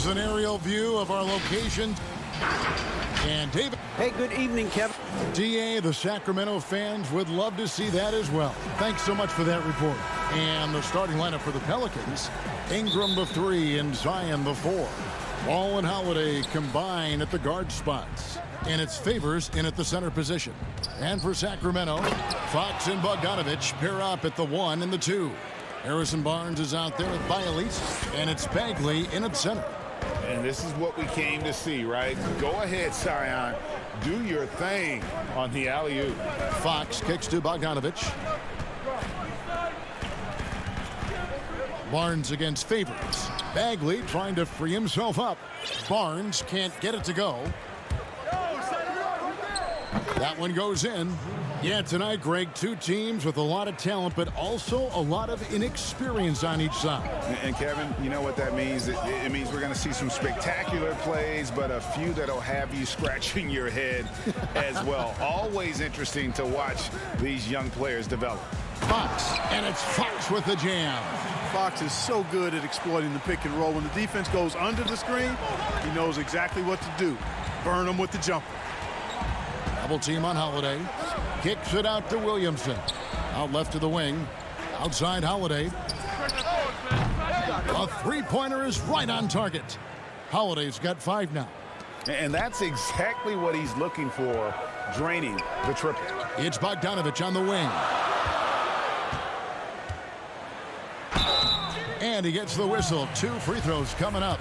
This is an aerial view of our location. And David. Hey, good evening, Kevin. DA, the Sacramento fans would love to see that as well. Thanks so much for that report. And the starting lineup for the Pelicans: Ingram the 3 and Zion the 4. Ball and Holiday combine at the guard spots. And it's Favors in at the center position. And for Sacramento, Fox and Bogdanovich pair up at the 1 and the 2. Harrison Barnes is out there with Bialisa, and it's Bagley in at center. And this is what we came to see, right? Go ahead, Zion. Do your thing on the alley-oop. Fox kicks to Bogdanovich. Barnes against Favors. Bagley trying to free himself up. Barnes can't get it to go. That one goes in. Yeah, tonight, Greg, two teams with a lot of talent, but also a lot of inexperience on each side. And Kevin, you know what that means? It means we're going to see some spectacular plays, but a few that'll have you scratching your head as well. Always interesting to watch these young players develop. Fox, and it's Fox with the jam. Fox is so good at exploiting the pick and roll. When the defense goes under the screen, he knows exactly what to do. Burn them with the jumper. Double team on Holiday. Kicks it out to Williamson. Out left to the wing. Outside Holiday. A three-pointer is right on target. Holiday's got 5 now. And that's exactly what he's looking for, draining the triple. It's Bogdanovich on the wing. And he gets the whistle. 2 free throws coming up.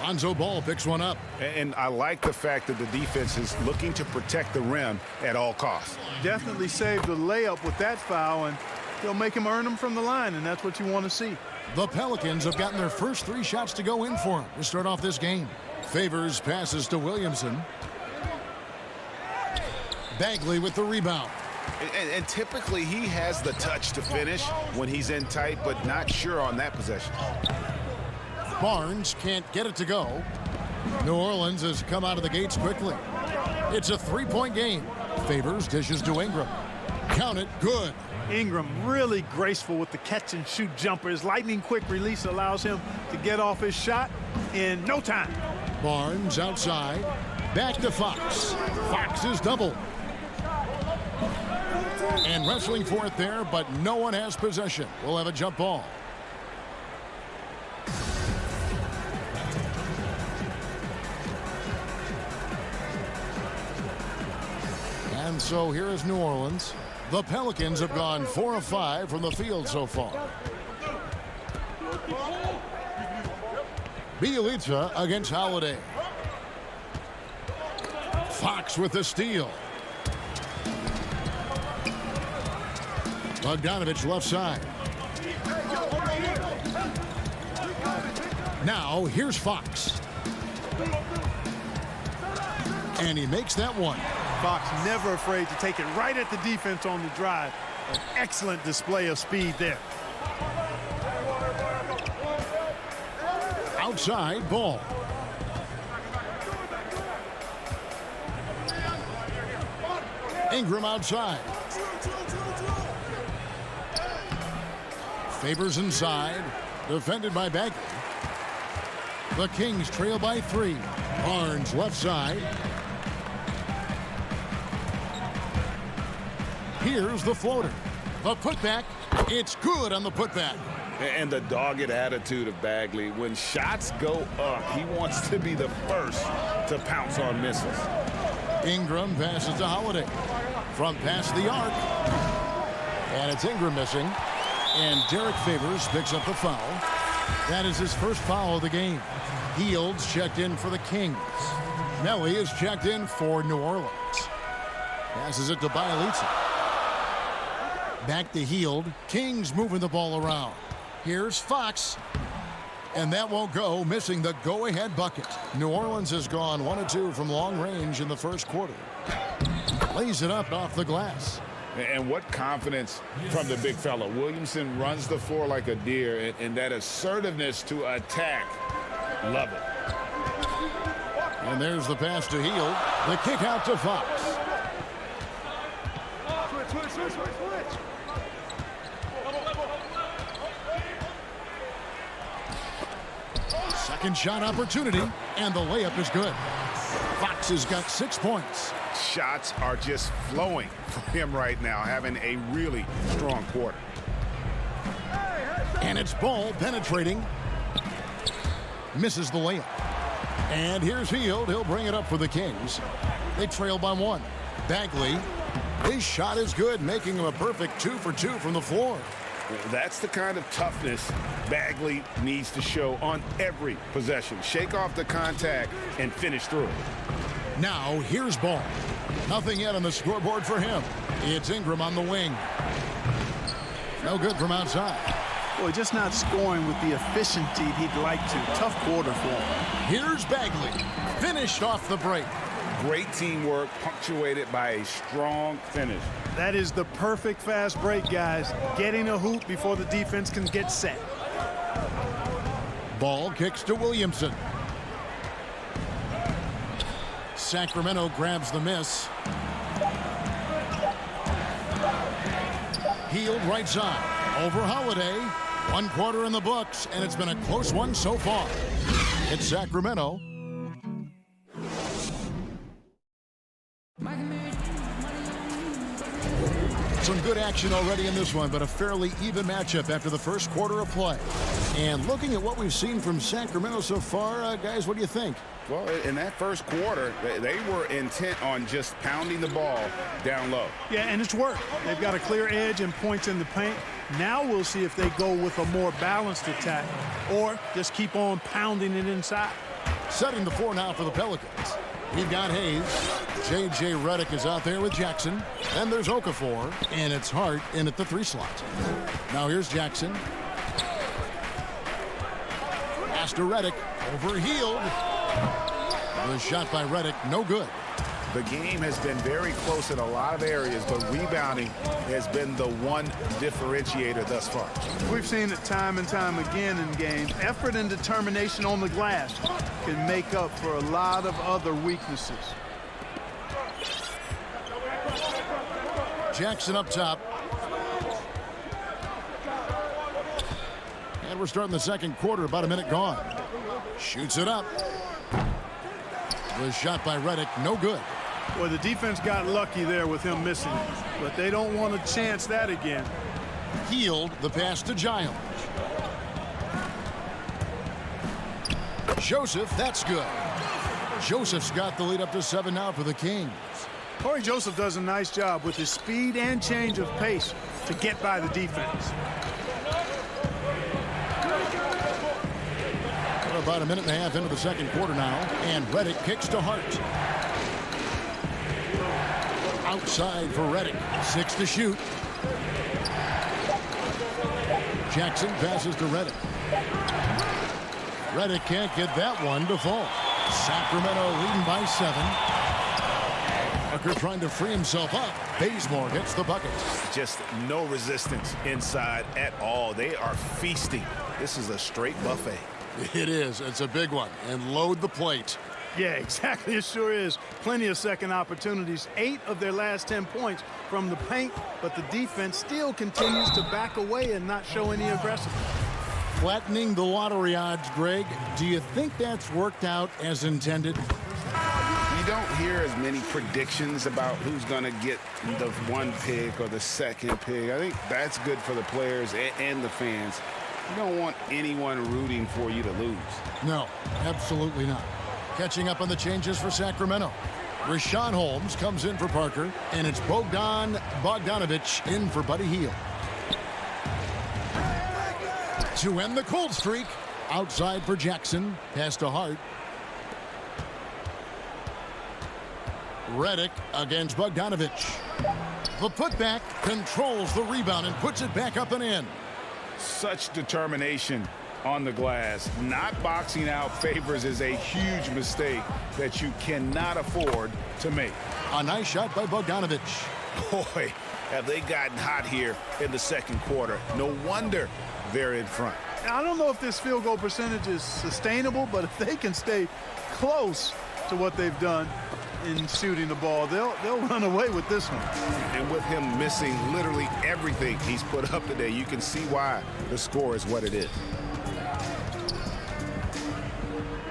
Lonzo Ball picks one up. And I like the fact that the defense is looking to protect the rim at all costs. Definitely saved the layup with that foul, and he'll make him earn them from the line, and that's what you want to see. The Pelicans have gotten their first 3 shots to go in for him to start off this game. Favors passes to Williamson. Bagley with the rebound. And typically he has the touch to finish when he's in tight, but not sure on that possession. Barnes can't get it to go. New Orleans has come out of the gates quickly. It's a 3-point game. Favors dishes to Ingram. Count it, good. Ingram really graceful with the catch-and-shoot jumper. His lightning-quick release allows him to get off his shot in no time. Barnes outside. Back to Fox. Fox is double. And wrestling for it there, but no one has possession. We'll have a jump ball. And so here is New Orleans. The Pelicans have gone 4 of 5 from the field so far. Bialisa against Holiday. Fox with the steal. Bogdanovich left side. Now here's Fox. And he makes that one. Fox never afraid to take it right at the defense on the drive. An excellent display of speed there. Outside Ball. Ingram outside. Favors inside. Defended by Bagley. The Kings trail by 3. Barnes left side. Here's the floater. The putback. It's good on the putback. And the dogged attitude of Bagley. When shots go up, he wants to be the first to pounce on misses. Ingram passes to Holiday. From past the arc. And it's Ingram missing. And Derek Favors picks up the foul. That is his first foul of the game. Fields checked in for the Kings. Nelly is checked in for New Orleans. Passes it to Bielitsa. Back to Hield. Kings moving the ball around. Here's Fox. And that won't go, missing the go-ahead bucket. New Orleans has gone 1 of 2 from long range in the first quarter. Lays it up off the glass. And what confidence from the big fella. Williamson runs the floor like a deer, and that assertiveness to attack. Love it. And there's the pass to Hield. The kick out to Fox. Switch. Second shot opportunity, and the layup is good. Fox has got 6 points. Shots are just flowing for him right now, having a really strong quarter. And it's Ball penetrating. Misses the layup. And here's Hield. He'll bring it up for the Kings. They trail by 1. Bagley. His shot is good, making him a perfect 2 for 2 from the floor. That's the kind of toughness Bagley needs to show on every possession. Shake off the contact and finish through it. Now here's Ball. Nothing yet on the scoreboard for him. It's Ingram on the wing. No good from outside. Boy, just not scoring with the efficiency he'd like to. Tough quarter for him. Here's Bagley. Finished off the break. Great teamwork, punctuated by a strong finish. That is the perfect fast break, guys. Getting a hoop before the defense can get set. Ball kicks to Williamson. Sacramento grabs the miss. Hield right side. Over Holiday. 1 quarter in the books, and it's been a close one so far. It's Sacramento. Some good action already in this one, but a fairly even matchup after the first quarter of play. And looking at what we've seen from Sacramento so far, guys, what do you think? Well, in that first quarter, they were intent on just pounding the ball down low. Yeah, and it's worked. They've got a clear edge and points in the paint. Now we'll see if they go with a more balanced attack or just keep on pounding it inside. Setting the floor now for the Pelicans. We've got Hayes. J.J. Redick is out there with Jackson. Then there's Okafor, and it's Hart in at the 3 slot. Now here's Jackson. Pass to Redick. Over Hield. The shot by Redick, no good. The game has been very close in a lot of areas, but rebounding has been the one differentiator thus far. We've seen it time and time again in games. Effort and determination on the glass can make up for a lot of other weaknesses. Jackson up top. And we're starting the second quarter, about a minute gone. Shoots it up. The shot by Redick, no good. Well, the defense got lucky there with him missing it, but they don't want to chance that again. Hield, the pass to Giles. Joseph, that's good. Joseph's got the lead up to 7 now for the Kings. Corey Joseph does a nice job with his speed and change of pace to get by the defense. We're about a minute and a half into the second quarter now, and Redick kicks to Hart. Outside for Redick. 6 to shoot. Jackson passes to Redick. Redick can't get that one to fall. Sacramento leading by 7. Tucker trying to free himself up. Bazemore gets the bucket. Just no resistance inside at all. They are feasting. This is a straight buffet. It is. It's a big one. And load the plate. Yeah, exactly. It sure is. Plenty of second opportunities. 8 of their last 10 points from the paint, but the defense still continues to back away and not show any aggressiveness. Flattening the lottery odds, Greg. Do you think that's worked out as intended? You don't hear as many predictions about who's going to get the 1 pick or the 2nd pick. I think that's good for the players and the fans. You don't want anyone rooting for you to lose. No, absolutely not. Catching up on the changes for Sacramento. Rashawn Holmes comes in for Parker, and it's Bogdan Bogdanovic in for Buddy Hield. To end the cold streak, Outside for Jackson. Pass to Hart. Reddick against Bogdanovich. The putback controls the rebound and puts it back up and in. Such determination on the glass. Not boxing out Favors is a huge mistake that you cannot afford to make. A nice shot by Bogdanovich. Boy, have they gotten hot here in the second quarter. No wonder they're in front. I don't know if this field goal percentage is sustainable, but if they can stay close to what they've done in shooting the ball, they'll run away with this one. And with him missing literally everything he's put up today, you can see why the score is what it is.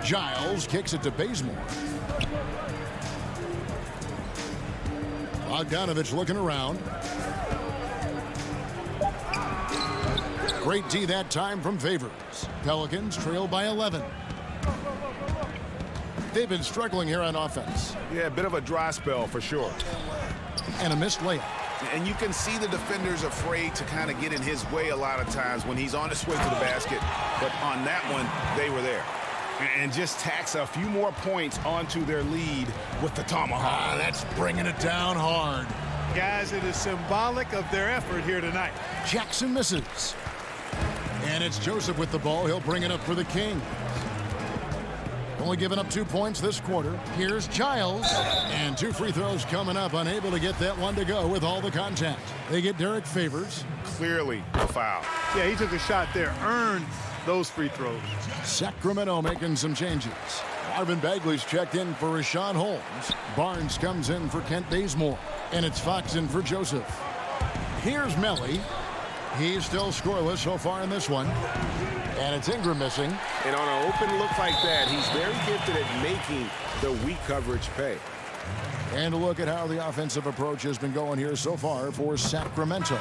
Giles kicks it to Bazemore. Bogdanovich looking around. Great D that time from Favors. Pelicans trail by 11. They've been struggling here on offense. Yeah, a bit of a dry spell for sure. And a missed layup. And you can see the defenders afraid to kind of get in his way a lot of times when he's on his way to the basket. But on that one, they were there. And just tacks a few more points onto their lead with the tomahawk. That's bringing it down hard. Guys, it is symbolic of their effort here tonight. Jackson misses. And it's Joseph with the ball. He'll bring it up for the Kings. Only given up 2 points this quarter. Here's Giles. And 2 free throws coming up. Unable to get that one to go with all the contact. They get Derek Favors. Clearly a foul. Yeah, he took a shot there. Earned those free throws. Sacramento making some changes. Marvin Bagley's checked in for Rashawn Holmes. Barnes comes in for Kent Bazemore. And it's Fox in for Joseph. Here's Melly. He's still scoreless so far in this one. And it's Ingram missing. And on an open look like that, he's very gifted at making the weak coverage pay. And a look at how the offensive approach has been going here so far for Sacramento.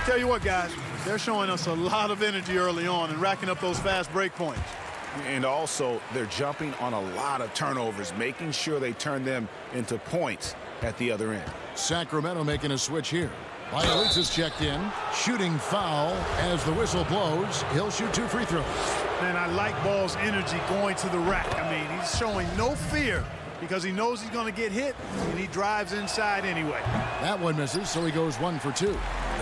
Tell you what, guys, they're showing us a lot of energy early on and racking up those fast break points. And also, they're jumping on a lot of turnovers, making sure they turn them into points at the other end. Sacramento making a switch here. Bielitz is checked in. Shooting foul as the whistle blows. He'll shoot 2 free throws. Man, I like Ball's energy going to the rack. I mean, he's showing no fear because he knows he's going to get hit, and he drives inside anyway. That one misses, so he goes 1 for 2.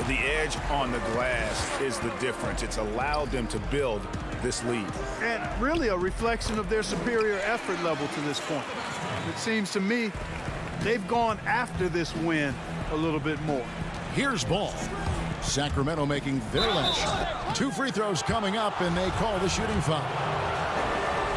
The edge on the glass is the difference. It's allowed them to build this lead. And really a reflection of their superior effort level to this point. It seems to me they've gone after this win a little bit more. Here's Ball. Sacramento making their last shot. 2 free throws coming up, and they call the shooting foul.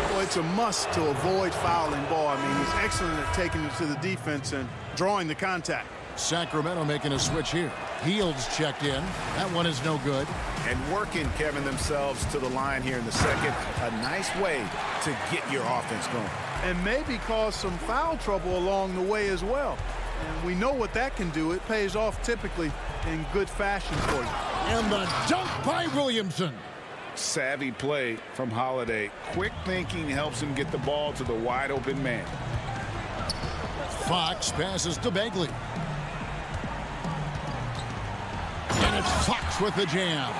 Well, it's a must to avoid fouling Ball. I mean, he's excellent at taking it to the defense and drawing the contact. Sacramento making a switch here. Heald's checked in. That one is no good. And working, Kevin, themselves to the line here in the second. A nice way to get your offense going. And maybe cause some foul trouble along the way as well. And we know what that can do. It pays off typically in good fashion for you. And the dunk by Williamson. Savvy play from Holiday. Quick thinking helps him get the ball to the wide open man. Fox passes to Bagley. And it's Fox with the jam.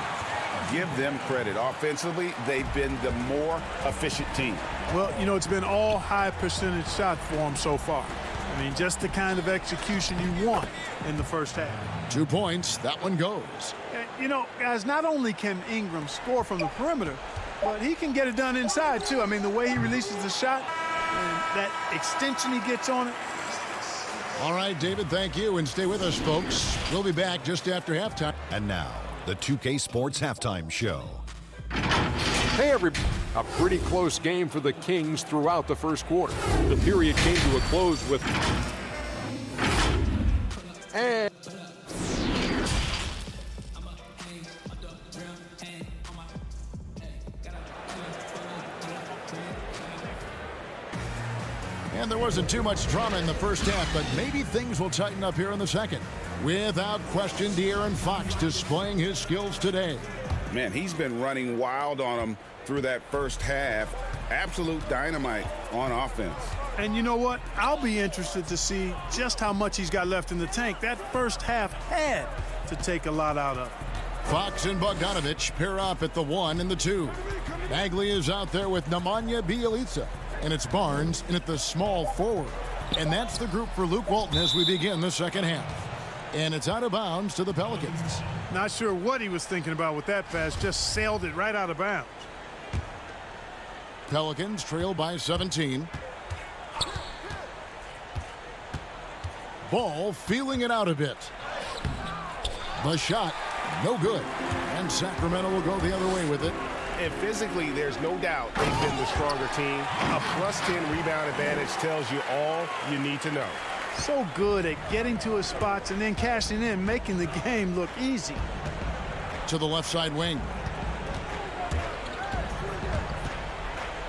Give them credit. Offensively, they've been the more efficient team. Well, you know, it's been all high percentage shots for them so far. I mean, just the kind of execution you want in the first half. 2 points. That one goes. You know, guys, not only can Ingram score from the perimeter, but he can get it done inside, too. I mean, the way he releases the shot and that extension he gets on it. All right, David, thank you. And stay with us, folks. We'll be back just after halftime. And now, the 2K Sports Halftime Show. Hey, everybody. A pretty close game for the Kings throughout the first quarter. The period came to a close with... And... And there wasn't too much drama in the first half, but maybe things will tighten up here in the second. Without question, De'Aaron Fox displaying his skills today. Man, he's been running wild on them through that first half. Absolute dynamite on offense. And you know what? I'll be interested to see just how much he's got left in the tank. That first half had to take a lot out of. Fox and Bogdanovich pair up at the 1 and the 2. Bagley is out there with Nemanja Bjelica. And it's Barnes in at the small forward. And that's the group for Luke Walton as we begin the second half. And it's out of bounds to the Pelicans. Not sure what he was thinking about with that pass. Just sailed it right out of bounds. Pelicans trail by 17. Ball feeling it out a bit. The shot, no good. And Sacramento will go the other way with it. And physically, there's no doubt they've been the stronger team. A +10 rebound advantage tells you all you need to know. So good at getting to his spots and then cashing in, making the game look easy. To the left side wing.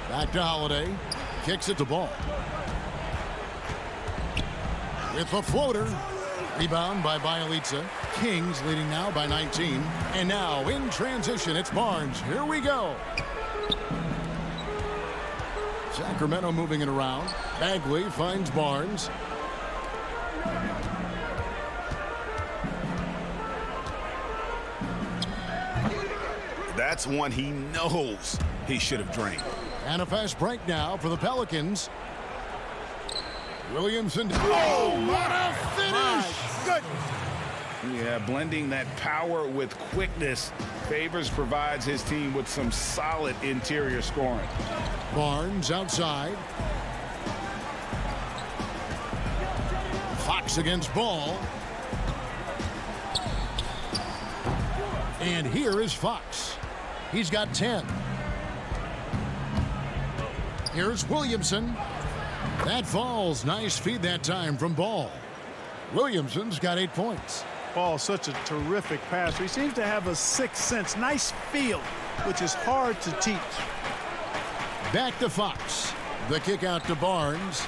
Back to Holiday. Kicks it to Ball. With the floater. Rebound by Bjelica. Kings leading now by 19. And now in transition, it's Barnes. Here we go. Sacramento moving it around. Bagley finds Barnes. That's one he knows he should have drained. And a fast break now for the Pelicans. Williamson. Oh, what a finish! Good. Yeah, blending that power with quickness. Favors provides his team with some solid interior scoring. Barnes outside. Fox against Ball. And here is Fox. He's got 10. Here's Williamson. That falls. Nice feed that time from Ball. Williamson's got 8 points. Ball, such a terrific passer. He seems to have a sixth sense. Nice feel, which is hard to teach. Back to Fox. The kick out to Barnes.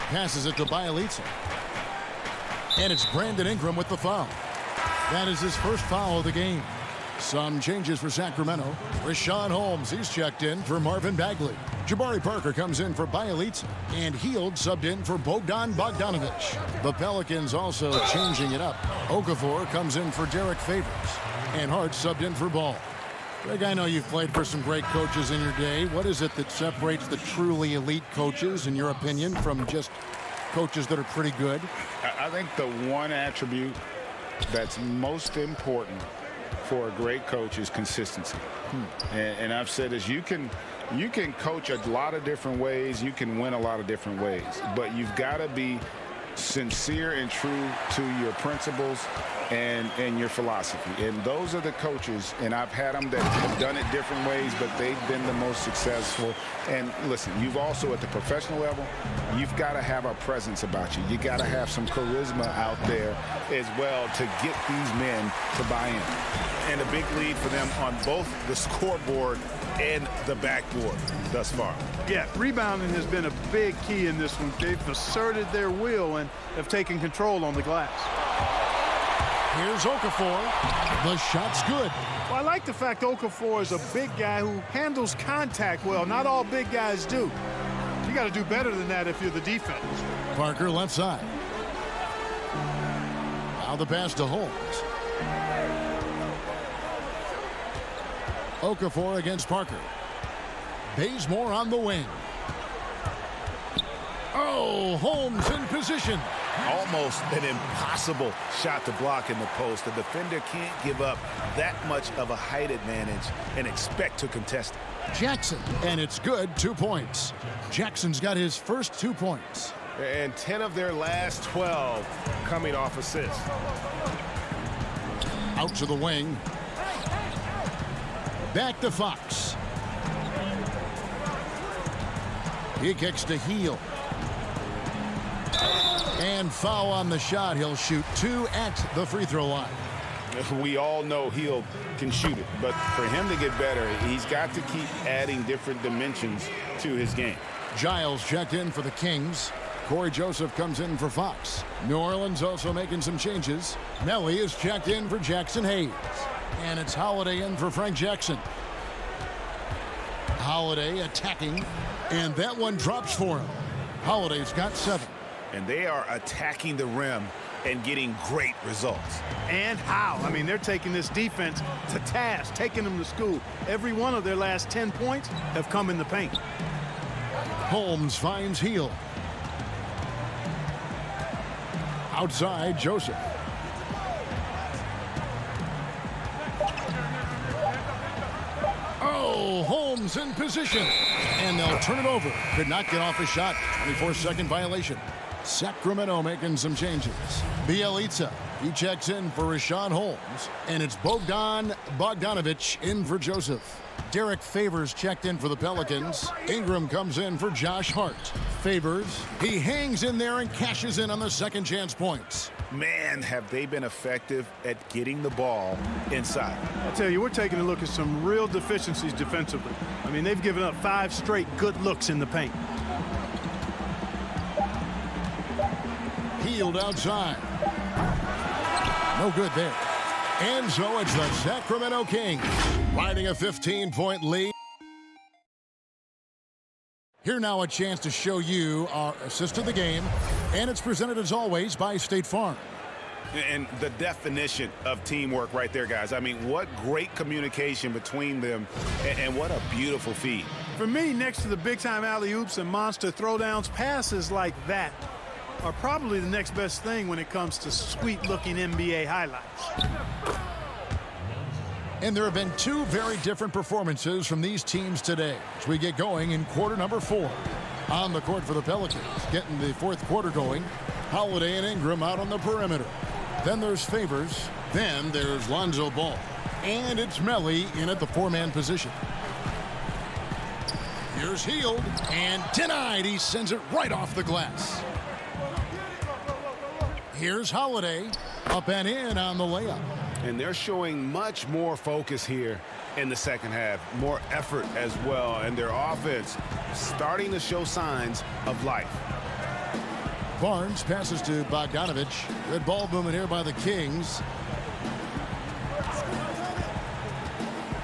Passes it to Bjelica. And it's Brandon Ingram with the foul. That is his first foul of the game. Some changes for Sacramento. Rashawn Holmes, he's checked in for Marvin Bagley. Jabari Parker comes in for Bjelica. And Hield subbed in for Bogdanovich. The Pelicans also changing it up. Okafor comes in for Derek Favors. And Hart subbed in for Ball. Greg, I know you've played for some great coaches in your day. What is it that separates the truly elite coaches, in your opinion, from just coaches that are pretty good? I think the one attribute that's most important for a great coach is consistency. And I've said this, you can coach a lot of different ways, you can win a lot of different ways, but you've got to be sincere and true to your principles and your philosophy. And those are the coaches, and I've had them that have done it different ways, but they've been the most successful. And listen, you've also at the professional level, you've got to have a presence about you. You got to have some charisma out there as well to get these men to buy in. And a big lead for them on both the scoreboard and the backboard thus far. Yeah, rebounding has been a big key in this one. They've asserted their will and have taken control on the glass. Here's Okafor. The shot's good. Well, I like the fact Okafor is a big guy who handles contact well. Not all big guys do. You got to do better than that if you're the defense. Parker left side. Now the pass to Holmes. Okafor against Parker. Bazemore on the wing. Oh, Holmes in position. Almost an impossible shot to block in the post. The defender can't give up that much of a height advantage and expect to contest it. Jackson, and it's good, 2 points. Jackson's got his first 2 points. And 10 of their last 12 coming off assists. Out to the wing. Back to Fox. He kicks to Hield. And foul on the shot. He'll shoot 2 at the free throw line. We all know Hield can shoot it, but for him to get better, he's got to keep adding different dimensions to his game. Giles checked in for the Kings. Corey Joseph comes in for Fox. New Orleans also making some changes. Melly is checked in for Jackson Hayes. And it's Holiday in for Frank Jackson. Holiday attacking, and that one drops for him. Holiday's got 7. And they are attacking the rim and getting great results. And how? I mean, they're taking this defense to task, taking them to school. Every one of their last 10 points have come in the paint. Holmes finds Hield. Outside, Joseph. Oh, Holmes in position. And they'll turn it over. Could not get off a shot. 24-second violation. Sacramento making some changes. Bielitsa, he checks in for Rashawn Holmes. And it's Bogdan Bogdanovic in for Joseph. Derek Favors checked in for the Pelicans. Ingram comes in for Josh Hart. Favors, he hangs in there and cashes in on the second chance points. Man, have they been effective at getting the ball inside. I tell you, we're taking a look at some real deficiencies defensively. I mean, they've given up 5 straight good looks in the paint. Hield outside. No good there. And so it's the Sacramento Kings riding a 15-point lead. Here now a chance to show you our assist of the game, and it's presented as always by State Farm. And the definition of teamwork right there, guys. I mean, what great communication between them, and what a beautiful feed. For me, next to the big-time alley-oops and monster throwdowns, passes like that are probably the next best thing when it comes to sweet-looking NBA highlights. And there have been 2 very different performances from these teams today as we get going in quarter number 4. On the court for the Pelicans, getting the fourth quarter going. Holiday and Ingram out on the perimeter. Then there's Favors. Then there's Lonzo Ball. And it's Melli in at the 4-man position. Here's Hield, and denied. He sends it right off the glass. Here's Holiday, up and in on the layup. And they're showing much more focus here in the second half. More effort as well. And their offense starting to show signs of life. Barnes passes to Bogdanovic. Good ball movement here by the Kings.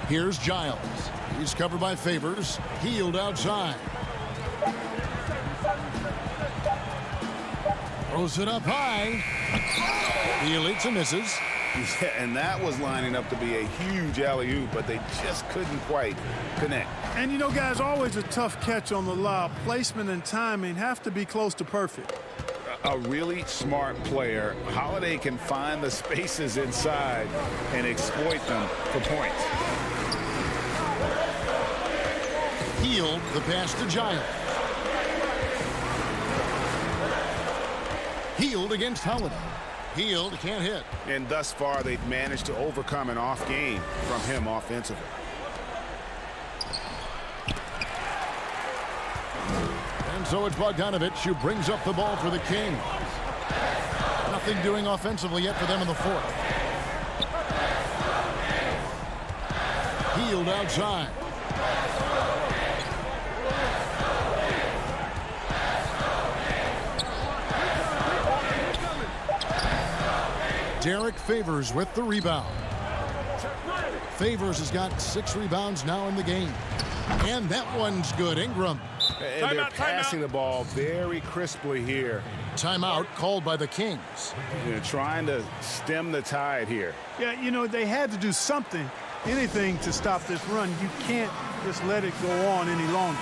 Here's Giles. He's covered by Favors. Hield outside. Throws it up high. Bielitsa misses. Yeah, and that was lining up to be a huge alley-oop, but they just couldn't quite connect. And you know, guys, always a tough catch on the lob. Placement and timing have to be close to perfect. A really smart player. Holiday can find the spaces inside and exploit them for points. Hield, the pass to Giles. Hield against Holiday. Hield can't hit. And thus far, they've managed to overcome an off game from him offensively. And so it's Bogdanovic who brings up the ball for the Kings. Nothing doing offensively yet for them in the fourth. Hield outside. Derek Favors with the rebound. Favors has got 6 rebounds now in the game. And that one's good. Ingram. And they're passing the ball very crisply here. Timeout called by the Kings. They're trying to stem the tide here. Yeah, you know, they had to do something, anything to stop this run. You can't just let it go on any longer.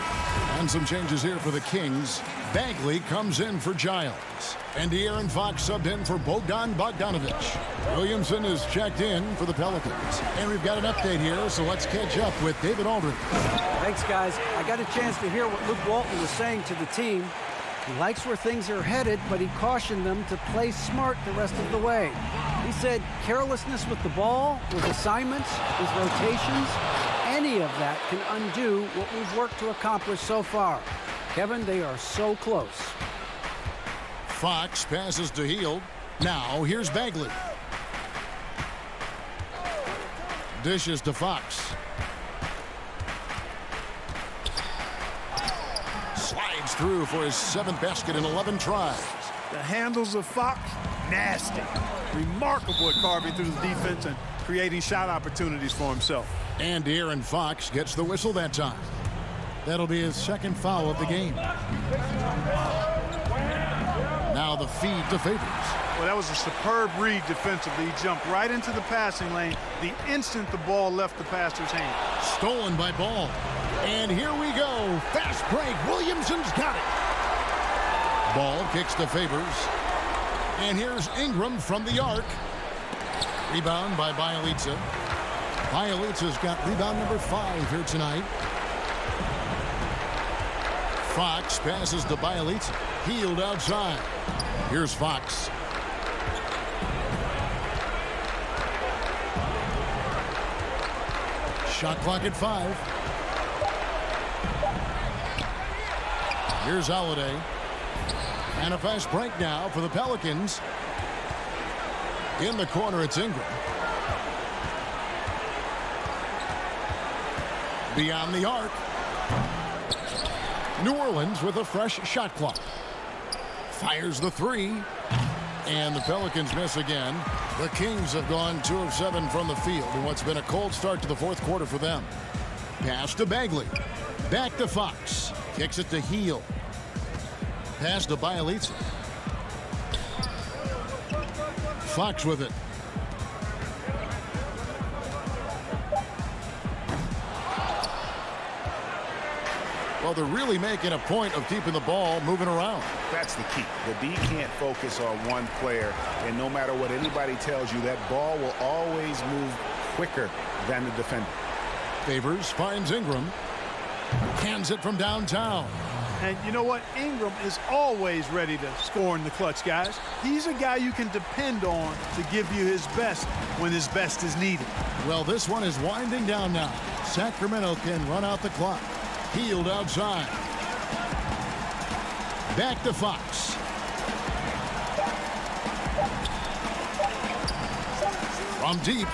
And some changes here for the Kings. Bagley comes in for Giles. And De'Aaron Fox subbed in for Bogdan Bogdanovic. Williamson is checked in for the Pelicans. And we've got an update here, so let's catch up with David Aldridge. Thanks, guys. I got a chance to hear what Luke Walton was saying to the team. He likes where things are headed, but he cautioned them to play smart the rest of the way. He said carelessness with the ball, with assignments, with rotations, any of that can undo what we've worked to accomplish so far. Kevin, they are so close. Fox passes to Hield. Now here's Bagley. Dishes to Fox. Slides through for his 7th basket in 11 tries. The handles of Fox, nasty. Remarkable at carving through the defense and creating shot opportunities for himself. And De'Aaron Fox gets the whistle that time. That'll be his 2nd foul of the game. Now the feed to Favors. Well, that was a superb read defensively. He jumped right into the passing lane the instant the ball left the passer's hand. Stolen by Ball. And here we go. Fast break. Williamson's got it. Ball kicks to Favors. And here's Ingram from the arc. Rebound by Bialica. Bialica's got rebound number 5 here tonight. Fox passes to Bialica. Healed outside. Here's Fox. Shot clock at 5. Here's Holiday. And a fast break now for the Pelicans. In the corner, it's Ingram. Beyond the arc. New Orleans with a fresh shot clock. Fires the 3. And the Pelicans miss again. The Kings have gone 2 of 7 from the field in what's been a cold start to the fourth quarter for them. Pass to Bagley. Back to Fox. Kicks it to Heel. Pass to Bialica. Fox with it. Well, they're really making a point of keeping the ball moving around. That's the key. The D can't focus on one player, and no matter what anybody tells you, that ball will always move quicker than the defender. Favors finds Ingram. Hands it from downtown. And you know what? Ingram is always ready to score in the clutch, guys. He's a guy you can depend on to give you his best when his best is needed. Well, this one is winding down now. Sacramento can run out the clock. Healed outside. Back to Fox. From deep.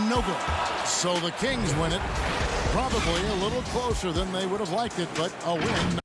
No good. So the Kings win it. Probably a little closer than they would have liked it, but a win.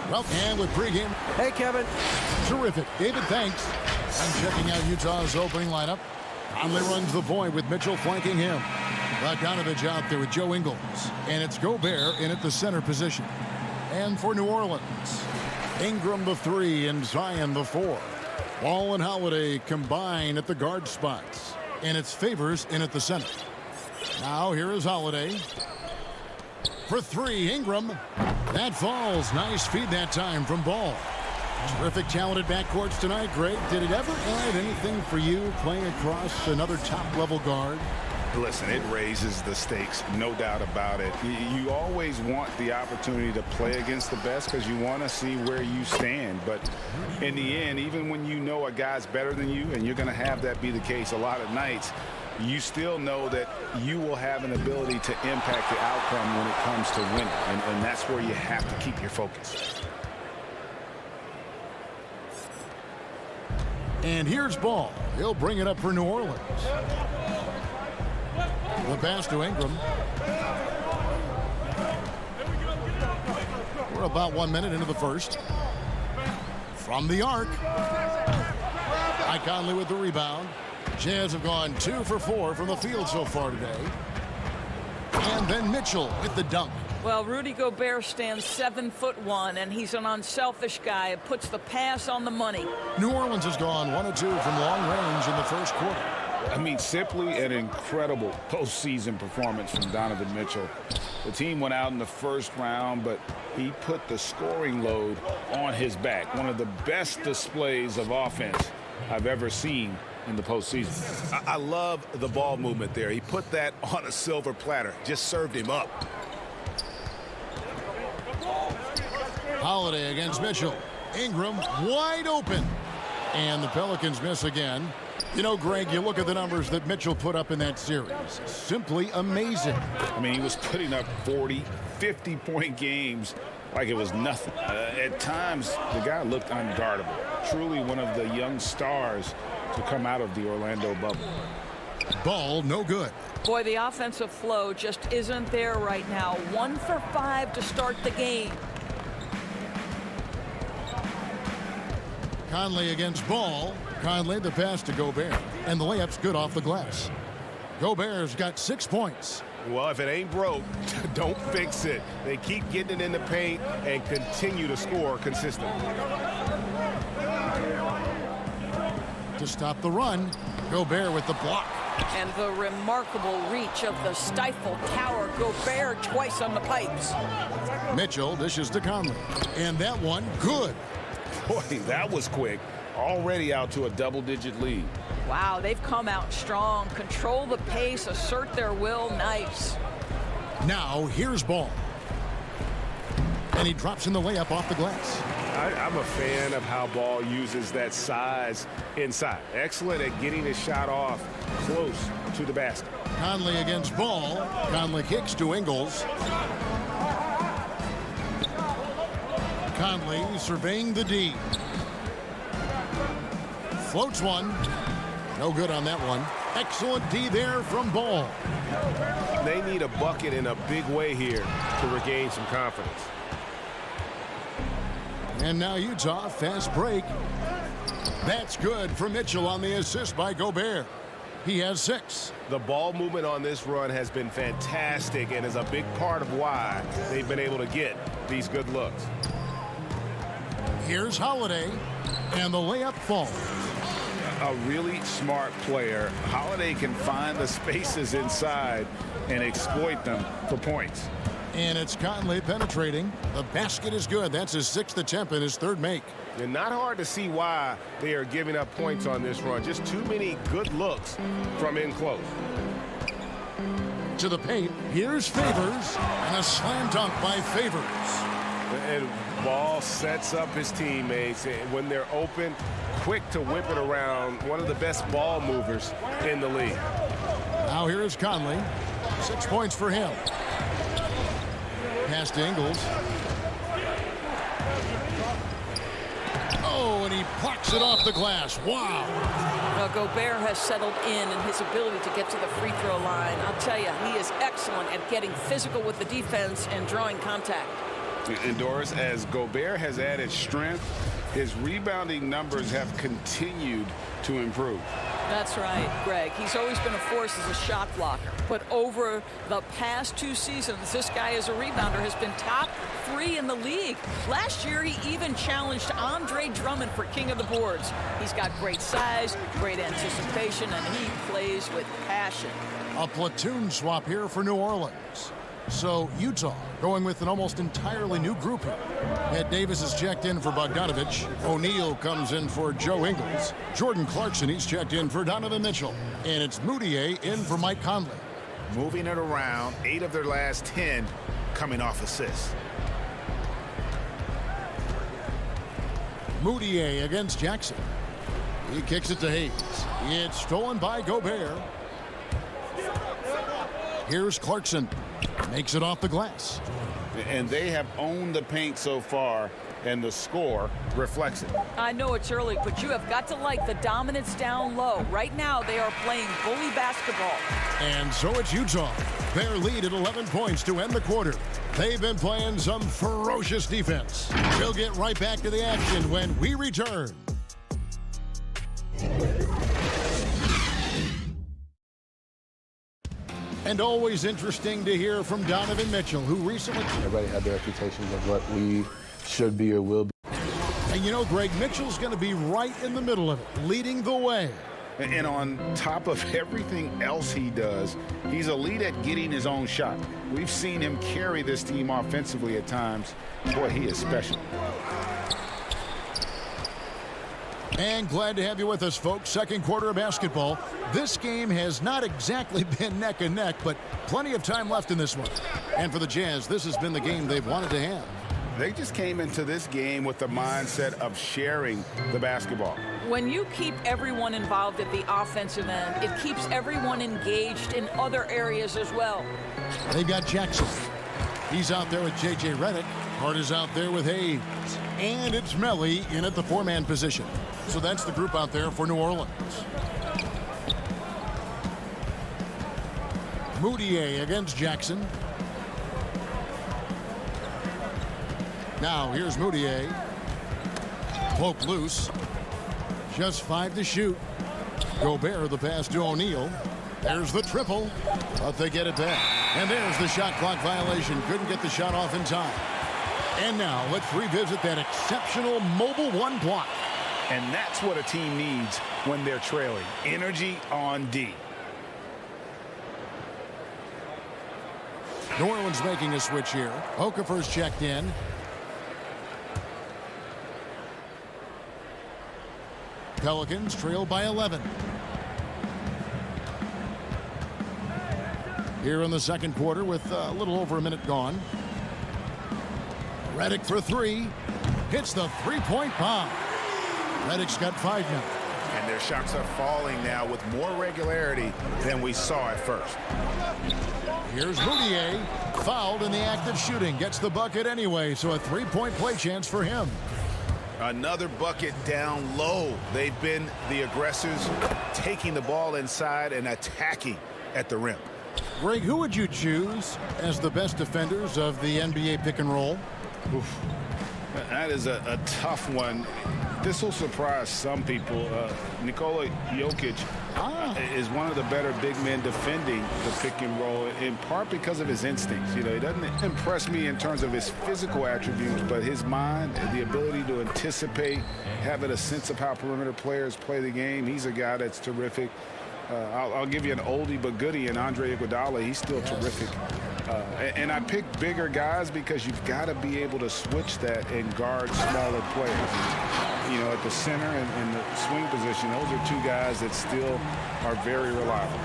Well, and with pregame. Hey, Kevin. Terrific. David, thanks. I'm checking out Utah's opening lineup. Conley runs the point with Mitchell flanking him. Bogdanovich out there with Joe Ingles. And it's Gobert in at the center position. And for New Orleans, Ingram the 3 and Zion the 4. Ball and Holiday combine at the guard spots. And it's Favors in at the center. Now here is Holiday. For 3, Ingram. That falls. Nice feed that time from Ball. Terrific talented backcourts tonight, Greg. Did it ever add anything for you playing across another top-level guard? Listen, it raises the stakes, no doubt about it. You always want the opportunity to play against the best because you want to see where you stand. But in the end, even when you know a guy's better than you, and you're going to have that be the case a lot of nights, you still know that you will have an ability to impact the outcome when it comes to winning. And that's where you have to keep your focus. And here's Ball. He'll bring it up for New Orleans. The pass to Ingram. We're about 1 minute into the first. From the arc. Conley with the rebound. Jazz have gone 2 for 4 from the field so far today. And then Mitchell with the dunk. Well, Rudy Gobert stands 7'1", and he's an unselfish guy. It puts the pass on the money. New Orleans has gone 1 of 2 from long range in the first quarter. I mean, simply an incredible postseason performance from Donovan Mitchell. The team went out in the first round, but he put the scoring load on his back. One of the best displays of offense I've ever seen in the postseason. I love the ball movement there. He put that on a silver platter, just served him up. Holiday against Mitchell. Ingram wide open. And the Pelicans miss again. You know, Greg, you look at the numbers that Mitchell put up in that series. Simply amazing. I mean, he was putting up 40, 50-point games like it was nothing. At times, the guy looked unguardable. Truly one of the young stars to come out of the Orlando bubble. Ball, no good. Boy, the offensive flow just isn't there right now. 1 for 5 to start the game. Conley against Ball. Conley the pass to Gobert. And the layup's good off the glass. Gobert's got 6 points. Well, if it ain't broke, don't fix it. They keep getting it in the paint and continue to score consistently. To stop the run, Gobert with the block. And the remarkable reach of the Stifle Tower. Gobert twice on the pipes. Mitchell dishes to Conley. And that one, good. Boy, that was quick. Already out to a double-digit lead. Wow, they've come out strong. Control the pace, assert their will. Nice. Now, here's Ball. And he drops in the layup off the glass. I'm a fan of how Ball uses that size inside. Excellent at getting his shot off close to the basket. Conley against Ball. Conley kicks to Ingles. Conley surveying the D. Floats one. No good on that one. Excellent D there from Ball. They need a bucket in a big way here to regain some confidence. And now Utah, fast break. That's good for Mitchell on the assist by Gobert. He has 6. The ball movement on this run has been fantastic and is a big part of why they've been able to get these good looks. Here's Holiday, and the layup falls. A really smart player. Holiday can find the spaces inside and exploit them for points. And it's Conley penetrating. The basket is good. That's his 6th attempt and his 3rd make. And not hard to see why they are giving up points on this run. Just too many good looks from in close. To the paint. Here's Favors. And a slam dunk by Favors. And Ball sets up his teammates. When they're open, quick to whip it around. One of the best ball movers in the league. Now here is Conley. 6 points for him. Pass to Ingles. Oh, and he blocks it off the glass. Wow. Now, Gobert has settled in his ability to get to the free throw line. I'll tell you, he is excellent at getting physical with the defense and drawing contact. And Doris, as Gobert has added strength, his rebounding numbers have continued to improve. That's right, Greg. He's always been a force as a shot blocker. But over the past 2 seasons, this guy as a rebounder has been top 3 in the league. Last year, he even challenged Andre Drummond for king of the boards. He's got great size, great anticipation, and he plays with passion. A platoon swap here for New Orleans. So Utah going with an almost entirely new group here. Ed Davis is checked in for Bogdanovich. O'Neal comes in for Joe Ingles. Jordan Clarkson, he's checked in for Donovan Mitchell. And it's Moutier in for Mike Conley. Moving it around, 8 of their last 10 coming off assists. Moutier against Jackson. He kicks it to Hayes. It's stolen by Gobert. Here's Clarkson. Makes it off the glass. And they have owned the paint so far, and the score reflects it. I know it's early, but you have got to like the dominance down low. Right now, they are playing bully basketball. And so it's Utah. Their lead at 11 points to end the quarter. They've been playing some ferocious defense. We'll get right back to the action when we return. And always interesting to hear from Donovan Mitchell, who recently... Everybody had their reputations of what we should be or will be. And you know, Greg, Mitchell's going to be right in the middle of it, leading the way. And on top of everything else he does, he's elite at getting his own shot. We've seen him carry this team offensively at times. Boy, he is special. And glad to have you with us, folks. Second quarter of basketball. This game has not exactly been neck and neck, but plenty of time left in this one. And for the Jazz, this has been the game they've wanted to have. They just came into this game with the mindset of sharing the basketball. When you keep everyone involved at the offensive end, it keeps everyone engaged in other areas as well. They've got Jackson. He's out there with J.J. Redick. Hart is out there with Hayes. And it's Melly in at the 4-man position. So that's the group out there for New Orleans. Moutier against Jackson. Now here's Moutier. Cloak loose. Just 5 to shoot. Gobert the pass to O'Neal. There's the triple, but they get it back. And there's the shot clock violation. Couldn't get the shot off in time. And now let's revisit that exceptional mobile one block. And that's what a team needs when they're trailing. Energy on D. New Orleans making a switch here. Okafor's checked in. Pelicans trail by 11. Here in the second quarter with a little over a minute gone. Redick for 3. Hits the three-point bomb. Redick's got 5 now. And their shots are falling now with more regularity than we saw at first. Here's Moutier. Fouled in the act of shooting. Gets the bucket anyway, so a three-point play chance for him. Another bucket down low. They've been the aggressors, taking the ball inside and attacking at the rim. Greg, who would you choose as the best defenders of the NBA pick and roll? Oof. That is a tough one. This will surprise some people. Nikola Jokic is one of the better big men defending the pick and roll, in part because of his instincts. You know, he doesn't impress me in terms of his physical attributes, but his mind, the ability to anticipate, having a sense of how perimeter players play the game. He's a guy that's terrific. I'll give you an oldie but goodie in Andre Iguodala. He's still terrific. And I pick bigger guys because you've got to be able to switch that and guard smaller players. You know, at the center and the swing position, those are 2 guys that still are very reliable.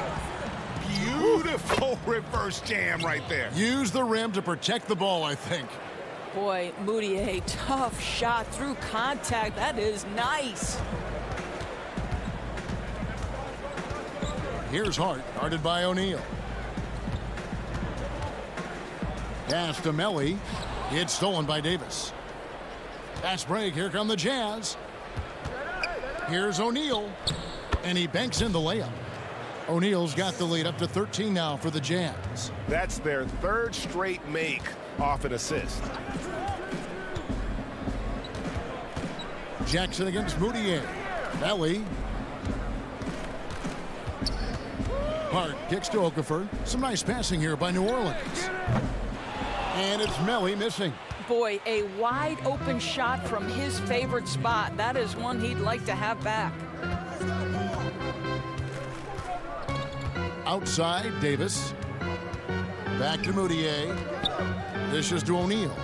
Beautiful reverse jam right there. Use the rim to protect the ball, I think. Boy, Moutier, tough shot through contact. That is nice. Here's Hart, guarded by O'Neal. Pass to Melly. It's stolen by Davis. Fast break. Here come the Jazz. Here's O'Neal. And he banks in the layup. O'Neal's got the lead up to 13 now for the Jazz. That's their 3rd straight make off an assist. Jackson against Moutier. Melly. Hart kicks to Okafor. Some nice passing here by New Orleans. And it's Melly missing. Boy, a wide open shot from his favorite spot. That is one he'd like to have back. Outside, Davis. Back to Moutier. Dishes to O'Neal.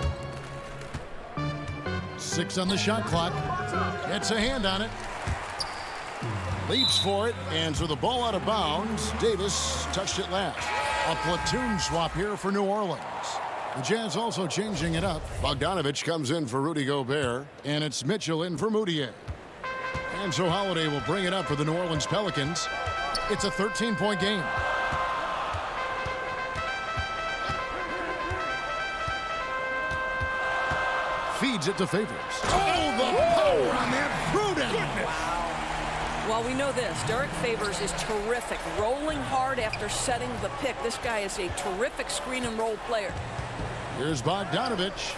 6 on the shot clock. Gets a hand on it. Leaps for it, and so the ball out of bounds. Davis touched it last. A platoon swap here for New Orleans. The Jazz also changing it up. Bogdanovich comes in for Rudy Gobert, and it's Mitchell in for Moutier. And so Holiday will bring it up for the New Orleans Pelicans. It's a 13-point game. Feeds it to Favors. Oh, the power on that throwdown. Well, we know this. Derek Favors is terrific. Rolling hard after setting the pick. This guy is a terrific screen and roll player. Here's Bogdanovich.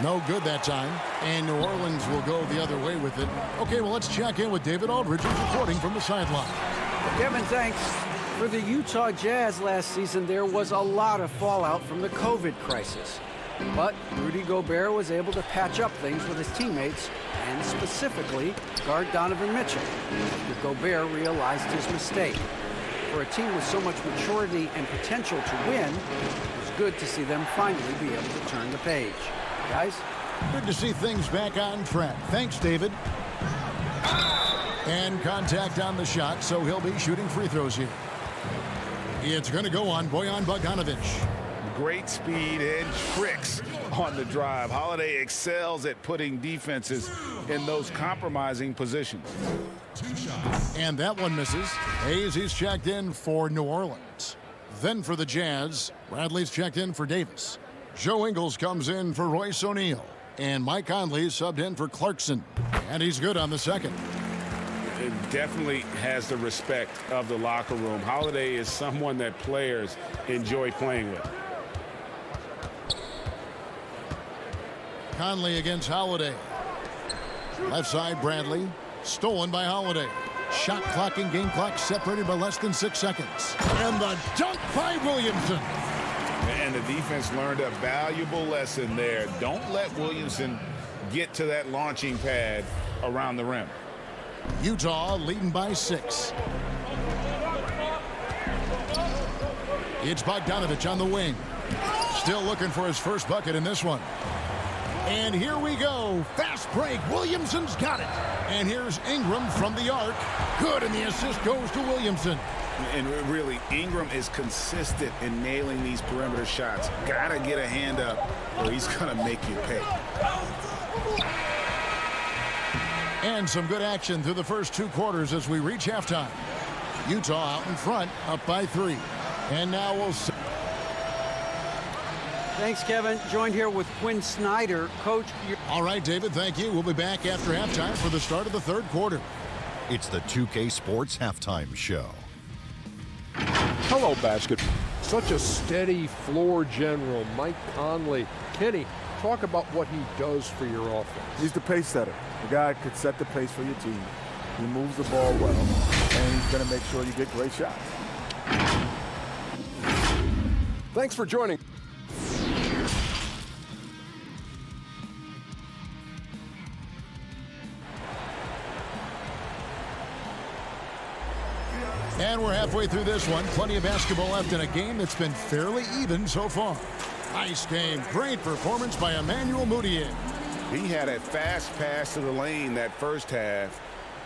No good that time. And New Orleans will go the other way with it. Okay, well, let's check in with David Aldridge, who's reporting from the sideline. Kevin, thanks. For the Utah Jazz last season, there was a lot of fallout from the COVID crisis. But Rudy Gobert was able to patch up things with his teammates and specifically guard Donovan Mitchell. But Gobert realized his mistake. For a team with so much maturity and potential to win, it was good to see them finally be able to turn the page. Guys? Good to see things back on track. Thanks, David. And contact on the shot, so he'll be shooting free throws here. It's going to go on Bojan Bogdanovich. Great speed and tricks on the drive. Holiday excels at putting defenses in those compromising positions. And that one misses. Hayes, he's checked in for New Orleans. Then for the Jazz, Bradley's checked in for Davis. Joe Ingles comes in for Royce O'Neal. And Mike Conley subbed in for Clarkson. And he's good on the second. It definitely has the respect of the locker room. Holiday is someone that players enjoy playing with. Conley against Holiday. Left side, Bradley. Stolen by Holiday. Shot clock and game clock separated by less than 6 seconds. And the dunk by Williamson. And the defense learned a valuable lesson there. Don't let Williamson get to that launching pad around the rim. Utah leading by 6. It's Bogdanovich on the wing. Still looking for his first bucket in this one. And here we go. Fast break. Williamson's got it. And here's Ingram from the arc. Good, and the assist goes to Williamson. And really, Ingram is consistent in nailing these perimeter shots. Gotta get a hand up or he's gonna make you pay. And some good action through the first 2 quarters as we reach halftime. Utah out in front, up by 3. And now we'll see. Thanks, Kevin. Joined here with Quinn Snyder. Coach. All right, David, thank you. We'll be back after halftime for the start of the 3rd quarter. It's the 2K Sports Halftime Show. Hello, basketball. Such a steady floor general, Mike Conley. Kenny, talk about what he does for your offense. He's the pace setter. The guy could set the pace for your team. He moves the ball well, and he's going to make sure you get great shots. Thanks for joining. And we're halfway through this one. Plenty of basketball left in a game that's been fairly even so far. Nice game. Great performance by Emmanuel Mudiay. He had a fast pass to the lane that first half.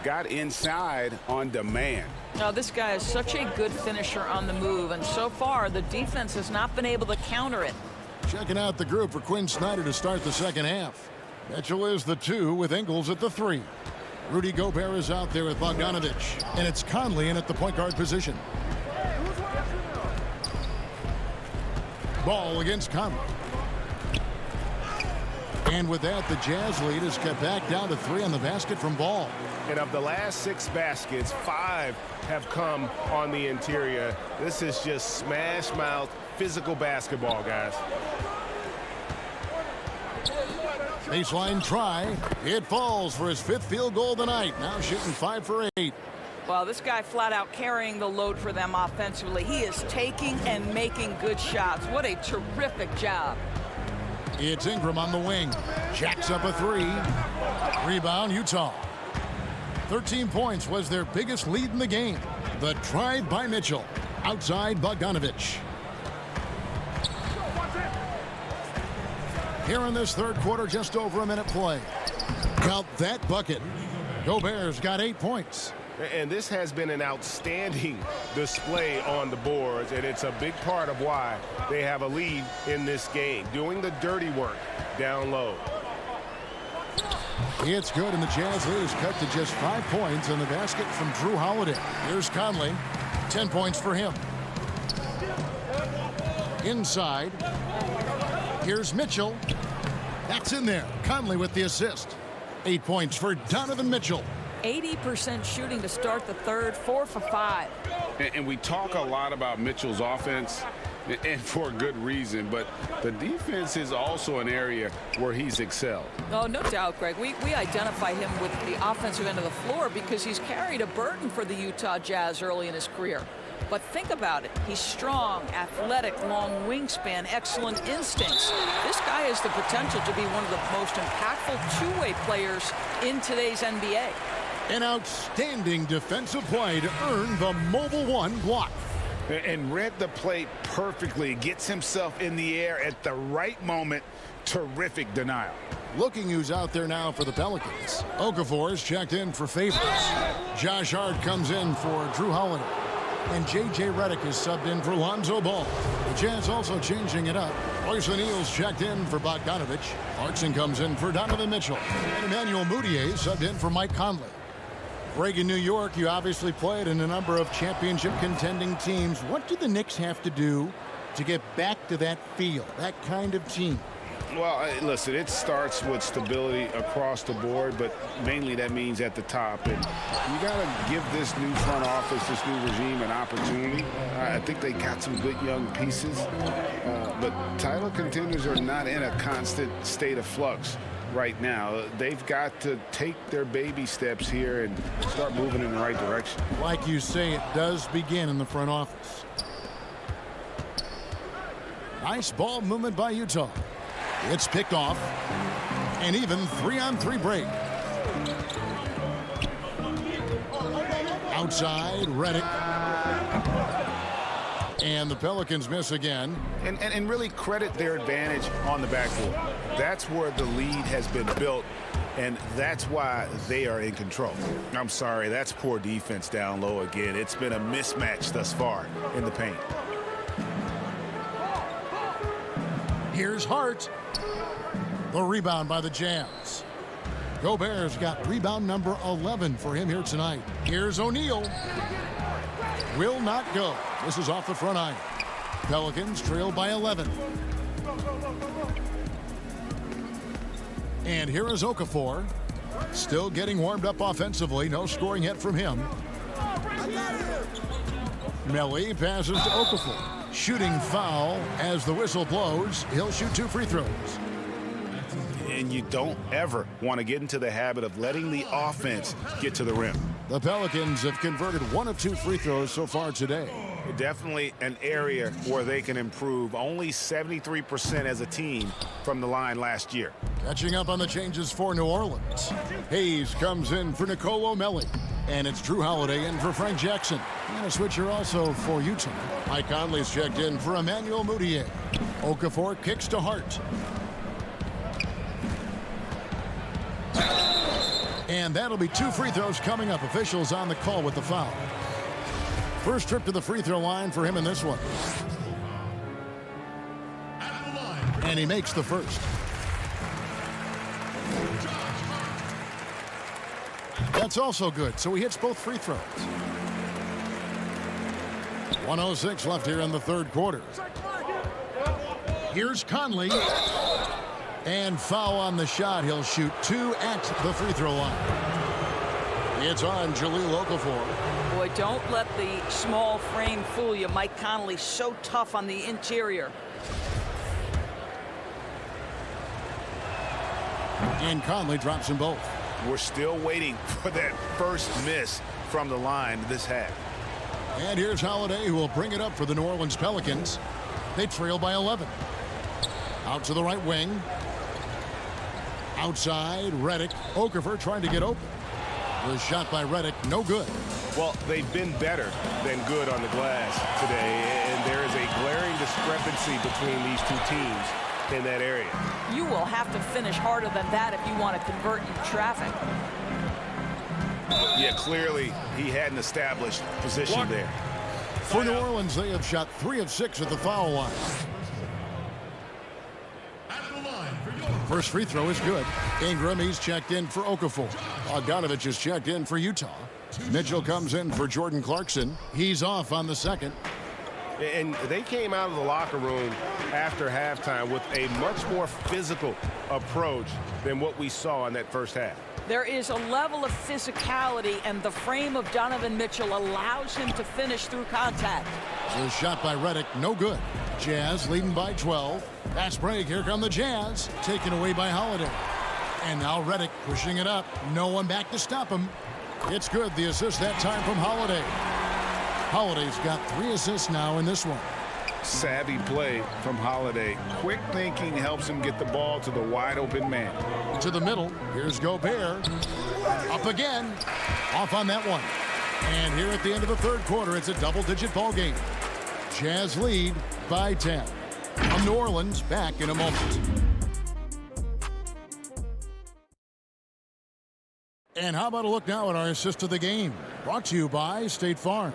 Got inside on demand. Now, this guy is such a good finisher on the move, and so far the defense has not been able to counter it. Checking out the group for Quinn Snyder to start the second half. Mitchell is the 2 with Ingles at the 3. Rudy Gobert is out there with Bogdanovich, and it's Conley in at the point guard position. Ball against Conley. And with that, the Jazz lead is cut back down to 3 on the basket from Ball. And of the last 6 baskets, 5 have come on the interior. This is just smash mouth physical basketball, guys. Baseline try. It falls for his 5th field goal of the night. Now shooting 5 for 8. Well, this guy flat out carrying the load for them offensively. He is taking and making good shots. What a terrific job. It's Ingram on the wing. Jacks up a 3. Rebound, Utah. 13 points was their biggest lead in the game. The drive by Mitchell. Outside Bogdanovich. Here in this 3rd quarter, just over a minute play. Count that bucket. Gobert's got 8 points. And this has been an outstanding display on the boards, and it's a big part of why they have a lead in this game, doing the dirty work down low. It's good, and the Jazz lead is cut to just 5 points in the basket from Drew Holiday. Here's Conley. 10 points for him. Inside. Here's Mitchell. That's in there. Conley with the assist. 8 points for Donovan Mitchell. 80% shooting to start the 3rd, 4 for 5. And we talk a lot about Mitchell's offense, and for good reason, but the defense is also an area where he's excelled. Oh, no doubt, Greg. We identify him with the offensive end of the floor because he's carried a burden for the Utah Jazz early in his career. But think about it. He's strong, athletic, long wingspan, excellent instincts. This guy has the potential to be one of the most impactful two-way players in today's NBA. An outstanding defensive play to earn the Mobile One block. And read the play perfectly. Gets himself in the air at the right moment. Terrific denial. Looking who's out there now for the Pelicans. Okafor is checked in for Favors. Josh Hart comes in for Drew Holiday. And J.J. Redick is subbed in for Lonzo Ball. The Jazz also changing it up. Royce O'Neal's checked in for Bogdanovich. Clarkson comes in for Donovan Mitchell. And Emmanuel Mudiay subbed in for Mike Conley. Greg, in New York, you obviously played in a number of championship contending teams. What do the Knicks have to do to get back to that feel, that kind of team? Well, listen, it starts with stability across the board, but mainly that means at the top. And you got to give this new front office, this new regime, an opportunity. I think they got some good young pieces, but title contenders are not in a constant state of flux. right now. They've got to take their baby steps here and start moving in the right direction. Like you say, it does begin in the front office. Nice ball movement by Utah. It's picked off. An even 3-on-3 break. Outside, Redick. And the Pelicans miss again. And really credit their advantage on the backboard. That's where the lead has been built, and that's why they are in control. I'm sorry, that's poor defense down low again. It's been a mismatch thus far in the paint. Here's Hart. The rebound by the Jazz. Gobert's got rebound number 11 for him here tonight. Here's O'Neal. Will not go. This is off the front iron. Pelicans trail by 11. And here is Okafor. Still getting warmed up offensively. No scoring yet from him. Melly passes to Okafor. Shooting foul as the whistle blows. He'll shoot 2 free throws. And you don't ever want to get into the habit of letting the offense get to the rim. The Pelicans have converted 1 of 2 free throws so far today. Definitely an area where they can improve. Only 73% as a team from the line last year. Catching up on the changes for New Orleans. Hayes comes in for Nicolo Melli. And it's Drew Holiday in for Frank Jackson. And a switcher also for Utah. Mike Conley's checked in for Emmanuel Mudiay. Okafor kicks to Hart. And that'll be 2 free throws coming up. Officials on the call with the foul. First trip to the free throw line for him in this one. And he makes the first. That's also good, so he hits both free throws. 1:06 left here in the third quarter. Here's Conley. And foul on the shot. He'll shoot 2 at the free throw line. It's on Jahlil Okafor. Boy, don't let the small frame fool you. Mike Conley so tough on the interior. And Conley drops them both. We're still waiting for that first miss from the line this half. And here's Holiday, who will bring it up for the New Orleans Pelicans. They trail by 11. Out to the right wing. Outside, Redick. Okafor trying to get open. The shot by Redick, no good. Well, they've been better than good on the glass today, and there is a glaring discrepancy between these two teams in that area. You will have to finish harder than that if you want to convert in traffic. Yeah, clearly he had an established position there. For New Orleans, they have shot 3 of 6 at the foul line. First free throw is good. Ingram, he's checked in for Okafor. Bogdanovich is checked in for Utah. Mitchell comes in for Jordan Clarkson. He's off on the second. And they came out of the locker room after halftime with a much more physical approach than what we saw in that first half. There is a level of physicality, and the frame of Donovan Mitchell allows him to finish through contact. The shot by Redick, no good. Jazz leading by 12. Fast break, here come the Jazz. Taken away by Holiday. And now Redick pushing it up. No one back to stop him. It's good, the assist that time from Holiday. Holiday's got 3 assists now in this one. Savvy play from Holiday. Quick thinking helps him get the ball to the wide open man. To the middle. Here's Gobert. Up again. Off on that one. And here at the end of the third quarter, it's a double-digit ball game. Jazz lead by 10. From New Orleans, back in a moment. And how about a look now at our assist of the game? Brought to you by State Farm.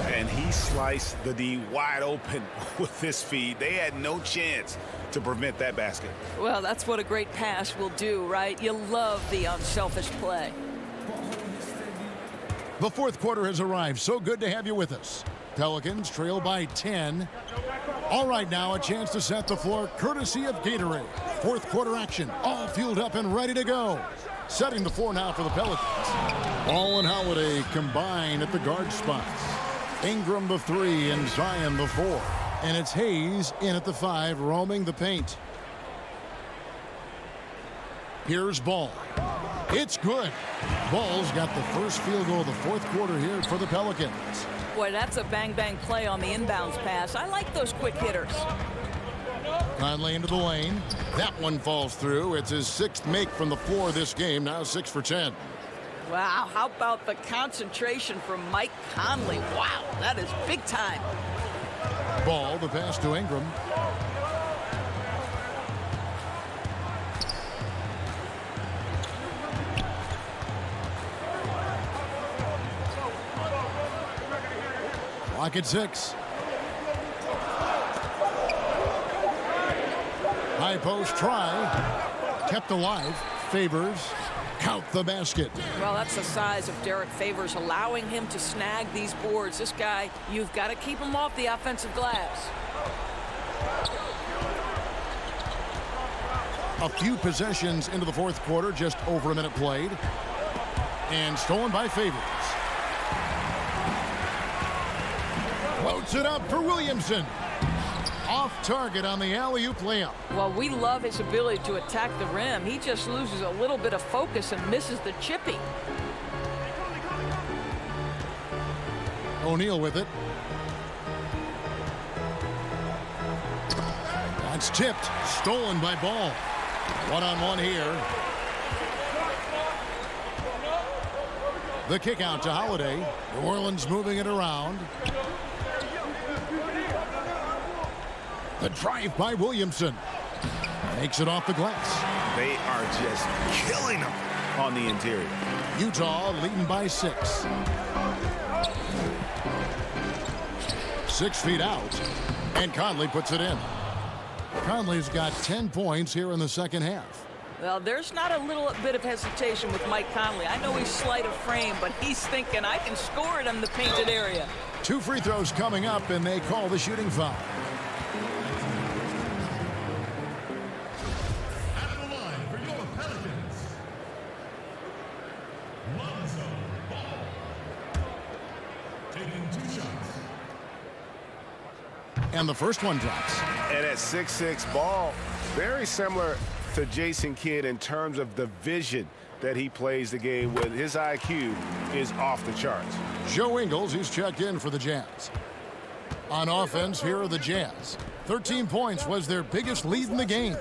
And he sliced the D wide open with this feed. They had no chance to prevent that basket. Well, that's what a great pass will do, right? You love the unselfish play. The fourth quarter has arrived. So good to have you with us. Pelicans trail by 10. All right, now a chance to set the floor courtesy of Gatorade. Fourth quarter action, all fueled up and ready to go. Setting the floor now for the Pelicans. Ball and Holiday combine at the guard spots. Ingram the 3 and Zion the 4. And it's Hayes in at the 5, roaming the paint. Here's Ball. It's good. Ball's got the first field goal of the fourth quarter here for the Pelicans. Boy, that's a bang-bang play on the inbounds pass. I like those quick hitters. Conley into the lane. That one falls through. It's his sixth make from the floor this game. Now 6 for 10. Wow, how about the concentration from Mike Conley? Wow, that is big time. Ball, the pass to Ingram. Clock at 6. High post try. Kept alive. Favors. Count the basket. Well, that's the size of Derek Favors, allowing him to snag these boards. This guy, you've got to keep him off the offensive glass. A few possessions into the fourth quarter, just over a minute played. And stolen by Favors. Floats it up for Williamson. Off target on the alley-oop layup. Well, we love his ability to attack the rim. He just loses a little bit of focus and misses the chippy. O'Neal with it. That's tipped. Stolen by Ball. One-on-one here. The kick out to Holiday. New Orleans moving it around. The drive by Williamson. Makes it off the glass. They are just killing them on the interior. Utah leading by 6. 6 feet out. And Conley puts it in. Conley's got 10 points here in the second half. Well, there's not a little bit of hesitation with Mike Conley. I know he's slight of frame, but he's thinking, I can score it in the painted area. 2 free throws coming up, and they call the shooting foul. And the first one drops. And at 6'6", Ball, very similar to Jason Kidd in terms of the vision that he plays the game with. His IQ is off the charts. Joe Ingles, who's checked in for the Jazz. On offense, here are the Jazz. 13 points was their biggest lead in the game.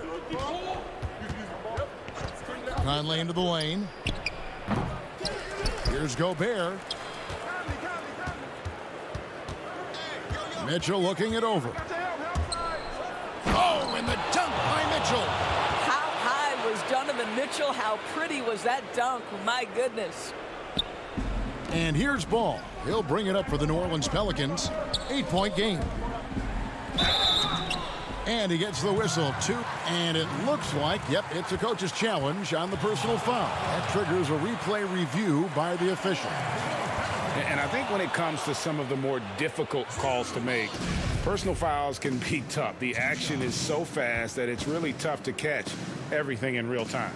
Conley into the lane. Here's Gobert. Mitchell looking it over. Oh, and the dunk by Mitchell. How high was Donovan Mitchell? How pretty was that dunk? My goodness. And here's Ball. He'll bring it up for the New Orleans Pelicans. 8-point game. And he gets the whistle, 2. And it looks like, yep, it's a coach's challenge on the personal foul. That triggers a replay review by the official. And I think when it comes to some of the more difficult calls to make, personal fouls can be tough. The action is so fast that it's really tough to catch everything in real time.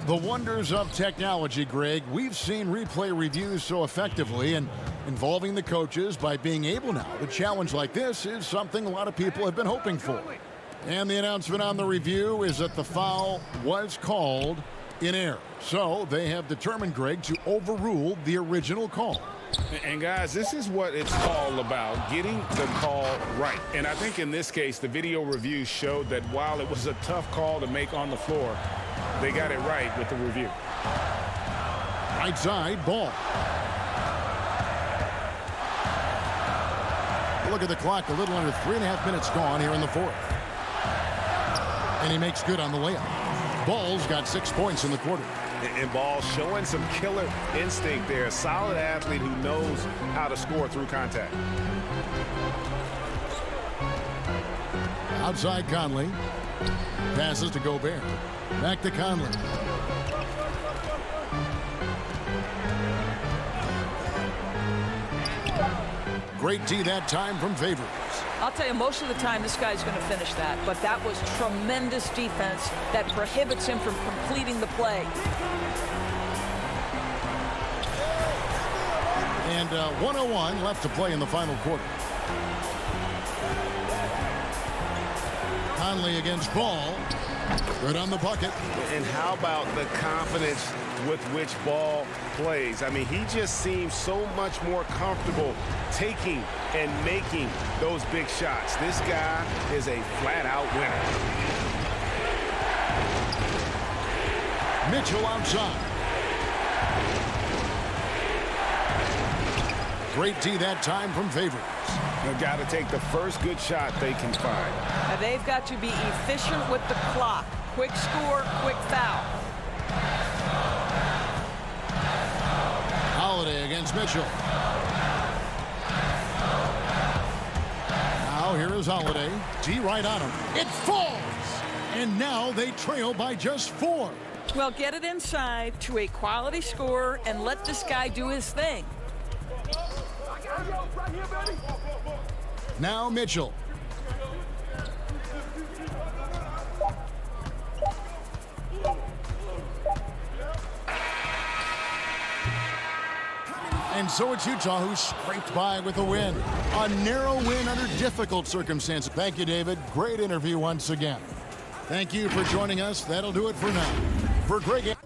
The wonders of technology, Greg. We've seen replay reviews so effectively, and involving the coaches by being able now to challenge like this is something a lot of people have been hoping for. And the announcement on the review is that the foul was called in error. So they have determined, Greg, to overrule the original call. And guys, this is what it's all about, getting the call right. And I think in this case, the video review showed that while it was a tough call to make on the floor, they got it right with the review. Right side, Ball. Look at the clock, a little under 3.5 minutes gone here in the fourth. And he makes good on the layup. Ball's got 6 points in the quarter. And Ball showing some killer instinct there. A solid athlete who knows how to score through contact. Outside Conley. Passes to Gobert. Back to Conley. Great D that time from Favors. I'll tell you, most of the time this guy's going to finish that, but that was tremendous defense that prohibits him from completing the play. And 1:01 left to play in the final quarter. Conley against Ball. Good on the bucket. And how about the confidence with which Ball plays? I mean, he just seems so much more comfortable taking and making those big shots. This guy is a flat-out winner. Mitchell outside. Great D that time from Favors. They've got to take the first good shot they can find. Now they've got to be efficient with the clock. Quick score, quick foul. Holiday against Mitchell. Now here is Holiday. D right on him. It falls! And now they trail by just 4. Well, get it inside to a quality scorer and let this guy do his thing. Now Mitchell. And so it's Utah who scraped by with a win. A narrow win under difficult circumstances. Thank you, David. Great interview once again. Thank you for joining us. That'll do it for now. For Greg...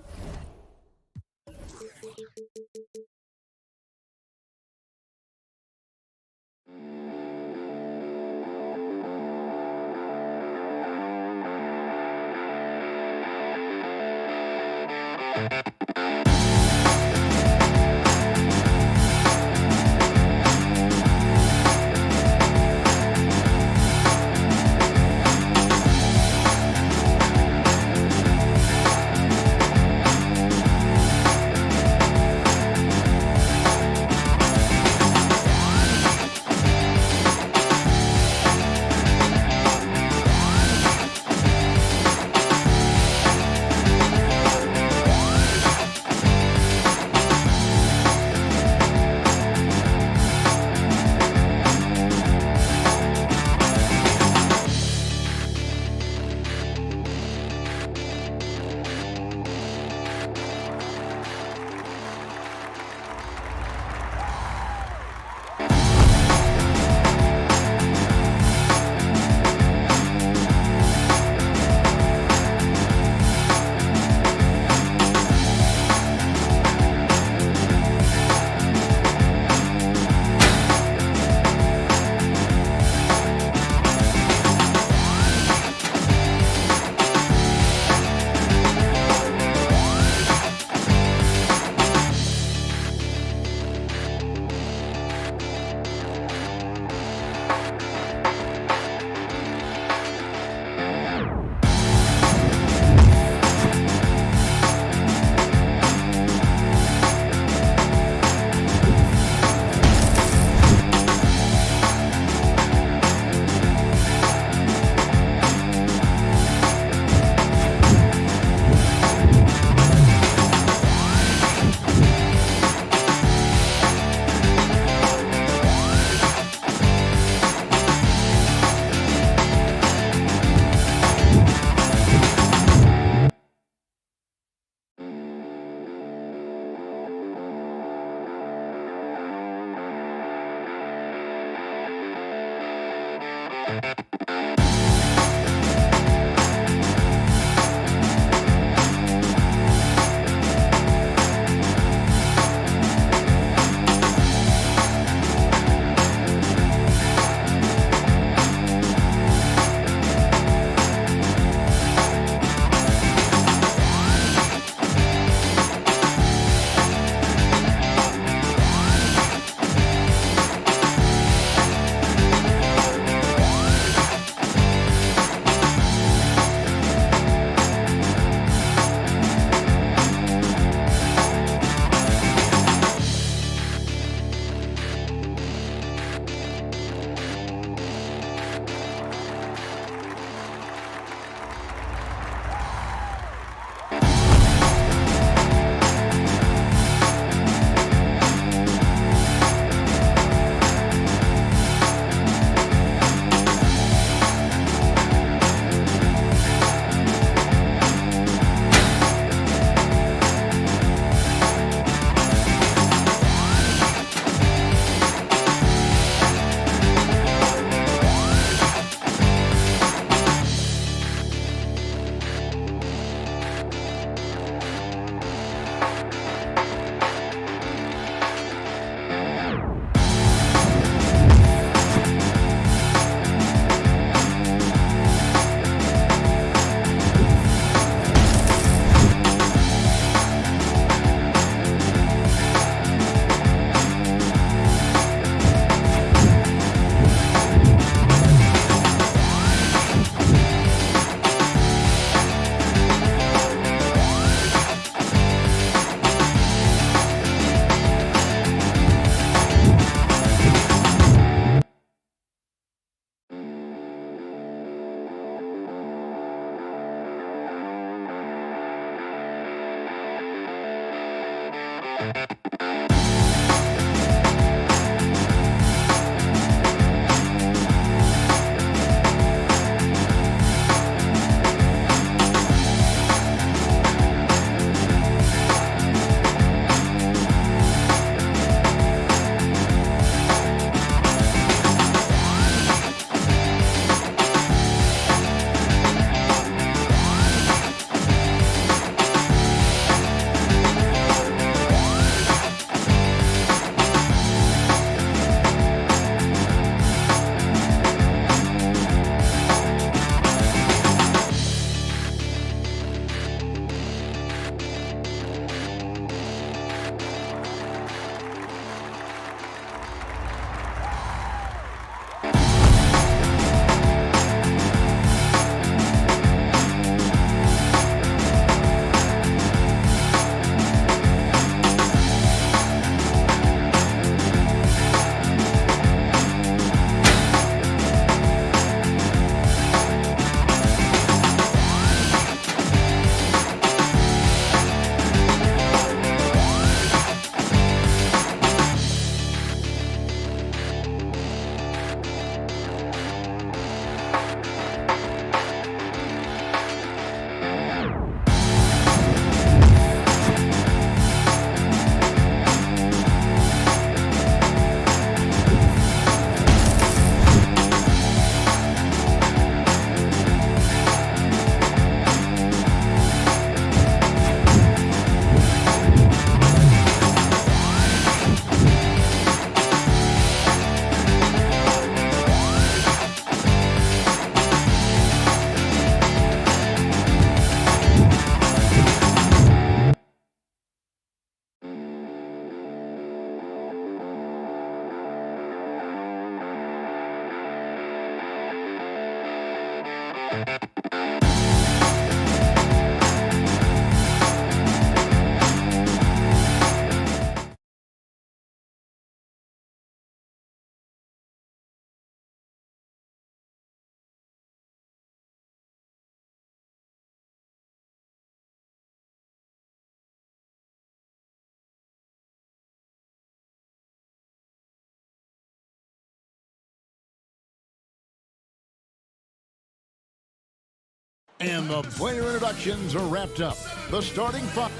And the player introductions are wrapped up. The starting five.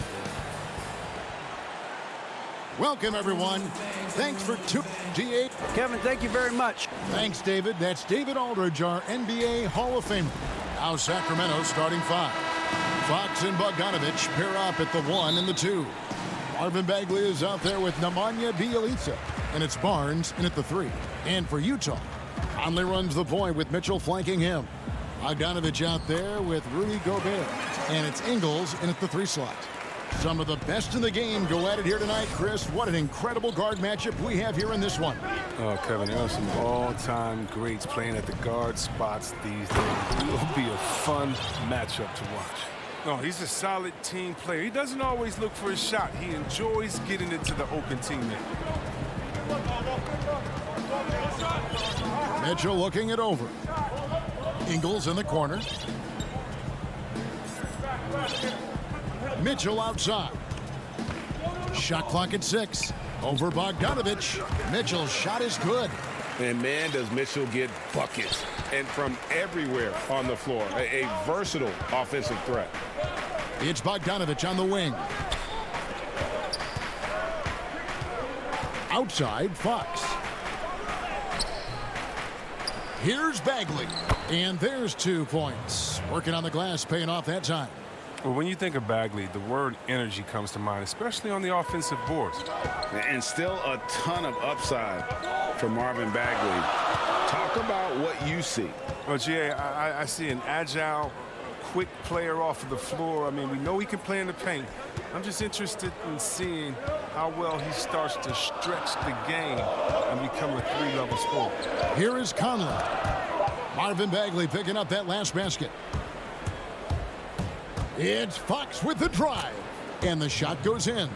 Welcome, everyone. Thanks for tuning in. Kevin, thank you very much. Thanks, David. That's David Aldridge, our NBA Hall of Famer. Now Sacramento's starting five. Fox and Bogdanovich pair up at the 1 and the 2. Marvin Bagley is out there with Nemanja Bjelica. And it's Barnes in at the 3. And for Utah, Conley runs the point with Mitchell flanking him. Bogdanovich out there with Rudy Gobert. And it's Ingles in at the 3 slot. Some of the best in the game go at it here tonight, Chris. What an incredible guard matchup we have here in this one. Oh, Kevin, there are some all-time greats playing at the guard spots these days. It will be a fun matchup to watch. No, he's a solid team player. He doesn't always look for his shot. He enjoys getting it to the open teammate. Mitchell looking it over. Ingles in the corner. Mitchell outside. Shot clock at 6. Over Bogdanovich. Mitchell's shot is good. And man, does Mitchell get buckets. And from everywhere on the floor. A versatile offensive threat. It's Bogdanovich on the wing. Outside, Fox. Here's Bagley. And there's 2 points. Working on the glass, paying off that time. Well, when you think of Bagley, the word energy comes to mind, especially on the offensive boards. And still a ton of upside for Marvin Bagley. Talk about what you see. Well, G.A., I see an agile, quick player off of the floor. I mean, we know he can play in the paint. I'm just interested in seeing how well he starts to stretch the game and become a 3-level scorer. Here is Conley. Marvin Bagley picking up that last basket. It's Fox with the drive. And the shot goes in.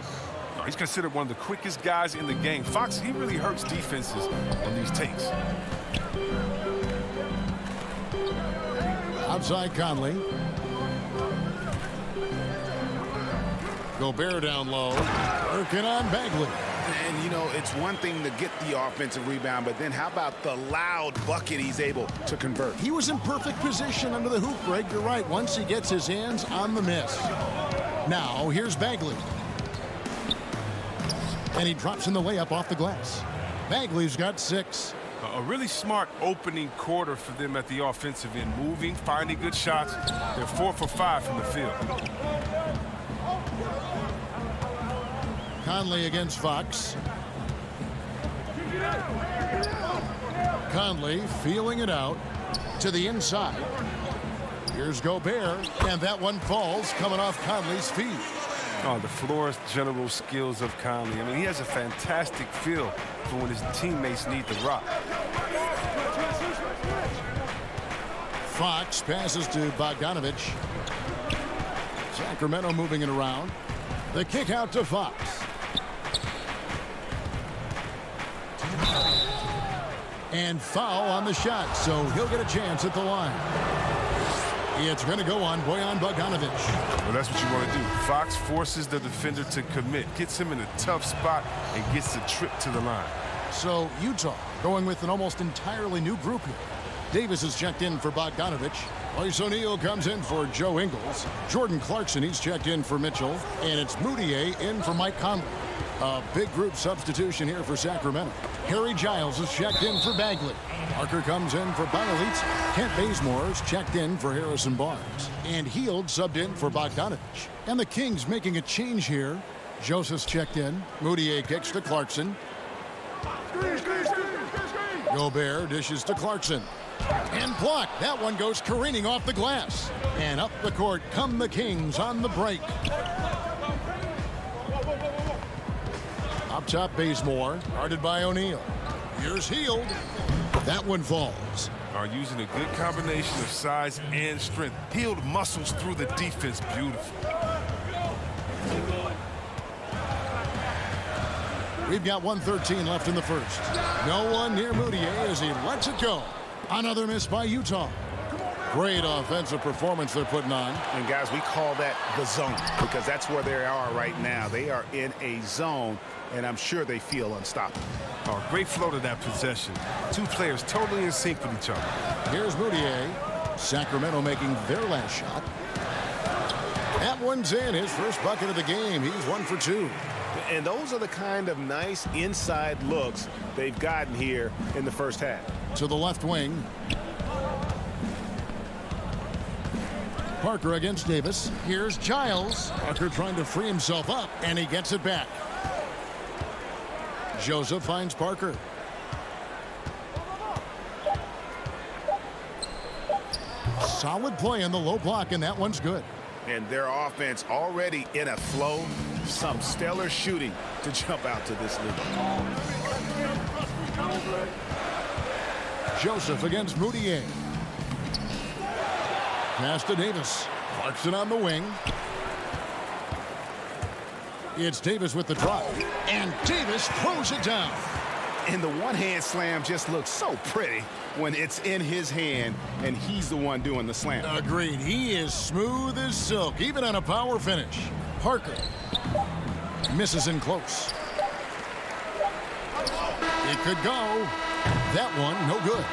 He's considered one of the quickest guys in the game. Fox, he really hurts defenses on these takes. Outside Conley. Gobert down low. Working on Bagley. And, you know, it's one thing to get the offensive rebound, but then how about the loud bucket he's able to convert? He was in perfect position under the hoop, Greg. You're right. Once he gets his hands on the miss. Now, here's Bagley. And he drops in the layup off the glass. Bagley's got 6. A really smart opening quarter for them at the offensive end. Moving, finding good shots. They're 4 for 5 from the field. Conley against Fox. Conley feeling it out to the inside. Here's Gobert, and that one falls coming off Conley's feet. Oh, the floor general skills of Conley. I mean, he has a fantastic feel for when his teammates need the rock. Fox passes to Bogdanovich. Sacramento moving it around. The kick out to Fox. And foul on the shot, so he'll get a chance at the line. It's going to go on Bojan Bogdanovich. Well, that's what you want to do. Fox forces the defender to commit, gets him in a tough spot, and gets the trip to the line. So Utah going with an almost entirely new group here. Davis is checked in for Bogdanovich. Royce O'Neal comes in for Joe Ingles. Jordan Clarkson, he's checked in for Mitchell. And it's Moutier in for Mike Conley. A big group substitution here for Sacramento. Harry Giles is checked in for Bagley. Parker comes in for Bjelica. Kent Bazemore's checked in for Harrison Barnes. And Hield subbed in for Bogdanovich. And the Kings making a change here. Joseph's checked in. Moutier kicks to Clarkson. Gobert dishes to Clarkson. And blocked. That one goes careening off the glass. And up the court come the Kings on the break. Up top, Bazemore, guarded by O'Neal. Here's Hield. That one falls. Are using a good combination of size and strength. Hield muscles through the defense beautiful. We've got 1:13 left in the first. No one near Moutier as he lets it go. Another miss by Utah. Great offensive performance they're putting on. And guys, we call that the zone because that's where they are right now. They are in a zone, and I'm sure they feel unstoppable. Oh, great flow to that possession. Two players totally in sync with each other. Here's Moutier. Sacramento making their last shot. That one's in. His first bucket of the game. He's 1 for 2. And those are the kind of nice inside looks they've gotten here in the first half. To the left wing. Parker against Davis. Here's Giles. Parker trying to free himself up, and he gets it back. Joseph finds Parker. Solid play in the low block, and that one's good. And their offense already in a flow. Some stellar shooting to jump out to this lead. Joseph against Moutier. Pass to Davis. Clarkson on the wing. It's Davis with the drive. And Davis throws it down. And the one-hand slam just looks so pretty when it's in his hand and he's the one doing the slam. Agreed. He is smooth as silk, even on a power finish. Parker misses in close. It could go. That one, no good.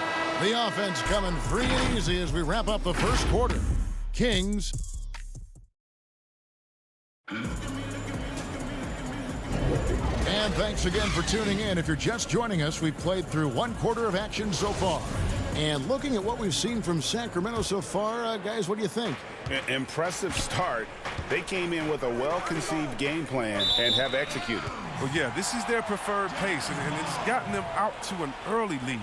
The offense coming free and easy as we wrap up the first quarter. Kings. And thanks again for tuning in. If you're just joining us, we've played through 1 quarter of action so far. And looking at what we've seen from Sacramento so far, guys, what do you think? Impressive start. They came in with a well-conceived game plan and have executed. Well, yeah, this is their preferred pace, and it's gotten them out to an early lead.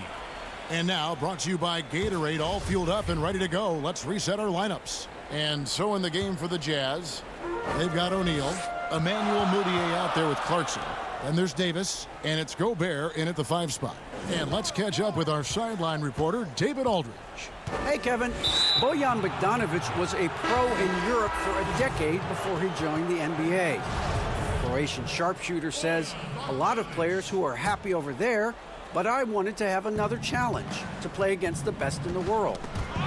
And now, brought to you by Gatorade, all fueled up and ready to go. Let's reset our lineups. And so in the game for the Jazz, they've got O'Neal, Emmanuel Moutier out there with Clarkson. And there's Davis, and it's Gobert in at the 5 spot. And let's catch up with our sideline reporter, David Aldridge. Hey, Kevin. Bojan Bogdanovic was a pro in Europe for a decade before he joined the NBA. Croatian sharpshooter says, a lot of players who are happy over there, but I wanted to have another challenge, to play against the best in the world.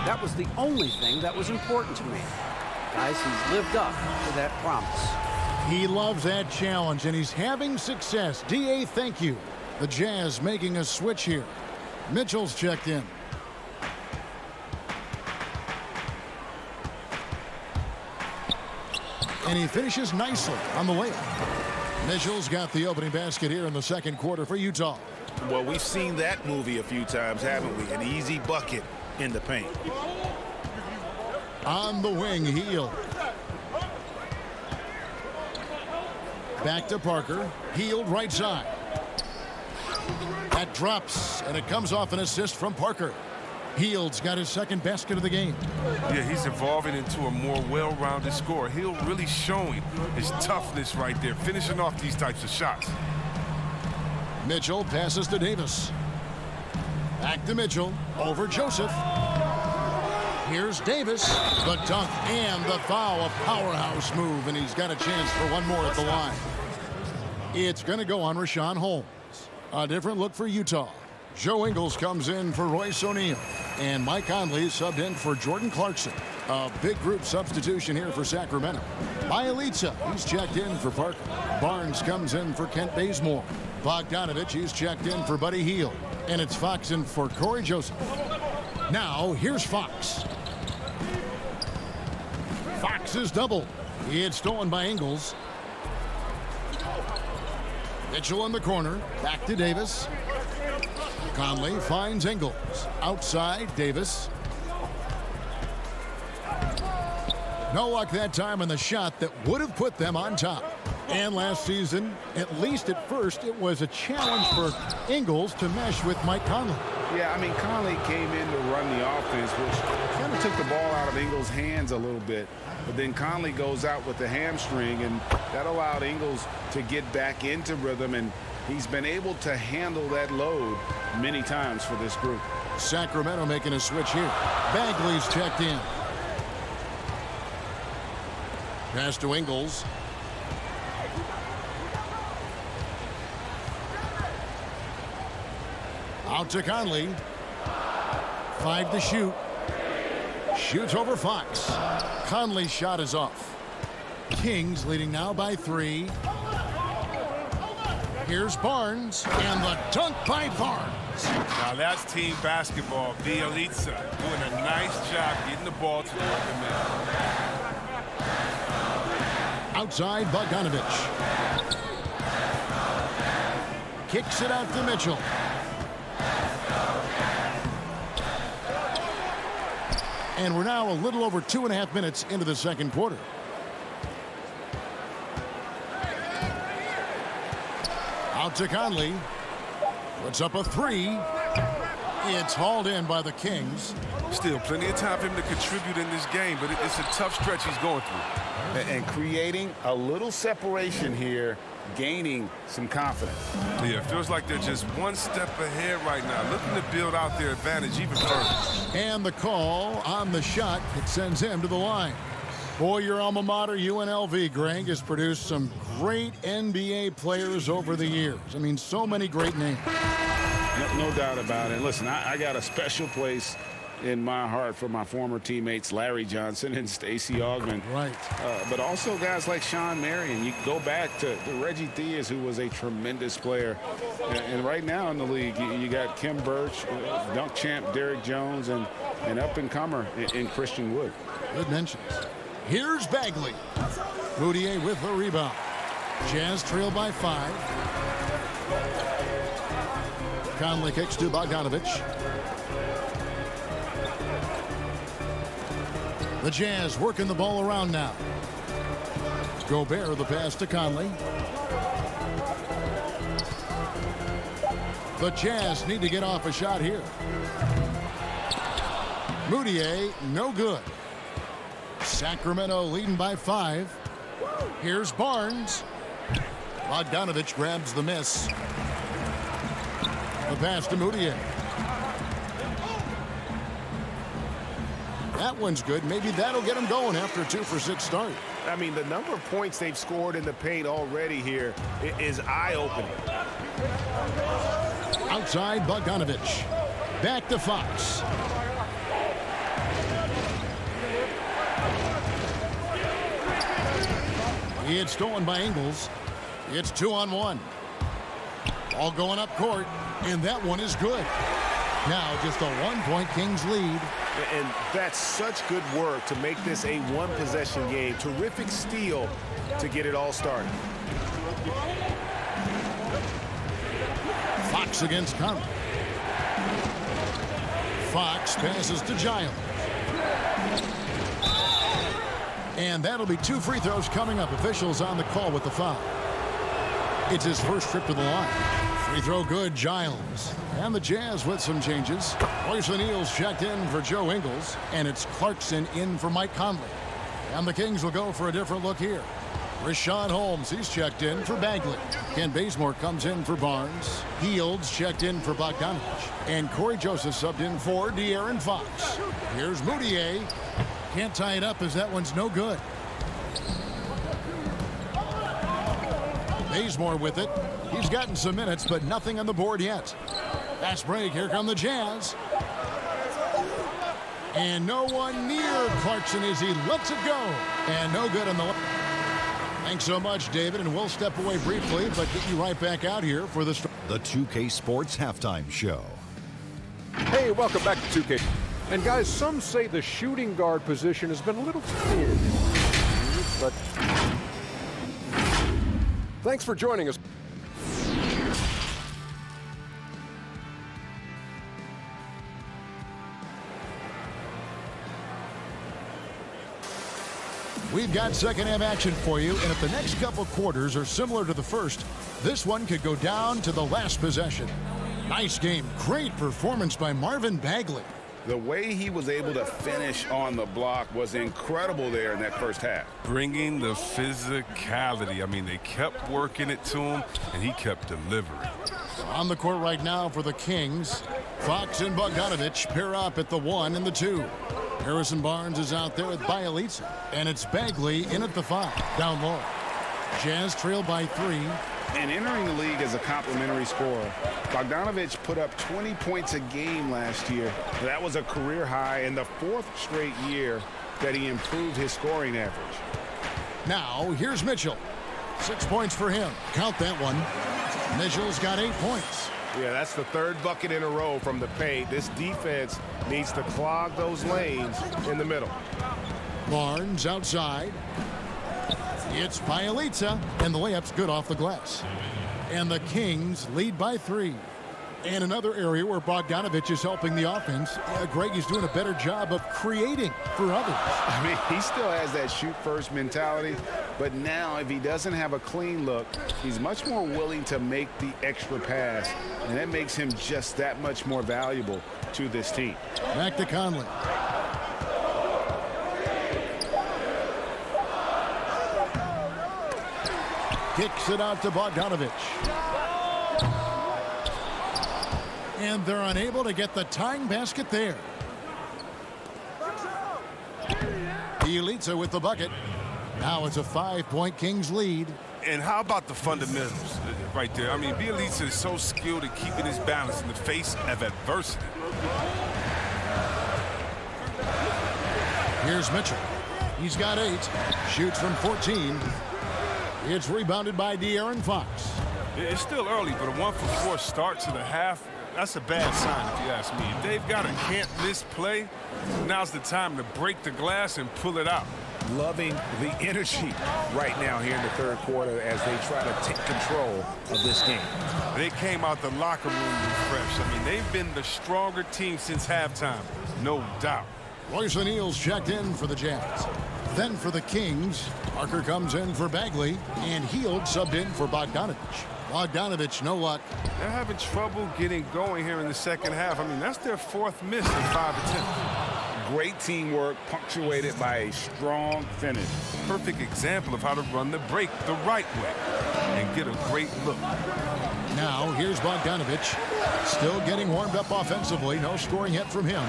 That was the only thing that was important to me. Guys, he's lived up to that promise. He loves that challenge, and he's having success. D.A., thank you. The Jazz making a switch here. Mitchell's checked in. And he finishes nicely on the layup. Mitchell's got the opening basket here in the second quarter for Utah. Well, we've seen that movie a few times, haven't we? An easy bucket in the paint. On the wing, Hield. Back to Parker. Hield right side. That drops, and it comes off an assist from Parker. Hield's got his second basket of the game. Yeah, he's evolving into a more well-rounded scorer. Hield really showing his toughness right there, finishing off these types of shots. Mitchell passes to Davis. Back to Mitchell. Over Joseph. Here's Davis. The dunk and the foul. A powerhouse move, and he's got a chance for one more at the line. It's going to go on Rashawn Holmes. A different look for Utah. Joe Ingles comes in for Royce O'Neal. And Mike Conley subbed in for Jordan Clarkson. A big group substitution here for Sacramento. Bielitsa, he's checked in for Parker. Barnes comes in for Kent Bazemore. Bogdanovic, he's checked in for Buddy Hield. And it's Fox in for Corey Joseph. Now, here's Fox. Fox is doubled. It's stolen by Ingles. Mitchell in the corner. Back to Davis. Conley finds Ingles. Outside, Davis. No luck that time on the shot that would have put them on top. And last season, at least at first, it was a challenge for Ingles to mesh with Mike Conley. Yeah, I mean, Conley came in to run the offense, which kind of took the ball out of Ingles' hands a little bit. But then Conley goes out with the hamstring, and that allowed Ingles to get back into rhythm, and he's been able to handle that load many times for this group. Sacramento making a switch here. Bagley's checked in. Pass to Ingles. Out to Conley. 5 to shoot. Shoots over Fox. Conley's shot is off. Kings leading now by 3. Here's Barnes, and the dunk by Barnes. Now that's team basketball. Bielitsa doing a nice job getting the ball to the other man. Outside, Bogdanovich. Kicks it out to Mitchell. And we're now a little over 2.5 minutes into the second quarter. Out to Conley. Puts up a three. It's hauled in by the Kings. Still plenty of time for him to contribute in this game, but it's a tough stretch he's going through. And creating a little separation here, gaining some confidence. Yeah, it feels like they're just one step ahead right now, looking to build out their advantage even further. And the call on the shot that sends him to the line. Boy, your alma mater, UNLV, Greg, has produced some great NBA players over the years. I mean, so many great names. No doubt about it. Listen, I got a special place in my heart for my former teammates Larry Johnson and Stacey Augmon. Right. But also guys like Sean Marion. You go back to Reggie Theus, who was a tremendous player. And right now in the league, you got Kim Birch, dunk champ Derrick Jones, and an up-and-comer in Christian Wood. Good mentions. Here's Bagley. Moutier with the rebound. Jazz trail by 5. Conley kicks to Bogdanovich. The Jazz working the ball around now. Gobert the pass to Conley. The Jazz need to get off a shot here. Moutier, no good. Sacramento leading by 5. Here's Barnes. Bogdanovich grabs the miss. The pass to Moutier. That one's good. Maybe that'll get him going after a 2-for-6 start. I mean, the number of points they've scored in the paint already here is eye-opening. Outside, Bogdanovich. Back to Fox. It's stolen by Ingles. It's 2-on-1. Ball going up court, and that one is good. Now just a 1-point Kings lead. And that's such good work to make this a one-possession game. Terrific steal to get it all started. Fox against Conley. Fox passes to Giles. And that'll be 2 free throws coming up. Officials on the call with the foul. It's his first trip to the line. Free throw good, Giles. And the Jazz with some changes. Royce O'Neal's checked in for Joe Ingles. And it's Clarkson in for Mike Conley. And the Kings will go for a different look here. Rashawn Holmes, he's checked in for Bagley. Ken Bazemore comes in for Barnes. Fields checked in for Bogdanovich. And Corey Joseph subbed in for De'Aaron Fox. Here's Moutier. Can't tie it up as that one's no good. Bazemore with it. He's gotten some minutes, but nothing on the board yet. Fast break. Here come the Jazz. And no one near Clarkson as he lets it go. And no good on the left. Thanks so much, David, and we'll step away briefly, but get you right back out here for the 2K Sports Halftime Show. Hey, welcome back to 2K. And guys, some say the shooting guard position has been a little thin, but thanks for joining us. We've got second half action for you, and if the next couple quarters are similar to the first, this one could go down to the last possession. Nice game. Great performance by Marvin Bagley. The way he was able to finish on the block was incredible there in that first half. Bringing the physicality. I mean, they kept working it to him, and he kept delivering. On the court right now for the Kings, Fox and Bogdanovich pair up at the 1 and the 2. Harrison Barnes is out there with Bielitsa, and it's Bagley in at the 5, down low. Jazz trail by 3. And entering the league as a complimentary scorer, Bogdanovich put up 20 points a game last year. That was a career high in the 4th straight year that he improved his scoring average. Now, here's Mitchell. 6 points for him. Count that one. Mitchell's got 8 points. Yeah, that's the third bucket in a row from the paint. This defense needs to clog those lanes in the middle. Barnes outside. It's Bielitsa, and the layup's good off the glass. And the Kings lead by 3. And another area where Bogdanovich is helping the offense. Greg is doing a better job of creating for others. I mean, he still has that shoot-first mentality, but now if he doesn't have a clean look, he's much more willing to make the extra pass, and that makes him just that much more valuable to this team. Back to Conley. Kicks it out to Bogdanovich. And they're unable to get the tying basket there. Bielitsa with the bucket. Now it's a 5-point Kings lead. And how about the fundamentals right there? I mean, Bielitsa is so skilled at keeping his balance in the face of adversity. Here's Mitchell. He's got 8. Shoots from 14. It's rebounded by De'Aaron Fox. It's still early, but a 1-for-4 start to the half, that's a bad sign if you ask me. If they've got a can't-miss play, now's the time to break the glass and pull it out. Loving the energy right now here in the third quarter as they try to take control of this game. They came out the locker room refreshed. I mean, they've been the stronger team since halftime, no doubt. Royce O'Neal's checked in for the Jazz. Then for the Kings, Parker comes in for Bagley, and Hield subbed in for Bogdanovich. Bogdanovich, no luck. They're having trouble getting going here in the second half. I mean, that's their 4th miss in 5 attempts. Great teamwork punctuated by a strong finish. Perfect example of how to run the break the right way and get a great look. Now here's Bogdanovich, still getting warmed up offensively. No scoring hit from him.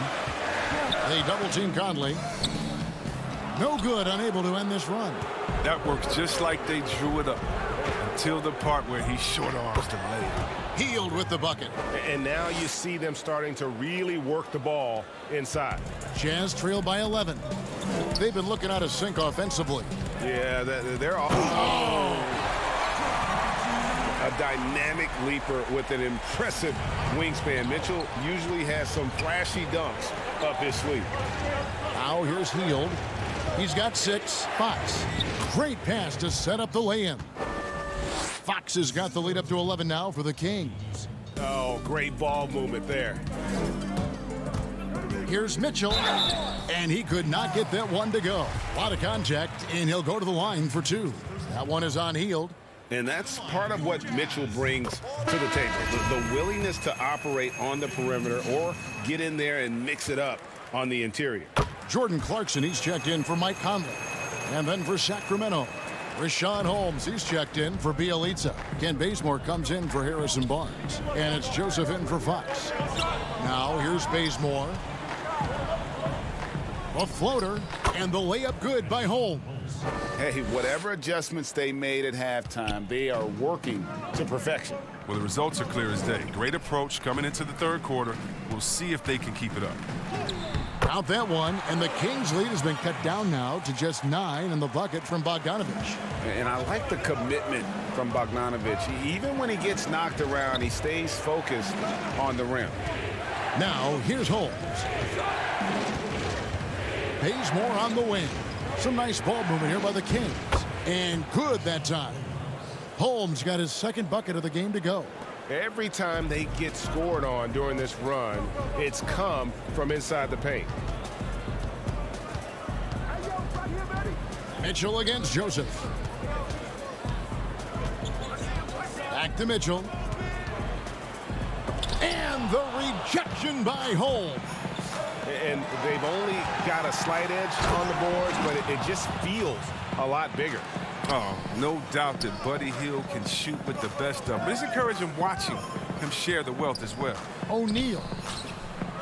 They double-team Conley. No good, unable to end this run. That works just like they drew it up until the part where he short arms the layup. Hield with the bucket. And now you see them starting to really work the ball inside. Jazz trail by 11. They've been looking out of sync offensively. Yeah, they're all... A dynamic leaper with an impressive wingspan. Mitchell usually has some flashy dunks up his sleeve. Now here's Hield. He's got 6. Fox. Great pass to set up the lay-in. Fox has got the lead up to 11 now for the Kings. Oh, great ball movement there. Here's Mitchell, and he could not get that one to go. A lot of contact, and he'll go to the line for 2. That one is on Hield. And that's part of what Mitchell brings to the table. The willingness to operate on the perimeter or get in there and mix it up on the interior. Jordan Clarkson, he's checked in for Mike Conley. And then for Sacramento, Rashawn Holmes, he's checked in for Bielitsa. Ken Bazemore comes in for Harrison Barnes. And it's Joseph in for Fox. Now here's Bazemore. A floater, and the layup good by Holmes. Hey, whatever adjustments they made at halftime, they are working to perfection. Well, the results are clear as day. Great approach coming into the third quarter. We'll see if they can keep it up. Out that one, and the Kings' lead has been cut down now to just 9 in the bucket from Bogdanovich. And I like the commitment from Bogdanovich. Even when he gets knocked around, he stays focused on the rim. Now, here's Holmes. Bazemore on the wing. Some nice ball movement here by the Kings. And good that time. Holmes got his 2nd bucket of the game to go. Every time they get scored on during this run, it's come from inside the paint. Mitchell against Joseph. Back to Mitchell. And the rejection by Holmes. And they've only got a slight edge on the boards, but it just feels a lot bigger. Oh, no doubt that Buddy Hield can shoot with the best of them. But it's encouraging watching him share the wealth as well. O'Neal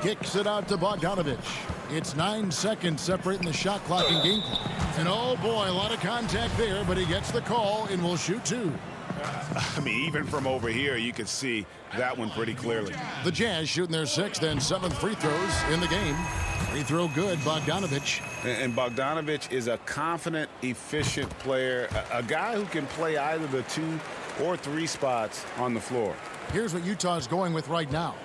kicks it out to Bogdanovich. It's 9 seconds separating the shot clock and game clock. And oh boy, a lot of contact there, but he gets the call and will shoot 2. I mean, even from over here, you could see that one pretty clearly. The Jazz shooting their 6th and 7th free throws in the game. Free throw good, Bogdanovich. And Bogdanovich is a confident, efficient player, a guy who can play either the 2 or 3 spots on the floor. Here's what Utah's going with right now.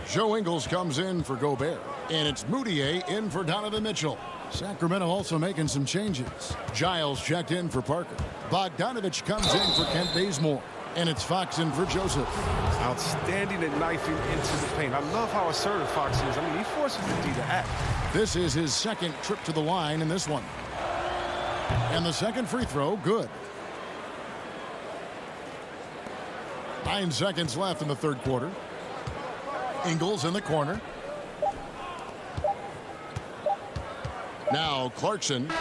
Joe Ingles comes in for Gobert, and it's Moutier in for Donovan Mitchell. Sacramento also making some changes. Giles checked in for Parker. Bogdanovich comes in for Kent Bazemore. And it's Fox in for Joseph. Outstanding at knifing into the paint. I love how assertive Fox is. I mean, he forces the D to act. This is his second trip to the line in this one. And the second free throw, good. 9 seconds left in the third quarter. Ingles in the corner. Now Clarkson.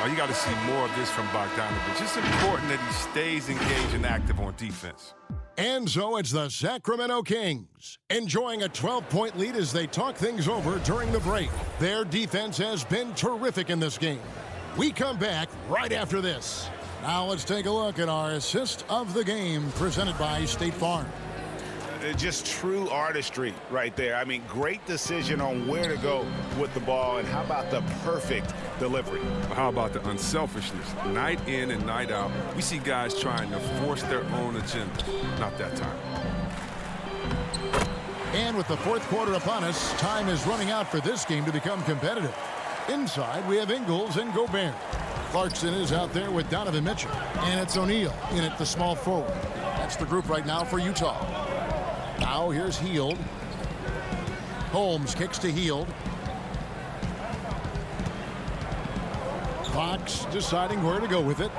Oh, you got to see more of this from Bogdanovich. It's important that he stays engaged and active on defense. And so it's the Sacramento Kings enjoying a 12-point lead as they talk things over during the break. Their defense has been terrific in this game. We come back right after this. Now let's take a look at our assist of the game presented by State Farm. Just true artistry right there. I mean, great decision on where to go with the ball, and how about the perfect delivery? How about the unselfishness? Night in and night out, we see guys trying to force their own agenda. Not that time. And with the fourth quarter upon us, time is running out for this game to become competitive. Inside, we have Ingles and Gobert. Clarkson is out there with Donovan Mitchell, and it's O'Neal in at the small forward. That's the group right now for Utah. Now here's Hield. Holmes kicks to Hield. Fox deciding where to go with it.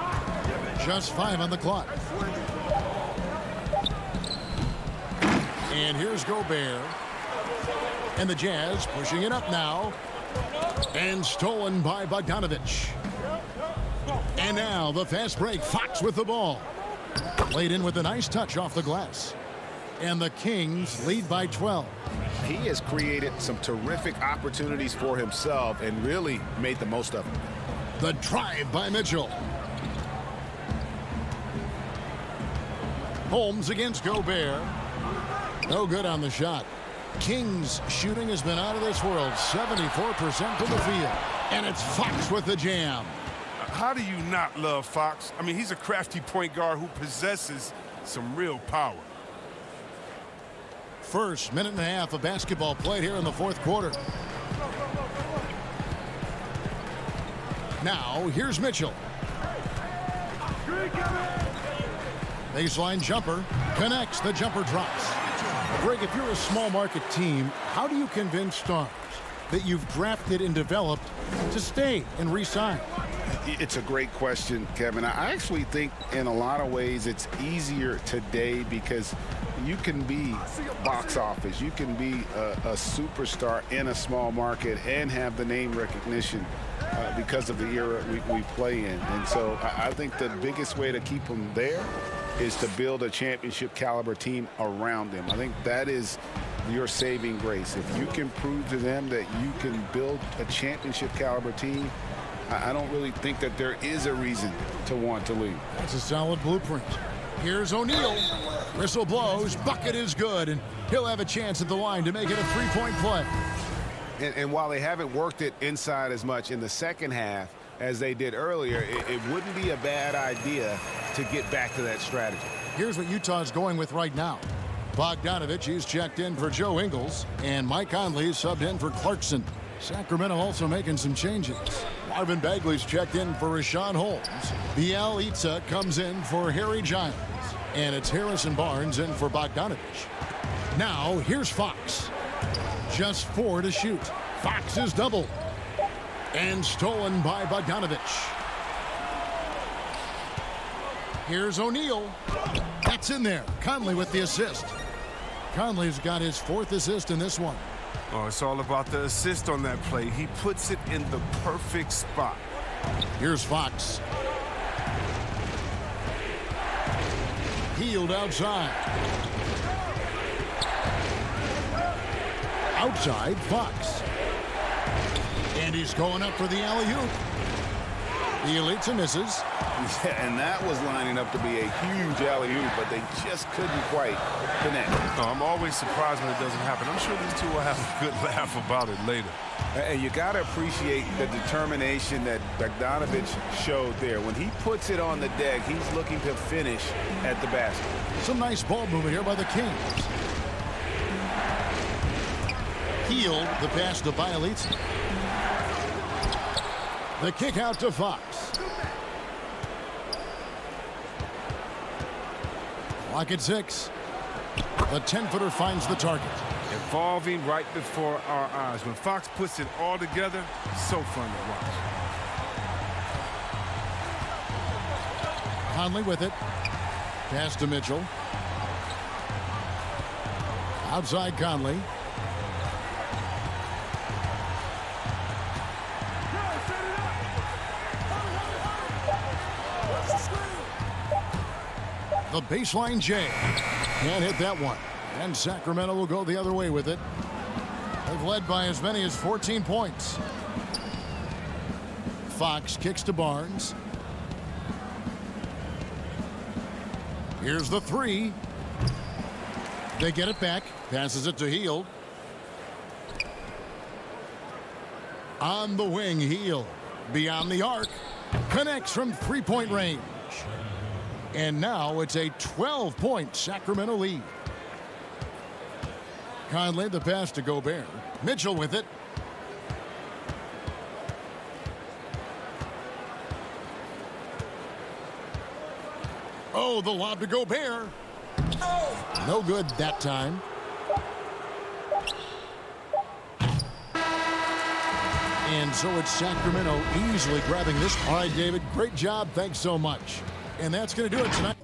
Just 5 on the clock. And here's Gobert. And the Jazz pushing it up now. And stolen by Bogdanovich. And now the fast break. Fox with the ball. Played in with a nice touch off the glass. And the Kings lead by 12. He has created some terrific opportunities for himself and really made the most of them. The drive by Mitchell. Holmes against Gobert. No good on the shot. Kings shooting has been out of this world. 74% from the field. And it's Fox with the jam. How do you not love Fox? I mean, he's a crafty point guard who possesses some real power. First minute and a half of basketball played here in the fourth quarter. Now here's Mitchell. Baseline jumper connects. The jumper drops. Greg, if you're a small market team, how do you convince stars that you've drafted and developed to stay and re-sign? It's a great question, Kevin. I actually think in a lot of ways it's easier today because you can be box office. You can be a superstar in a small market and have the name recognition because of the era we play in. And so I think the biggest way to keep them there is to build a championship caliber team around them. I think that is your saving grace. If you can prove to them that you can build a championship caliber team, I don't really think that there is a reason to want to leave. That's a solid blueprint. Here's O'Neal. Whistle blows. Bucket is good, and he'll have a chance at the line to make it a three-point play. And while they haven't worked it inside as much in the second half as they did earlier, it wouldn't be a bad idea to get back to that strategy. Here's what Utah's going with right now. Bogdanovich is checked in for Joe Ingles, and Mike Conley is subbed in for Clarkson. Sacramento also making some changes. Marvin Bagley's checked in for Rashawn Holmes. Bielitsa comes in for Harry Giles. And it's Harrison Barnes in for Bogdanovich. Now, here's Fox. Just 4 to shoot. Fox is doubled. And stolen by Bogdanovich. Here's O'Neal. That's in there. Conley with the assist. Conley's got his 4th assist in this one. Oh, it's all about the assist on that play. He puts it in the perfect spot. Here's Fox. Hield outside. Outside, Fox. And he's going up for the alley-oop. He elites and misses. Yeah, and that was lining up to be a huge alley-oop, but they just couldn't quite connect. No, I'm always surprised when it doesn't happen. I'm sure these two will have a good laugh about it later. And you got to appreciate the determination that Bogdanovic showed there. When he puts it on the deck, he's looking to finish at the basket. Some nice ball movement here by the Kings. Healed the pass to Bielitsa. The kick out to Fox. Clock at 6. The 10-footer finds the target. Evolving right before our eyes. When Fox puts it all together, so fun to watch. Conley with it. Pass to Mitchell. Outside Conley. The baseline J. Can't hit that one. And Sacramento will go the other way with it. They've led by as many as 14 points. Fox kicks to Barnes. Here's the 3. They get it back. Passes it to Hield. On the wing, Hield. Beyond the arc. Connects from three-point range. And now it's a 12-point Sacramento lead. Conley, the pass to Gobert. Mitchell with it. Oh, the lob to Gobert. No good that time. And so it's Sacramento easily grabbing this. All right, David, great job. Thanks so much. And that's going to do it tonight.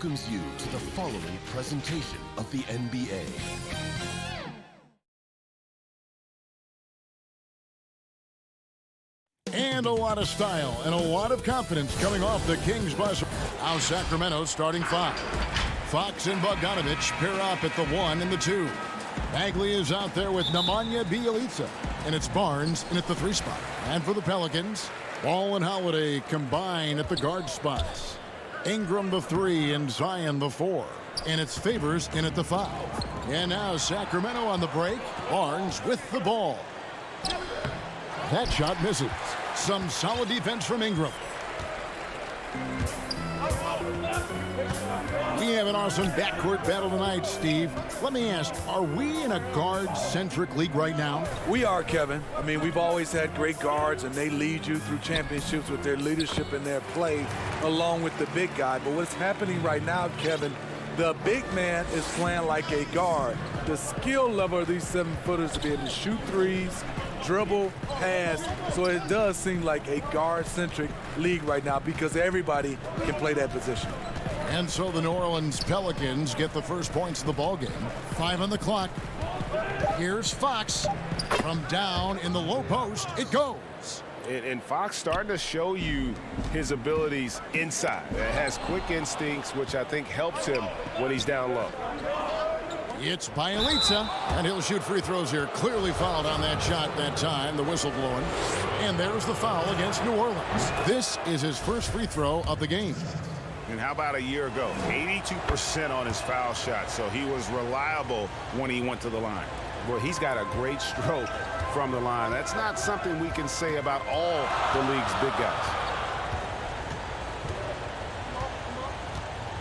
welcomes you to the following presentation of the NBA. And a lot of style and a lot of confidence coming off the Kings bus. Now Sacramento starting five. Fox and Bogdanovich pair up at the 1 and the 2. Bagley is out there with Nemanja Bjelica. And it's Barnes in at the 3 spot. And for the Pelicans, Ball and Holiday combine at the guard spots. Ingram the 3 and Zion the 4. And it's Favors in at the 5. And now Sacramento on the break. Barnes with the ball. That shot misses. Some solid defense from Ingram. We have an awesome backcourt battle tonight, Steve. Let me ask, are we in a guard-centric league right now? We are, Kevin. I mean, we've always had great guards, and they lead you through championships with their leadership and their play, along with the big guy. But what's happening right now, Kevin, the big man is playing like a guard. The skill level of these 7-footers to be able to shoot threes, dribble, pass. So it does seem like a guard-centric league right now because everybody can play that position. And so the New Orleans Pelicans get the first points of the ball game. 5 on the clock. Here's Fox. From down in the low post, it goes. And Fox starting to show you his abilities inside. It has quick instincts, which I think helps him when he's down low. It's Bjelica, and he'll shoot free throws here. Clearly fouled on that shot that time, the whistle blowing. And there's the foul against New Orleans. This is his first free throw of the game. And how about a year ago? 82% on his foul shot, so he was reliable when he went to the line. Well, he's got a great stroke from the line. That's not something we can say about all the league's big guys.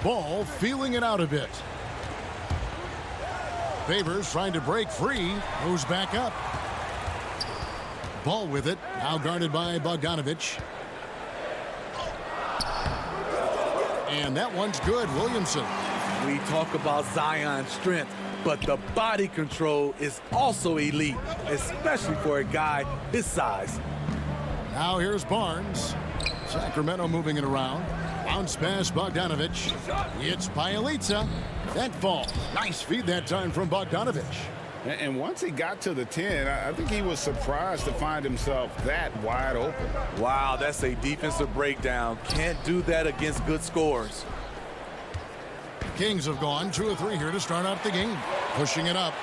Ball feeling it out a bit. Favors trying to break free. Moves back up. Ball with it. Now guarded by Bogdanovich. And that one's good. Williamson. We talk about Zion's strength, but the body control is also elite, especially for a guy his size. Now here's Barnes. Sacramento moving it around. Bounce pass Bogdanovich. It's Bjelica. That ball. Nice feed that time from Bogdanovich. And once he got to the 10, I think he was surprised to find himself that wide open. Wow, that's a defensive breakdown. Can't do that against good scores. Kings have gone 2 of 3 here to start out the game. Pushing it up.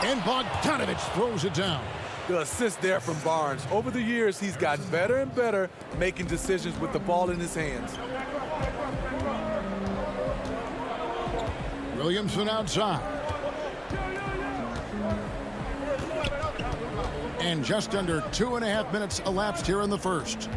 And Bogdanovich throws it down. The assist there from Barnes. Over the years, he's gotten better and better making decisions with the ball in his hands. Williamson outside. And just under 2.5 minutes elapsed here in the first.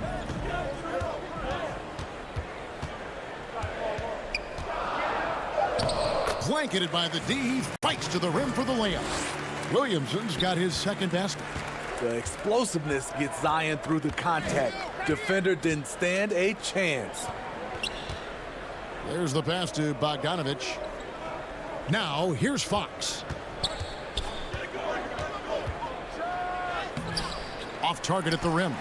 Blanketed by the D. He fights to the rim for the layup. Williamson's got his second basket. The explosiveness gets Zion through the contact. Defender didn't stand a chance. There's the pass to Bogdanovich. Now, here's Fox. Off target at the rim.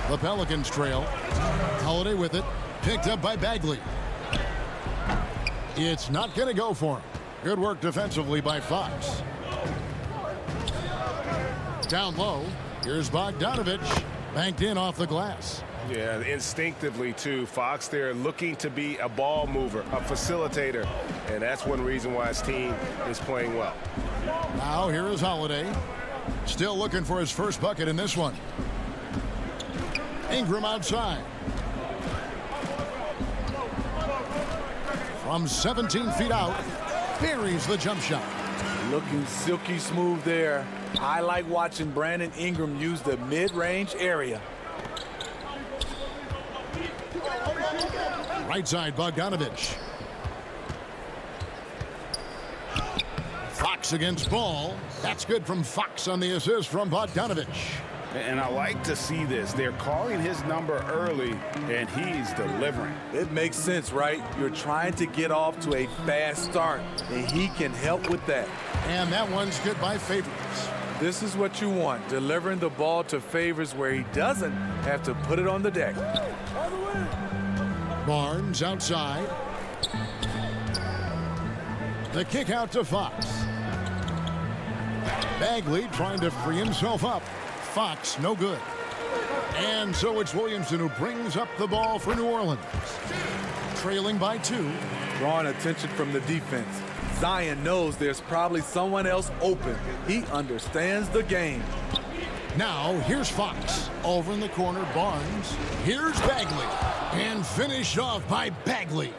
The Pelicans trail. Holiday with it. Picked up by Bagley. It's not going to go for him. Good work defensively by Fox. Down low. Here's Bogdanovich. Banked in off the glass. Yeah, instinctively, too. Fox there looking to be a ball mover, a facilitator. And that's one reason why his team is playing well. Now here is Holiday. Still looking for his first bucket in this one. Ingram outside. From 17 feet out, buries the jump shot. Looking silky smooth there. I like watching Brandon Ingram use the mid-range area. Right side, Bogdanovich. Fox against Ball. That's good from Fox on the assist from Bogdanovich. And I like to see this. They're calling his number early, and he's delivering. It makes sense, right? You're trying to get off to a fast start, and he can help with that. And that one's good by Favors. This is what you want, delivering the ball to Favors where he doesn't have to put it on the deck. Barnes outside. The kick out to Fox. Bagley trying to free himself up. Fox, no good. And so it's Williamson who brings up the ball for New Orleans. Trailing by 2. Drawing attention from the defense. Zion knows there's probably someone else open. He understands the game. Now, here's Fox. Over in the corner, Barnes. Here's Bagley. And finished off by Bagley.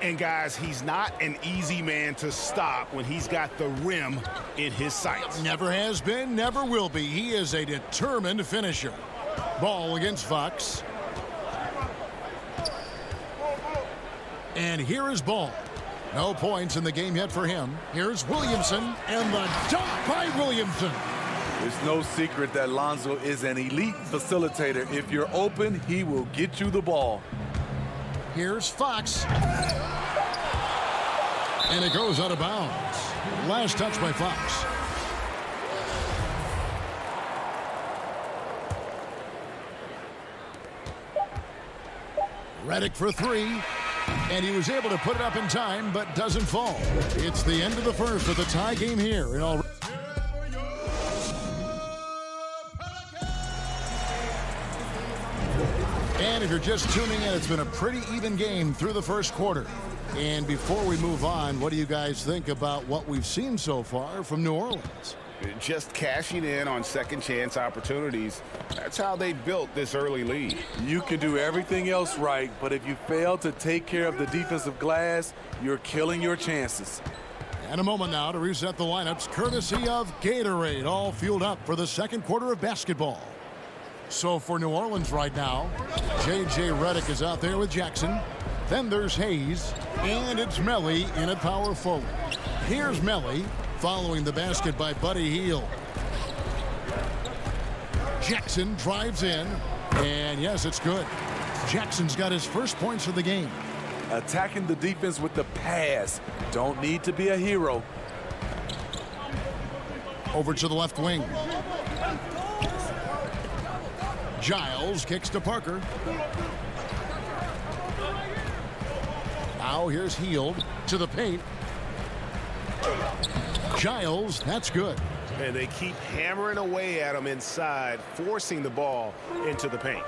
And guys, he's not an easy man to stop when he's got the rim in his sights. Never has been, never will be. He is a determined finisher. Ball against Fox. And here is Ball. No points in the game yet for him. Here's Williamson, and the dunk by Williamson. It's no secret that Lonzo is an elite facilitator. If you're open, he will get you the ball. Here's Fox. And it goes out of bounds. Last touch by Fox. Redick for 3. And he was able to put it up in time, but doesn't fall. It's the end of the first with a tie game here. And if you're just tuning in, it's been a pretty even game through the first quarter. And before we move on, what do you guys think about what we've seen so far from New Orleans? Just cashing in on second chance opportunities. That's how they built this early lead. You can do everything else right, but if you fail to take care of the defensive glass, you're killing your chances. And a moment now to reset the lineups, courtesy of Gatorade, all fueled up for the second quarter of basketball. So for New Orleans right now, J.J. Redick is out there with Jackson. Then there's Hayes, and it's Melly in at power forward. Here's Melly, following the basket by Buddy Hield. Jackson drives in, and yes, it's good. Jackson's got his first points of the game. Attacking the defense with the pass. Don't need to be a hero. Over to the left wing. Giles kicks to Parker. Now here's Hield to the paint. Giles, that's good. And they keep hammering away at him inside, forcing the ball into the paint.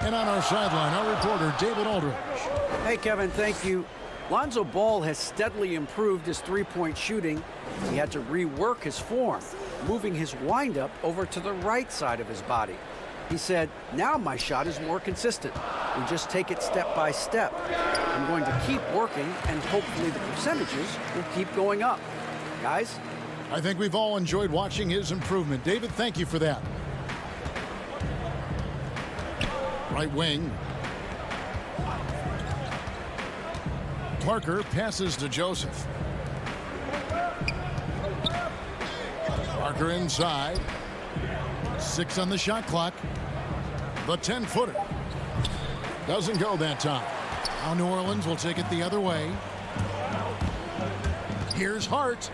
And on our sideline, our reporter, David Aldridge. Hey, Kevin, thank you. Lonzo Ball has steadily improved his three-point shooting. He had to rework his form, moving his windup over to the right side of his body. He said, now my shot is more consistent. We just take it step by step. I'm going to keep working, and hopefully the percentages will keep going up. Guys? I think we've all enjoyed watching his improvement. David, thank you for that. Right wing. Parker passes to Joseph. Parker inside. 6 on the shot clock. The 10-footer. Doesn't go that time. Now New Orleans will take it the other way. Here's Hart.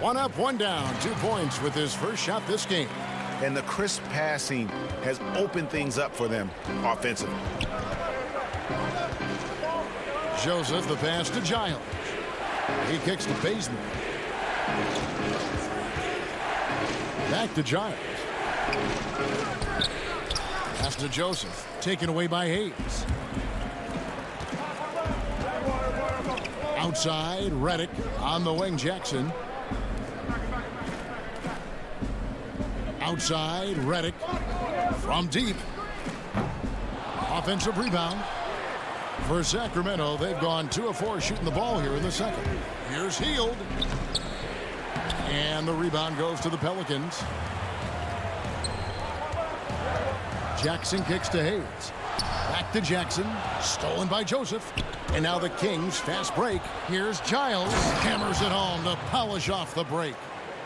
1 up, 1 down. 2 points with his first shot this game. And the crisp passing has opened things up for them offensively. Joseph, the pass to Giles. He kicks to Bazemore. Back to Giles. Pass to Joseph. Taken away by Hayes. Outside, Redick. On the wing, Jackson. Outside, Redick. From deep. Offensive rebound. For Sacramento, they've gone 2 of 4 shooting the ball here in the second. Here's Hield. And the rebound goes to the Pelicans. Jackson kicks to Hayes. Back to Jackson. Stolen by Joseph. And now the Kings fast break. Here's Giles. Hammers it home to polish off the break.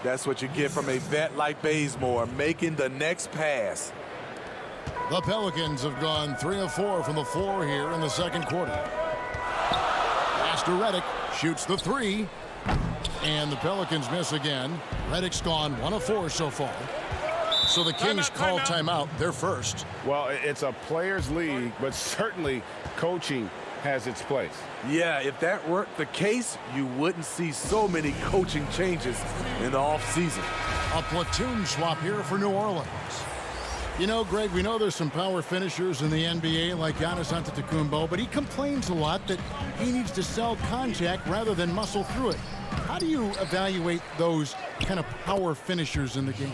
That's what you get from a vet like Bazemore, making the next pass. The Pelicans have gone 3 of 4 from the floor here in the second quarter. Pass to Redick. Shoots the 3. And the Pelicans miss again. Redick's gone 1 of 4 so far. So the Kings call timeout, their first. Well, it's a players' league, but certainly coaching has its place. Yeah, if that weren't the case, you wouldn't see so many coaching changes in the offseason. A platoon swap here for New Orleans. You know, Greg, we know there's some power finishers in the NBA like Giannis Antetokounmpo, but he complains a lot that he needs to sell contact rather than muscle through it. How do you evaluate those kind of power finishers in the game?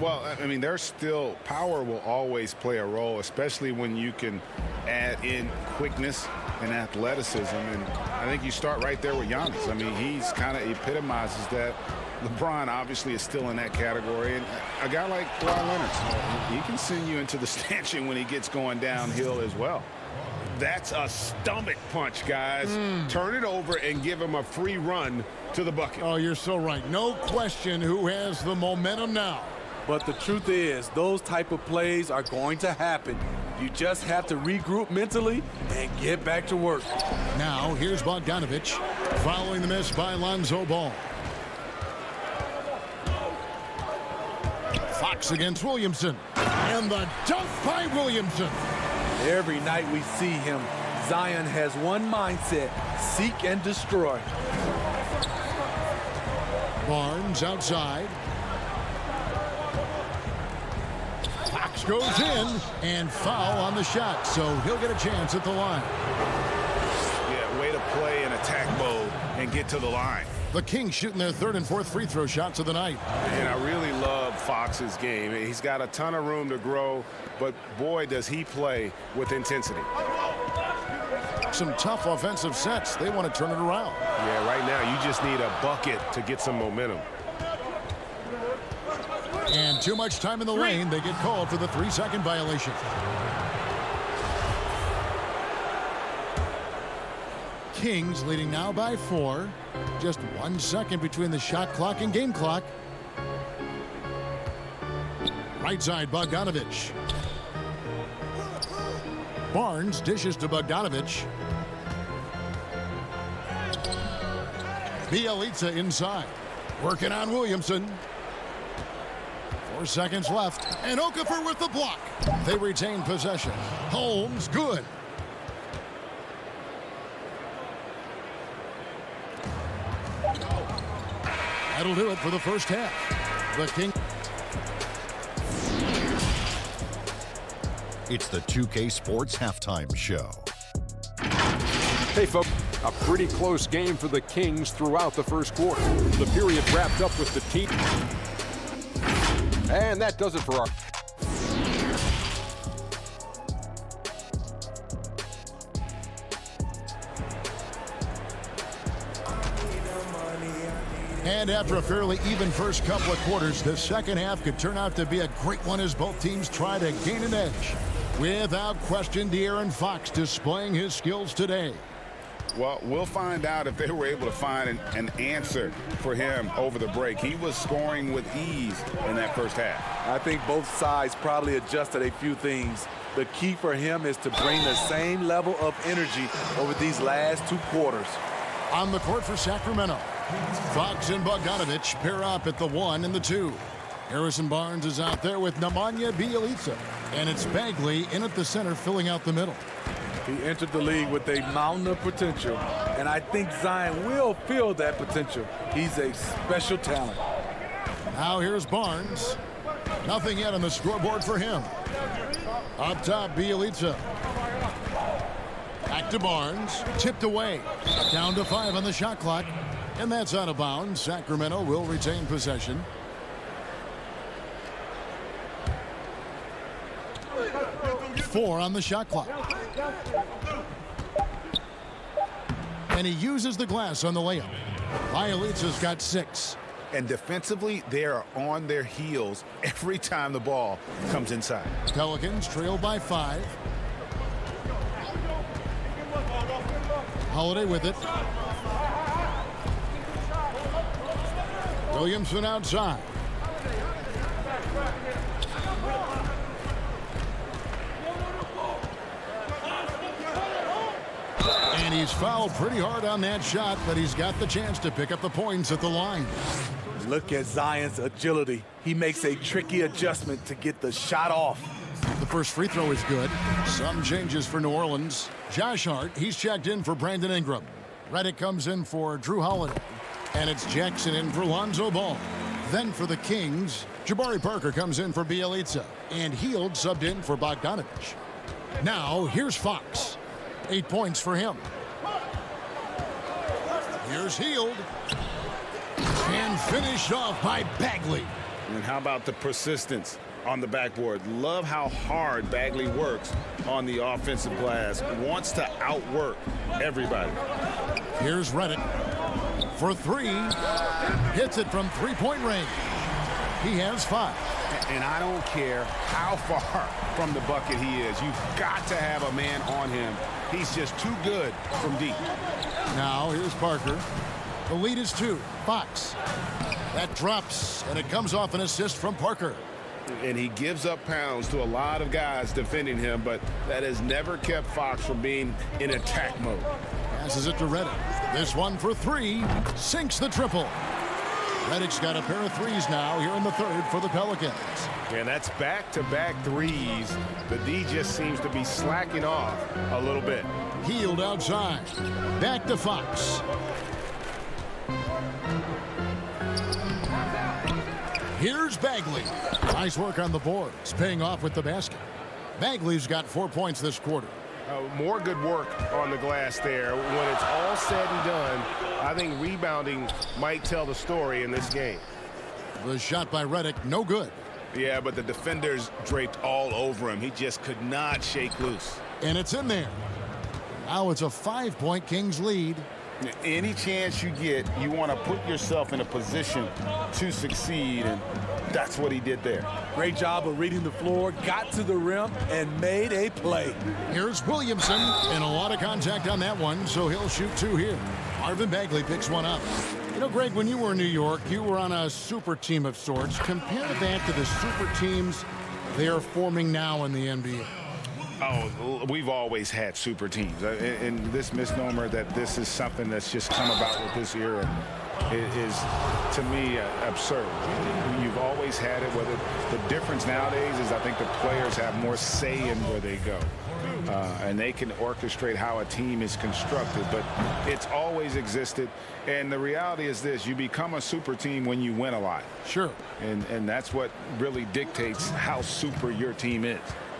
Well, I mean, there's still power will always play a role, especially when you can add in quickness and athleticism. And I think you start right there with Giannis. I mean, he's kind of epitomizes that. LeBron obviously is still in that category. And a guy like Kawhi Leonard, he can send you into the stanchion when he gets going downhill as well. That's a stomach punch, guys. Turn it over and give him a free run to the bucket. Oh, you're so right. No question who has the momentum now. But the truth is, those type of plays are going to happen. You just have to regroup mentally and get back to work. Now, here's Bogdanovich following the miss by Lonzo Ball. Fox against Williamson. And the dunk by Williamson. Every night we see him, Zion has one mindset: seek and destroy. Barnes outside. Fox goes in and foul on the shot, so he'll get a chance at the line. Yeah, way to play in attack mode and get to the line. The Kings shooting their 3rd and 4th free throw shots of the night. And I really love Fox's game. He's got a ton of room to grow, but boy, does he play with intensity. Some tough offensive sets. They want to turn it around. Yeah, right now you just need a bucket to get some momentum. And too much time in the lane. They get called for the 3-second violation. Kings leading now by 4. Just 1 second between the shot clock and game clock. Right side, Bogdanovich. Barnes dishes to Bogdanovich. Bielitsa inside. Working on Williamson. 4 seconds left. And Okafor with the block. They retain possession. Holmes, good. That'll do it for the first half. The King. It's the 2K Sports Halftime Show. Hey, folks, a pretty close game for the Kings throughout the first quarter. The period wrapped up with the team. And that does it for our... And after a fairly even first couple of quarters, the second half could turn out to be a great one as both teams try to gain an edge. Without question, De'Aaron Fox displaying his skills today. Well, we'll find out if they were able to find an answer for him over the break. He was scoring with ease in that first half. I think both sides probably adjusted a few things. The key for him is to bring the same level of energy over these last 2 quarters. On the court for Sacramento, Fox and Bogdanovich pair up at the 1 and the 2. Harrison Barnes is out there with Nemanja Bjelica, and it's Bagley in at the center filling out the middle. He entered the league with a mountain of potential, and I think Zion will feel that potential. He's a special talent. Now here's Barnes. Nothing yet on the scoreboard for him. Up top, Bjelica. Back to Barnes. Tipped away. Down to 5 on the shot clock. And that's out of bounds. Sacramento will retain possession. Four on the shot clock. And he uses the glass on the layup. Bjelica's got 6. And defensively, they are on their heels every time the ball comes inside. Pelicans trail by 5. Holiday with it. Williamson outside. And he's fouled pretty hard on that shot, but he's got the chance to pick up the points at the line. Look at Zion's agility. He makes a tricky adjustment to get the shot off. The first free throw is good. Some changes for New Orleans. Josh Hart, he's checked in for Brandon Ingram. Redick comes in for Drew Holiday. And it's Jackson in for Lonzo Ball. Then for the Kings, Jabari Parker comes in for Bjelica. And Hield subbed in for Bogdanovich. Now, here's Fox. 8 points for him. Here's Hield. And finished off by Bagley. And how about the persistence on the backboard? Love how hard Bagley works on the offensive glass. Wants to outwork everybody. Here's Redick for 3. Hits it from three-point range. He has 5. And I don't care how far from the bucket he is. You've got to have a man on him. He's just too good from deep. Now here's Parker. The lead is 2. Fox. That drops, and it comes off an assist from Parker. And he gives up pounds to a lot of guys defending him, but that has never kept Fox from being in attack mode. Passes it to Redick. This one for 3. Sinks the triple. Redick's got a pair of 3s now here in the third for the Pelicans. And that's back-to-back 3s. The D just seems to be slacking off a little bit. Hield outside. Back to Fox. Here's Bagley. Nice work on the boards, paying off with the basket. Bagley's got 4 points this quarter. More good work on the glass there. When it's all said and done, I think rebounding might tell the story in this game. The shot by Redick, no good. Yeah, but the defenders draped all over him. He just could not shake loose. And it's in there. Now it's a 5-point Kings lead. Any chance you get, you want to put yourself in a position to succeed, and that's what he did there. Great job of reading the floor, got to the rim, and made a play. Here's Williamson, and a lot of contact on that one, so he'll shoot 2 here. Marvin Bagley picks one up. You know, Greg, when you were in New York, you were on a super team of sorts. Compare that to the super teams they are forming now in the NBA. Oh, we've always had super teams. And this misnomer that this is something that's just come about with this era is, to me, absurd. You've always had it. Whether the difference nowadays is I think the players have more say in where they go. and they can orchestrate how a team is constructed, but it's always existed. And the reality is this: you become a super team when you win a lot. Sure. And that's what really dictates how super your team is.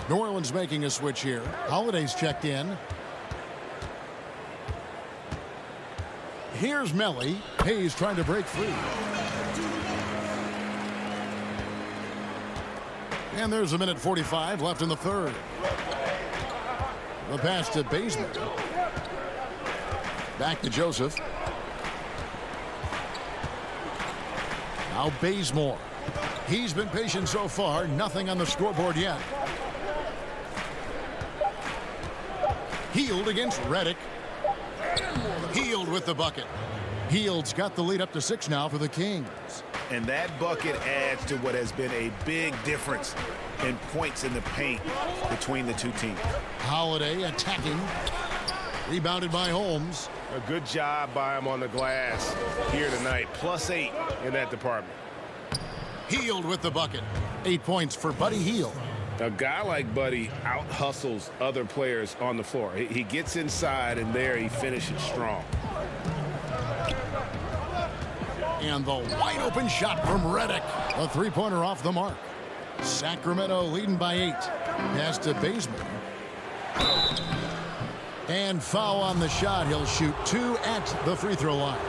New Orleans making a switch here. Holiday's checked in. Here's Melly. Hayes trying to break free. And there's 1:45 left in the third. The pass to Bazemore. Back to Joseph. Now Bazemore. He's been patient so far. Nothing on the scoreboard yet. Heald against Reddick. Heald with the bucket. Heald's got the lead up to 6 now for the Kings. And that bucket adds to what has been a big difference in points in the paint between the two teams. Holiday attacking. Rebounded by Holmes. A good job by him on the glass here tonight. +8 in that department. Heald with the bucket. 8 points for Buddy Hield. A guy like Buddy out-hustles other players on the floor. He gets inside, and there he finishes strong. And the wide-open shot from Reddick. A three-pointer off the mark. Sacramento leading by 8. Pass to Bazemore. And foul on the shot. He'll shoot 2 at the free throw line.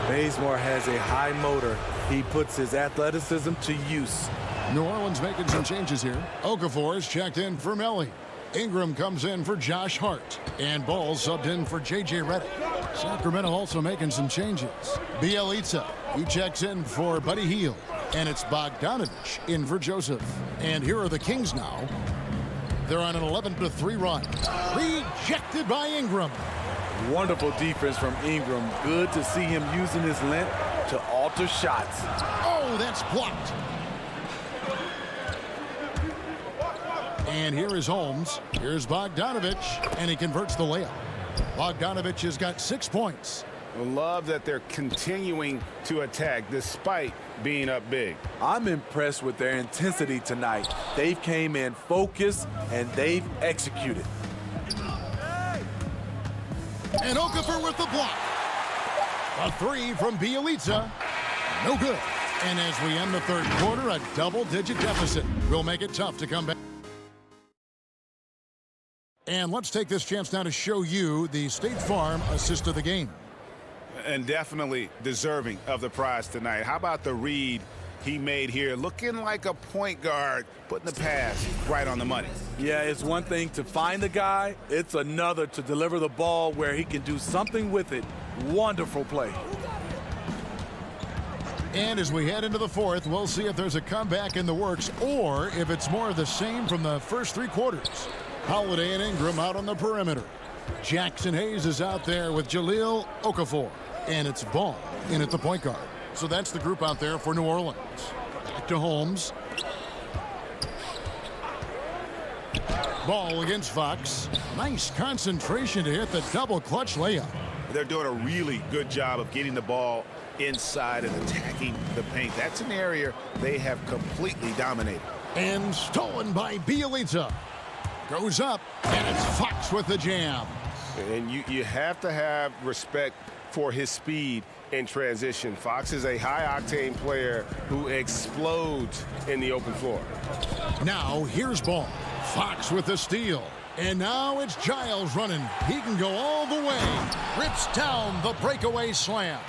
Bazemore has a high motor. He puts his athleticism to use. New Orleans making some changes here. Okafor is checked in for Melly. Ingram comes in for Josh Hart. And Ball subbed in for J.J. Redick. Sacramento also making some changes. Bielitsa, he checks in for Buddy Hield. And it's Bogdanovich in for Joseph. And here are the Kings now. They're on an 11-3 run. Rejected by Ingram. Wonderful defense from Ingram. Good to see him using his length to alter shots. Oh, that's blocked. And here is Holmes. Here's Bogdanovich, and he converts the layup. Bogdanovich has got 6 points. I love that they're continuing to attack despite being up big. I'm impressed with their intensity tonight. They've came in focused, and they've executed. And Okafor with the block. A 3 from Bielitsa. No good. And as we end the third quarter, a double-digit deficit will make it tough to come back. And let's take this chance now to show you the State Farm assist of the game. And definitely deserving of the prize tonight. How about the read he made here? Looking like a point guard, putting the pass right on the money. Yeah, it's one thing to find the guy. It's another to deliver the ball where he can do something with it. Wonderful play. And as we head into the fourth, we'll see if there's a comeback in the works or if it's more of the same from the first 3 quarters. Holiday and Ingram out on the perimeter. Jackson Hayes is out there with Jahlil Okafor. And it's Ball in at the point guard. So that's the group out there for New Orleans. Back to Holmes. Ball against Fox. Nice concentration to hit the double clutch layup. They're doing a really good job of getting the ball inside and attacking the paint. That's an area they have completely dominated. And stolen by Bielitsa. Goes up, and it's Fox with the jam. And you have to have respect for his speed in transition. Fox is a high-octane player who explodes in the open floor. Now, here's Ball. Fox with the steal. And now it's Giles running. He can go all the way. Rips down the breakaway slam.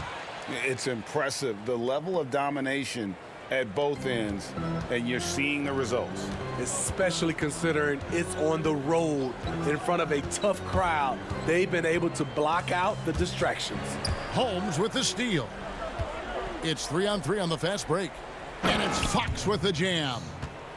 It's impressive, the level of domination at both ends, and you're seeing the results. Especially considering it's on the road in front of a tough crowd. They've been able to block out the distractions. Holmes with the steal. It's 3-on-3 on the fast break. And it's Fox with the jam.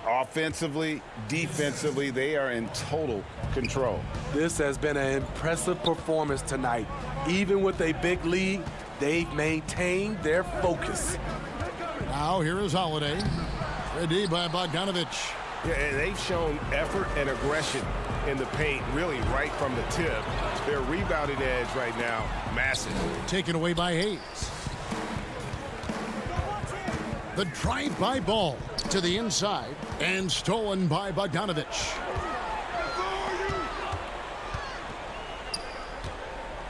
Offensively, defensively, they are in total control. This has been an impressive performance tonight. Even with a big lead, they've maintained their focus. Now here is Holiday. Ready by Bogdanovich. Yeah, and they've shown effort and aggression in the paint, really right from the tip. Their rebounding edge right now, massive. Taken away by Hayes. The drive-by Ball to the inside and stolen by Bogdanovich.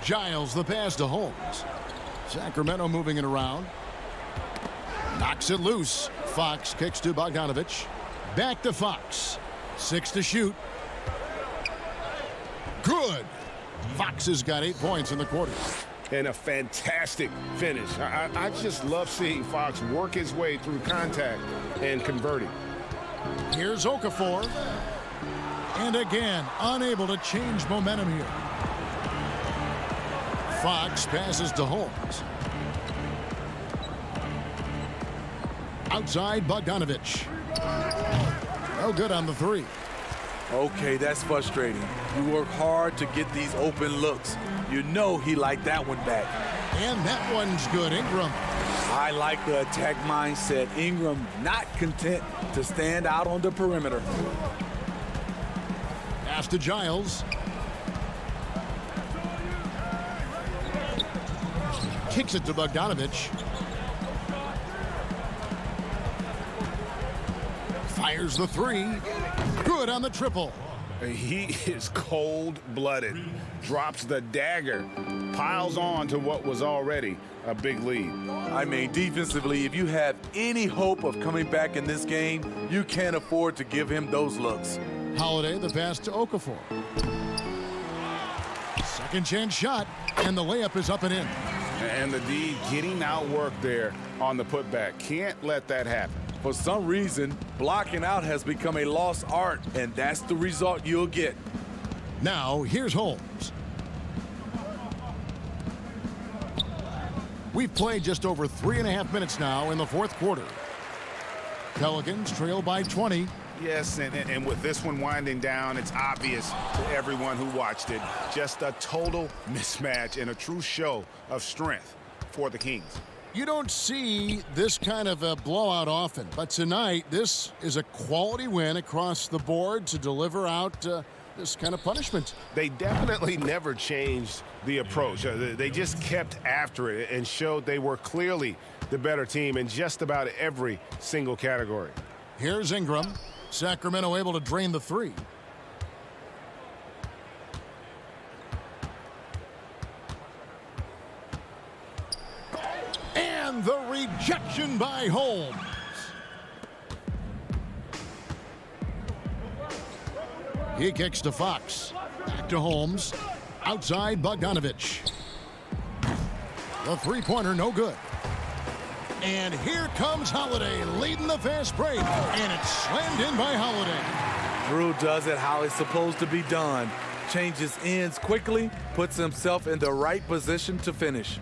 Giles the pass to Holmes. Sacramento moving it around. Knocks it loose. Fox kicks to Bogdanovich. Back to Fox. 6 to shoot. Good. Fox has got 8 points in the quarter. And a fantastic finish. I just love seeing Fox work his way through contact and converting. Here's Okafor. And again, unable to change momentum here. Fox passes to Holmes. Outside, Bogdanovich. No good on the 3. Okay, that's frustrating. You work hard to get these open looks. You know he liked that one back. And that one's good. Ingram. I like the attack mindset. Ingram not content to stand out on the perimeter. Pass to Giles. Kicks it to Bogdanovich. Fires the 3. Good on the triple. He is cold-blooded. Drops the dagger. Piles on to what was already a big lead. I mean, defensively, if you have any hope of coming back in this game, you can't afford to give him those looks. Holiday, the pass to Okafor. Second chance shot, and the layup is up and in. And the D getting outworked there on the putback. Can't let that happen. For some reason, blocking out has become a lost art, and that's the result you'll get. Now, here's Holmes. We've played just over 3.5 minutes now in the fourth quarter. Pelicans trail by 20. Yes, and with this one winding down, it's obvious to everyone who watched it. Just a total mismatch and a true show of strength for the Kings. You don't see this kind of a blowout often, but tonight this is a quality win across the board to deliver out this kind of punishment. They definitely never changed the approach. They just kept after it and showed they were clearly the better team in just about every single category. Here's Ingram. Sacramento able to drain the 3. And the rejection by Holmes. He kicks to Fox. Back to Holmes. Outside, Bogdanovich. The three-pointer, no good. And here comes Holiday leading the fast break. And it's slammed in by Holiday. Drew does it how it's supposed to be done. Changes ends quickly, puts himself in the right position to finish.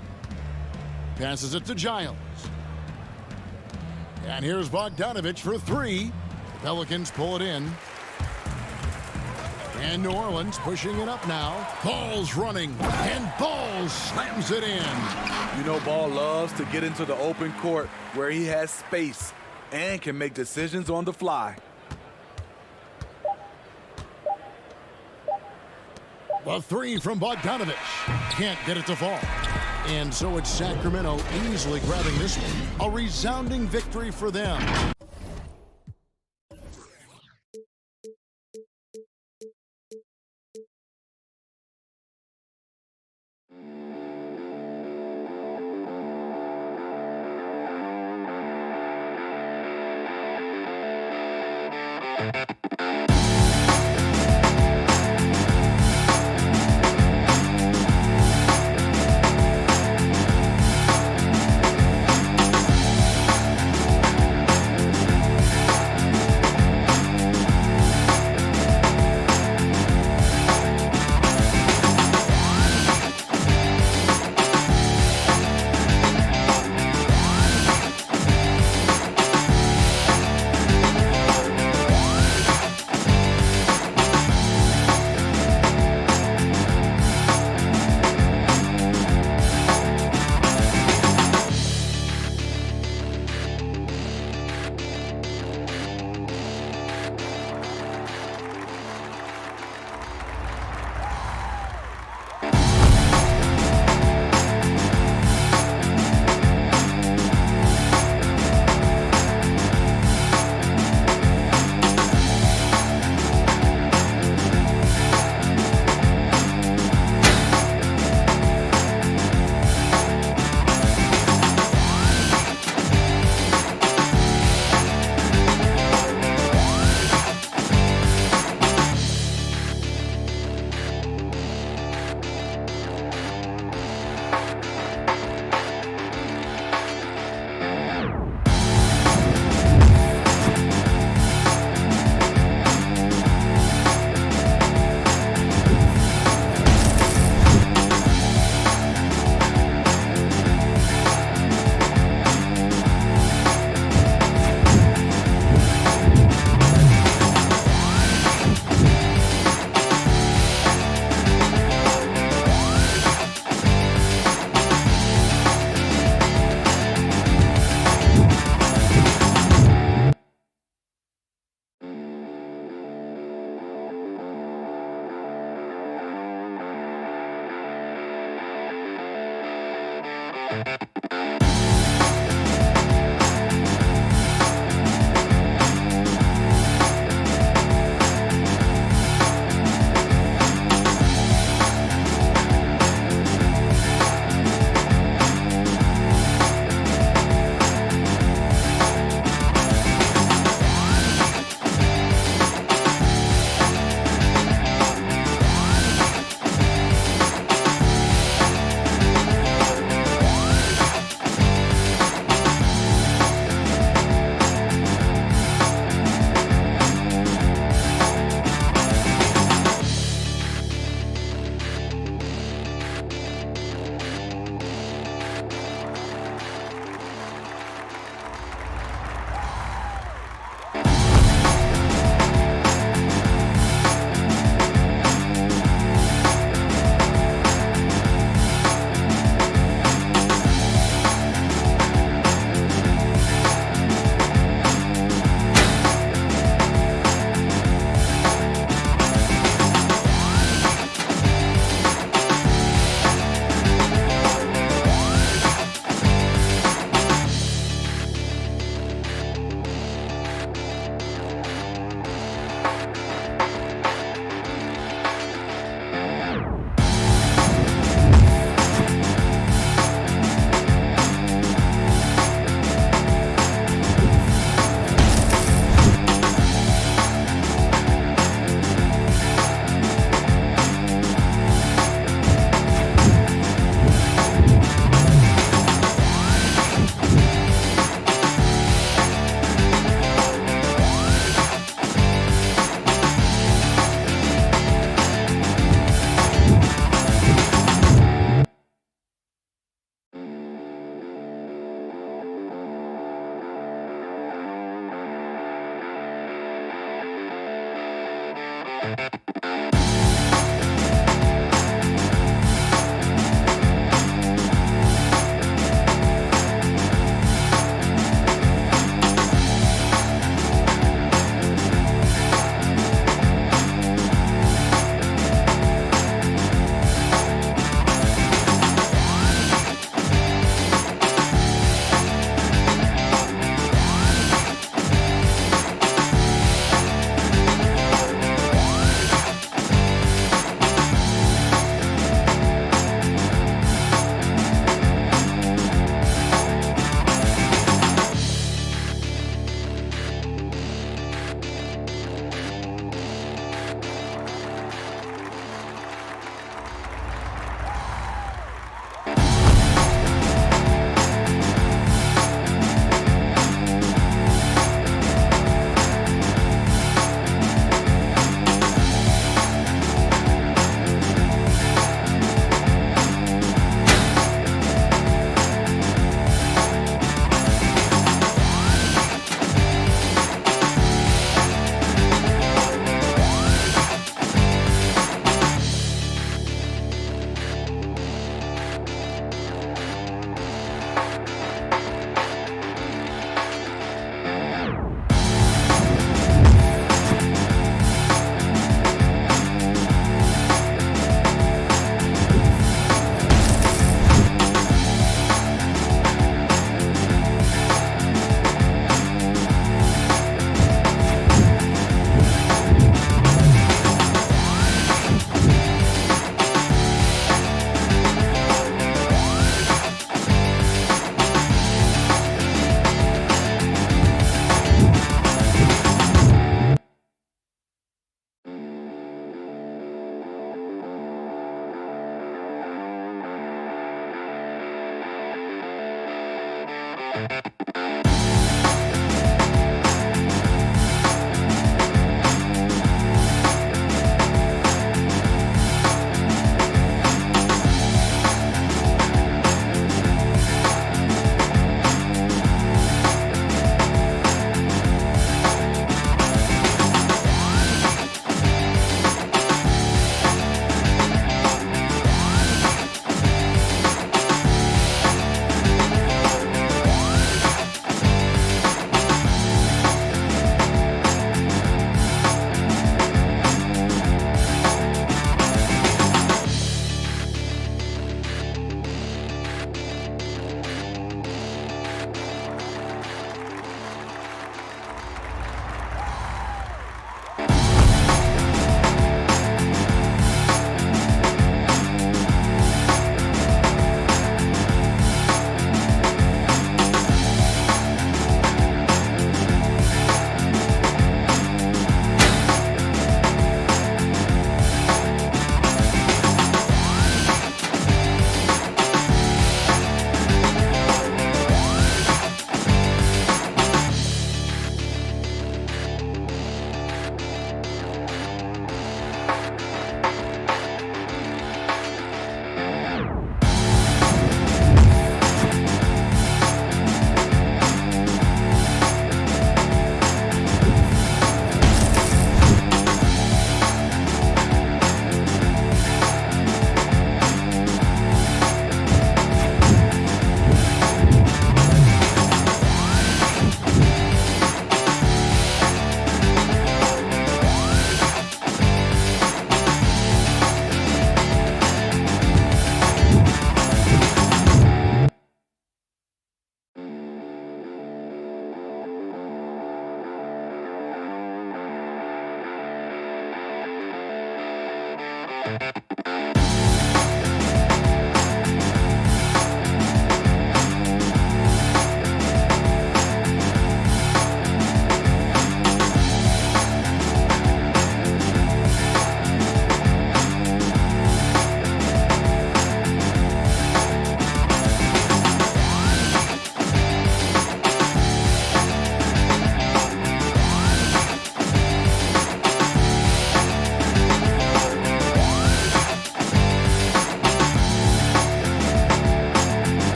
Passes it to Giles. And here's Bogdanovich for 3. The Pelicans pull it in. And New Orleans pushing it up now. Ball's running, and Ball slams it in. You know, Ball loves to get into the open court where he has space and can make decisions on the fly. The 3 from Bogdanovich. Can't get it to fall. And so it's Sacramento easily grabbing this one. A resounding victory for them.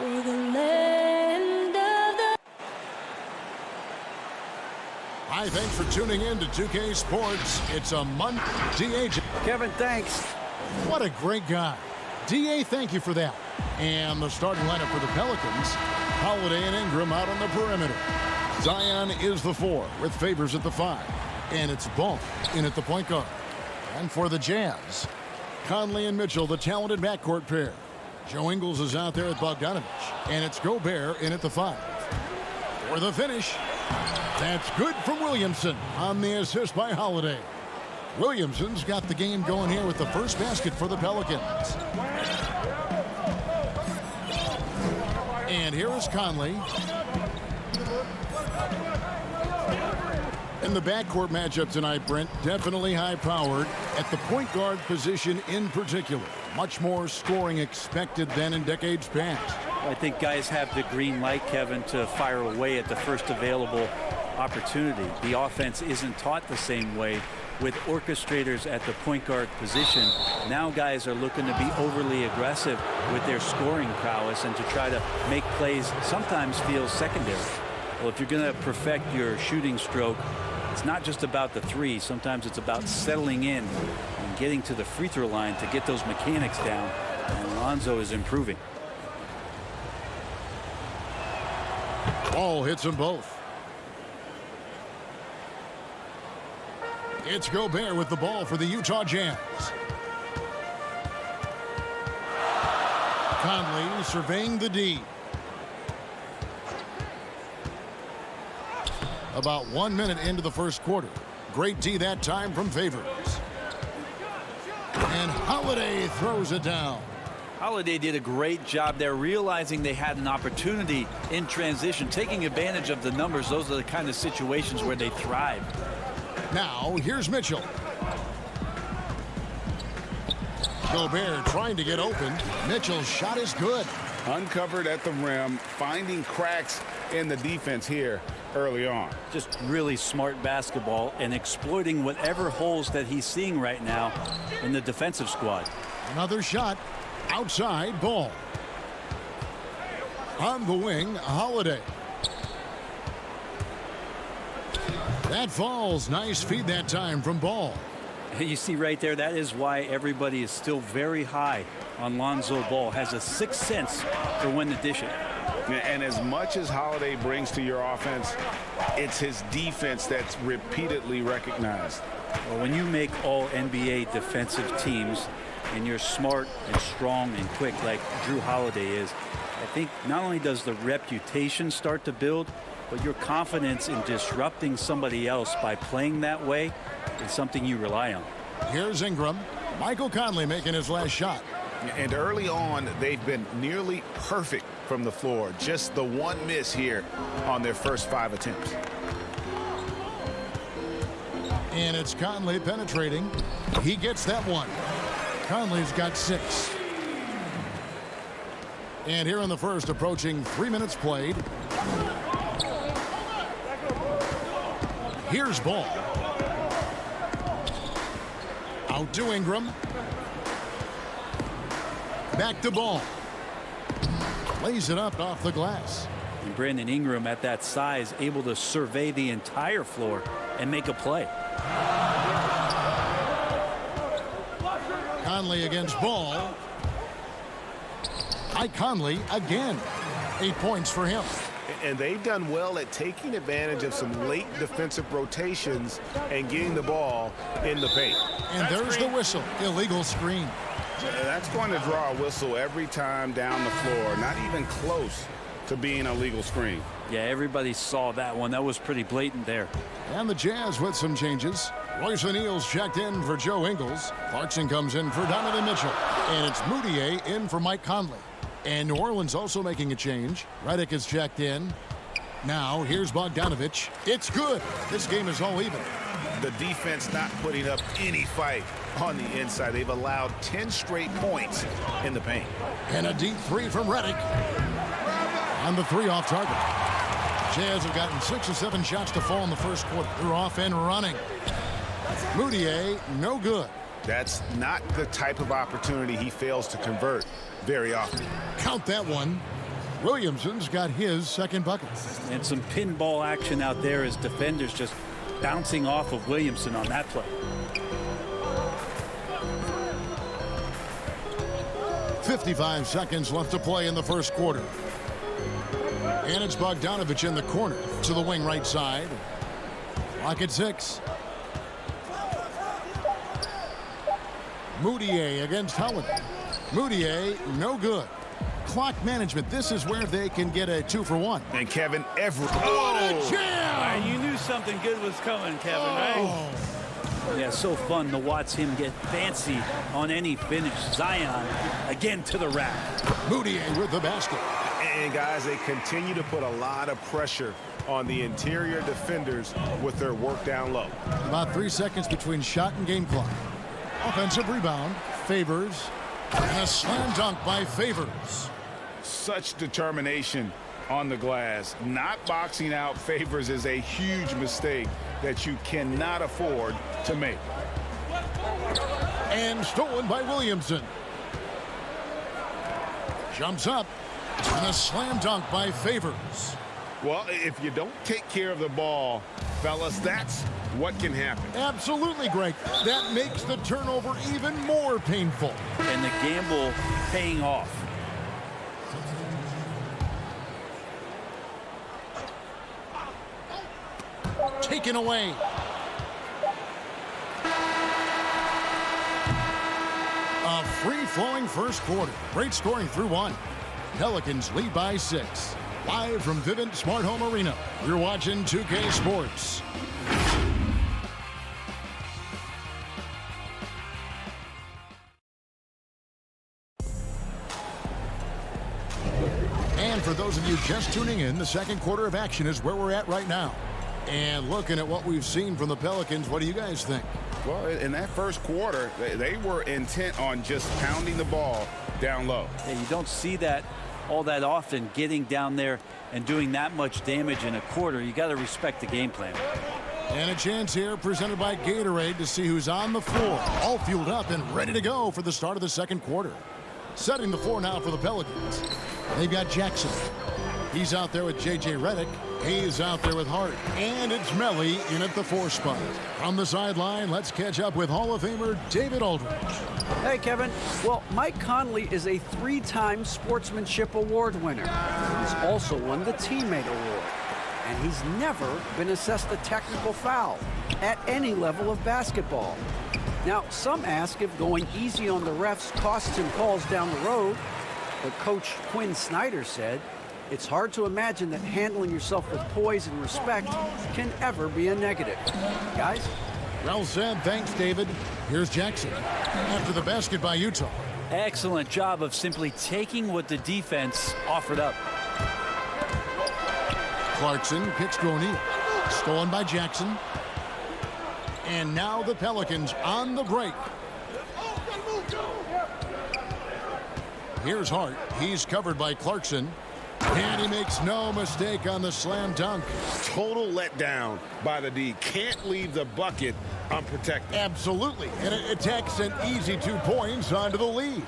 for the land of the... Hi, thanks for tuning in to 2K Sports. It's a Monday. D.A. Kevin, thanks. What a great guy. D.A., thank you for that. And the starting lineup for the Pelicans, Holiday and Ingram out on the perimeter. Zion is the 4 with Favors at the 5. And it's Ball in at the point guard. And for the Jazz, Conley and Mitchell, the talented backcourt pair. Joe Ingles is out there at Bogdanovich. And it's Gobert in at the 5. For the finish, that's good from Williamson on the assist by Holiday. Williamson's got the game going here with the first basket for the Pelicans. And here is Conley. In the backcourt matchup tonight, Brent, definitely high-powered at the point guard position in particular. Much more scoring expected than in decades past. I think guys have the green light, Kevin, to fire away at the first available opportunity. The offense isn't taught the same way with orchestrators at the point guard position. Now guys are looking to be overly aggressive with their scoring prowess and to try to make plays sometimes feel secondary. Well, if you're going to perfect your shooting stroke, it's not just about the 3. Sometimes it's about settling in and getting to the free throw line to get those mechanics down. And Lonzo is improving. Ball hits them both. It's Gobert with the ball for the Utah Jazz. Conley surveying the D. About 1 minute into the first quarter. Great D that time from Favors. And Holiday throws it down. Holiday did a great job there, realizing they had an opportunity in transition, taking advantage of the numbers. Those are the kind of situations where they thrive. Now, here's Mitchell. Gobert trying to get open. Mitchell's shot is good. Uncovered at the rim, finding cracks in the defense here early on. Just really smart basketball and exploiting whatever holes that he's seeing right now in the defensive squad. Another shot. Outside, Ball. On the wing, Holiday. That falls. Nice feed that time from Ball. You see right there, that is why everybody is still very high on Lonzo Ball. Has a sixth sense for when to dish it. And as much as Holiday brings to your offense, it's his defense that's repeatedly recognized. Well, when you make all NBA defensive teams and you're smart and strong and quick like Drew Holiday is, I think not only does the reputation start to build, but your confidence in disrupting somebody else by playing that way is something you rely on. Here's Ingram. Michael Conley making his last shot. And early on, they've been nearly perfect from the floor. Just the one miss here on their first 5 attempts. And it's Conley penetrating. He gets that one. Conley's got 6. And here in the first, approaching 3 minutes played. Here's Ball. Out to Ingram. Back to Ball. Lays it up off the glass. And Brandon Ingram at that size able to survey the entire floor and make a play. Conley against Ball. Mike Conley again. 8 points for him. And they've done well at taking advantage of some late defensive rotations and getting the ball in the paint. And there's the whistle. Illegal screen. That's going to draw a whistle every time down the floor. Not even close to being a legal screen. Yeah, everybody saw that one. That was pretty blatant there. And the Jazz with some changes. Royce O'Neal's checked in for Joe Ingles. Clarkson comes in for Donovan Mitchell. And it's Moutier in for Mike Conley. And New Orleans also making a change. Redick is checked in. Now, here's Bogdanovich. It's good. This game is all even. The defense not putting up any fight on the inside. They've allowed 10 straight points in the paint. And a deep 3 from Redick. On the 3 off target. Jazz have gotten 6 or 7 shots to fall in the first quarter. They're off and running. Moutier, no good. That's not the type of opportunity he fails to convert very often. Count that one. Williamson's got his second bucket. And some pinball action out there as defenders just bouncing off of Williamson on that play. 55 seconds left to play in the first quarter. And it's Bogdanovich in the corner to the wing right side. Clock at 6. Moutier against Holiday. Moutier, no good. Clock management. This is where they can get a 2-for-1. And Kevin, what a jam! You knew something good was coming, Kevin, right? Yeah, so fun to watch him get fancy on any finish. Zion again to the rack. Moutier with the basket. And guys, they continue to put a lot of pressure on the interior defenders with their work down low. About 3 seconds between shot and game clock. Offensive rebound. Favors. And a slam dunk by Favors. Such determination on the glass. Not boxing out Favors is a huge mistake that you cannot afford to make. And stolen by Williamson. Jumps up. And a slam dunk by Favors. Well, if you don't take care of the ball, fellas, that's what can happen. Absolutely, Greg. That makes the turnover even more painful. And the gamble paying off. Taken away. A free-flowing first quarter. Great scoring through 1. Pelicans lead by 6. Live from Vivint Smart Home Arena, you're watching 2K Sports. And for those of you just tuning in, the second quarter of action is where we're at right now. And looking at what we've seen from the Pelicans, what do you guys think? Well, in that first quarter, they were intent on just pounding the ball down low. Yeah, you don't see that all that often, getting down there and doing that much damage in a quarter. You got to respect the game plan. And a chance here presented by Gatorade to see who's on the floor. All fueled up and ready to go for the start of the second quarter. Setting the floor now for the Pelicans. They've got Jackson. He's out there with J.J. Redick. He's out there with Hart. And it's Melly in at the 4 spot. From the sideline, let's catch up with Hall of Famer David Aldridge. Hey, Kevin. Well, Mike Conley is a 3-time Sportsmanship Award winner. He's also won the Teammate Award. And he's never been assessed a technical foul at any level of basketball. Now, some ask if going easy on the refs costs him calls down the road. But Coach Quinn Snyder said, it's hard to imagine that handling yourself with poise and respect can ever be a negative. Guys? Well said. Thanks, David. Here's Jackson after the basket by Utah. Excellent job of simply taking what the defense offered up. Clarkson kicks to O'Neal. Stolen by Jackson. And now the Pelicans on the break. Here's Hart. He's covered by Clarkson. And he makes no mistake on the slam dunk. Total letdown by the D. Can't leave the bucket unprotected. Absolutely. And it takes an easy 2 points onto the lead.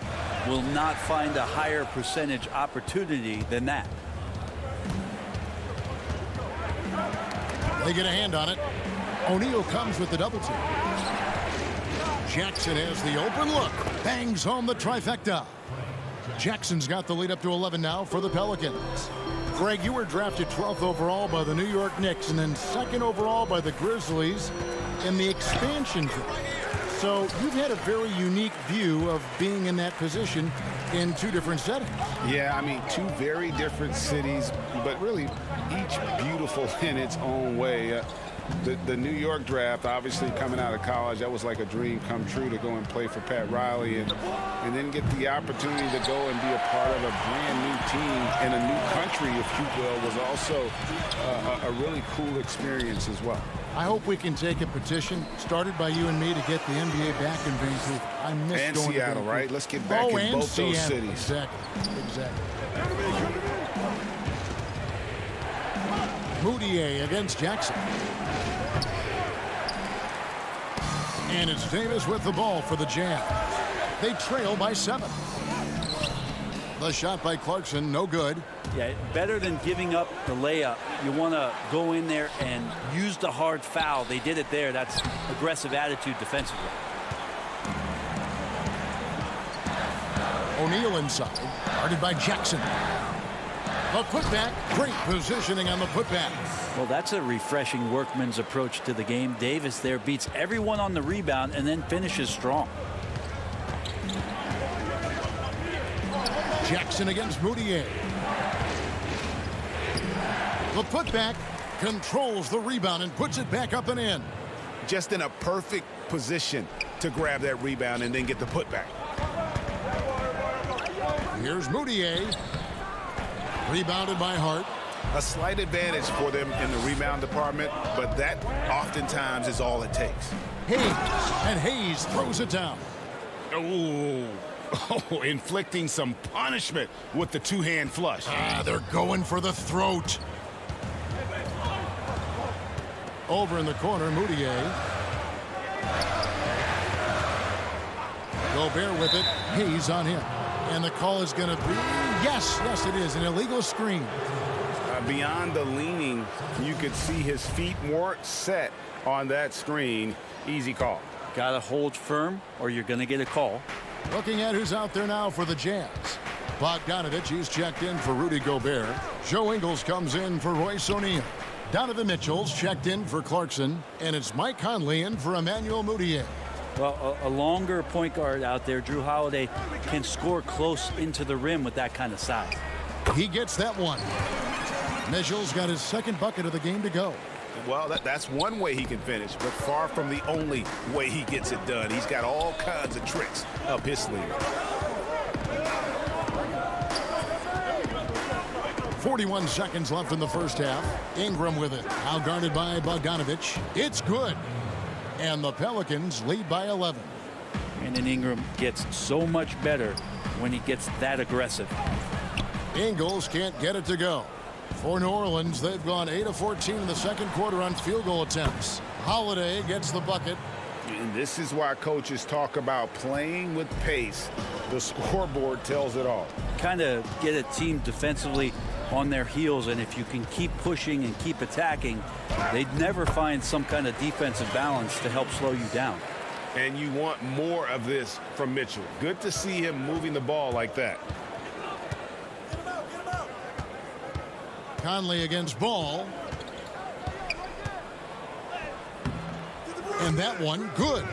Will not find a higher percentage opportunity than that. They get a hand on it. O'Neal comes with the double team. Jackson has the open look. Bangs home the trifecta. Jackson's got the lead up to 11 now for the Pelicans. Greg, you were drafted 12th overall by the New York Knicks and then 2nd overall by the Grizzlies in the expansion draft. So you've had a very unique view of being in that position in 2 different settings. Yeah, I mean, 2 very different cities, but really each beautiful in its own way. The New York draft, obviously coming out of college, that was like a dream come true to go and play for Pat Riley and then get the opportunity to go and be a part of a brand new team in a new country, if you will, was also a really cool experience as well. I hope we can take a petition started by you and me to get the NBA back in Vancouver. I miss and going Seattle, to Vancouver. right? Let's get back in both Seattle. those cities. Exactly. Moutier against Jackson. And it's Davis with the ball for the Jazz. They trail by 7. The shot by Clarkson, no good. Yeah, better than giving up the layup. You want to go in there and use the hard foul. They did it there. That's aggressive attitude defensively. O'Neal inside, guarded by Jackson. The putback, great positioning on the putback. Well, that's a refreshing workman's approach to the game. Davis there beats everyone on the rebound and then finishes strong. Jackson against Moutier. The putback controls the rebound and puts it back up and in. Just in a perfect position to grab that rebound and then get the putback. Here's Moutier. Rebounded by Hart. A slight advantage for them in the rebound department, but that oftentimes is all it takes. Hayes, and Hayes throws it down. Oh, inflicting some punishment with the two-hand flush. They're going for the throat. Over in the corner, Moutier. Gobert with it. Hayes on him. And the call is going to be, yes, it is, an illegal screen. Beyond the leaning, you could see his feet more set on that screen. Easy call. Got to hold firm or you're going to get a call. Looking at who's out there now for the Jazz. Bogdanovich, he's checked in for Rudy Gobert. Joe Ingles comes in for Royce O'Neal. Donovan Mitchell's checked in for Clarkson. And it's Mike Conley in for Emmanuel Moutier. Well, a longer point guard out there, Drew Holiday, can score close into the rim with that kind of size. He gets that one. Mitchell's got his second bucket of the game to go. Well, that's one way he can finish, but far from the only way he gets it done. He's got all kinds of tricks up his sleeve. 41 seconds left in the first half. Ingram with it. Now guarded by Bogdanovich. It's good. And the Pelicans lead by 11. And then Ingram gets so much better when he gets that aggressive. Ingles can't get it to go. For New Orleans, they've gone 8 of 14 in the second quarter on field goal attempts. Holiday gets the bucket. And this is why coaches talk about playing with pace. The scoreboard tells it all. Kind of get a team defensively on their heels, and if you can keep pushing and keep attacking, they'd never find some kind of defensive balance to help slow you down. And you want more of this from Mitchell. Good to see him moving the ball like that. Conley against Ball. And that one, good.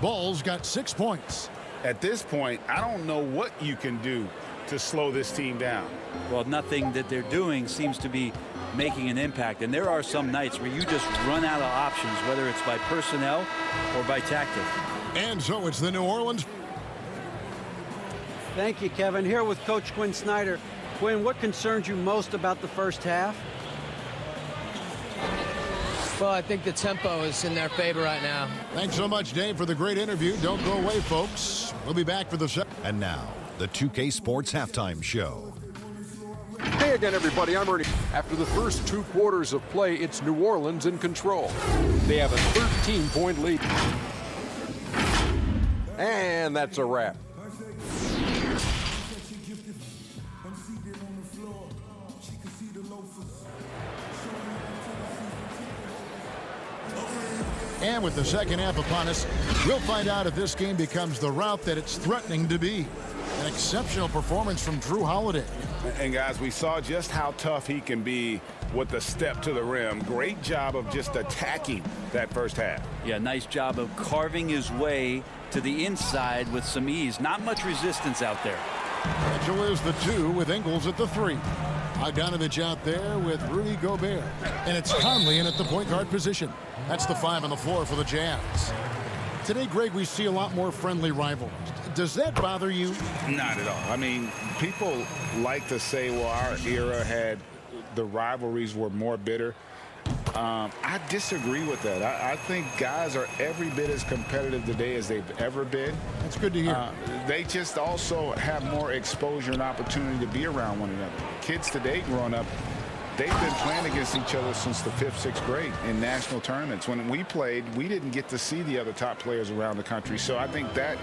Ball's got 6 points. At this point, I don't know what you can do to slow this team down. Well, nothing that they're doing seems to be making an impact. And there are some nights where you just run out of options, whether it's by personnel or by tactic. And so it's the New Orleans. Thank you, Kevin. Here with Coach Quinn Snyder. Quinn, what concerns you most about the first half? Well, I think the tempo is in their favor right now. Thanks so much, Dave, for the great interview. Don't go away, folks. We'll be back for the second. And now, the 2K Sports Halftime Show. Hey again, everybody. I'm Ernie. After the first 2 quarters of play, it's New Orleans in control. They have a 13-point lead. And that's a wrap. And with the second half upon us, we'll find out if this game becomes the route that it's threatening to be. An exceptional performance from Drew Holiday. And guys, we saw just how tough he can be with the step to the rim. Great job of just attacking that first half. Yeah, nice job of carving his way to the inside with some ease. Not much resistance out there. Mitchell is the 2 with Ingles at the 3. Bogdanovich out there with Rudy Gobert. And it's Conley in at the point guard position. That's the 5 on the floor for the Jazz. Today, Greg, we see a lot more friendly rivalries. Does that bother you? Not at all. I mean, people like to say, well, our era had the rivalries were more bitter. I disagree with that. I think guys are every bit as competitive today as they've ever been. That's good to hear. They just also have more exposure and opportunity to be around one another. Kids today growing up, they've been playing against each other since the 5th, 6th grade in national tournaments. When we played, we didn't get to see the other top players around the country. So I think that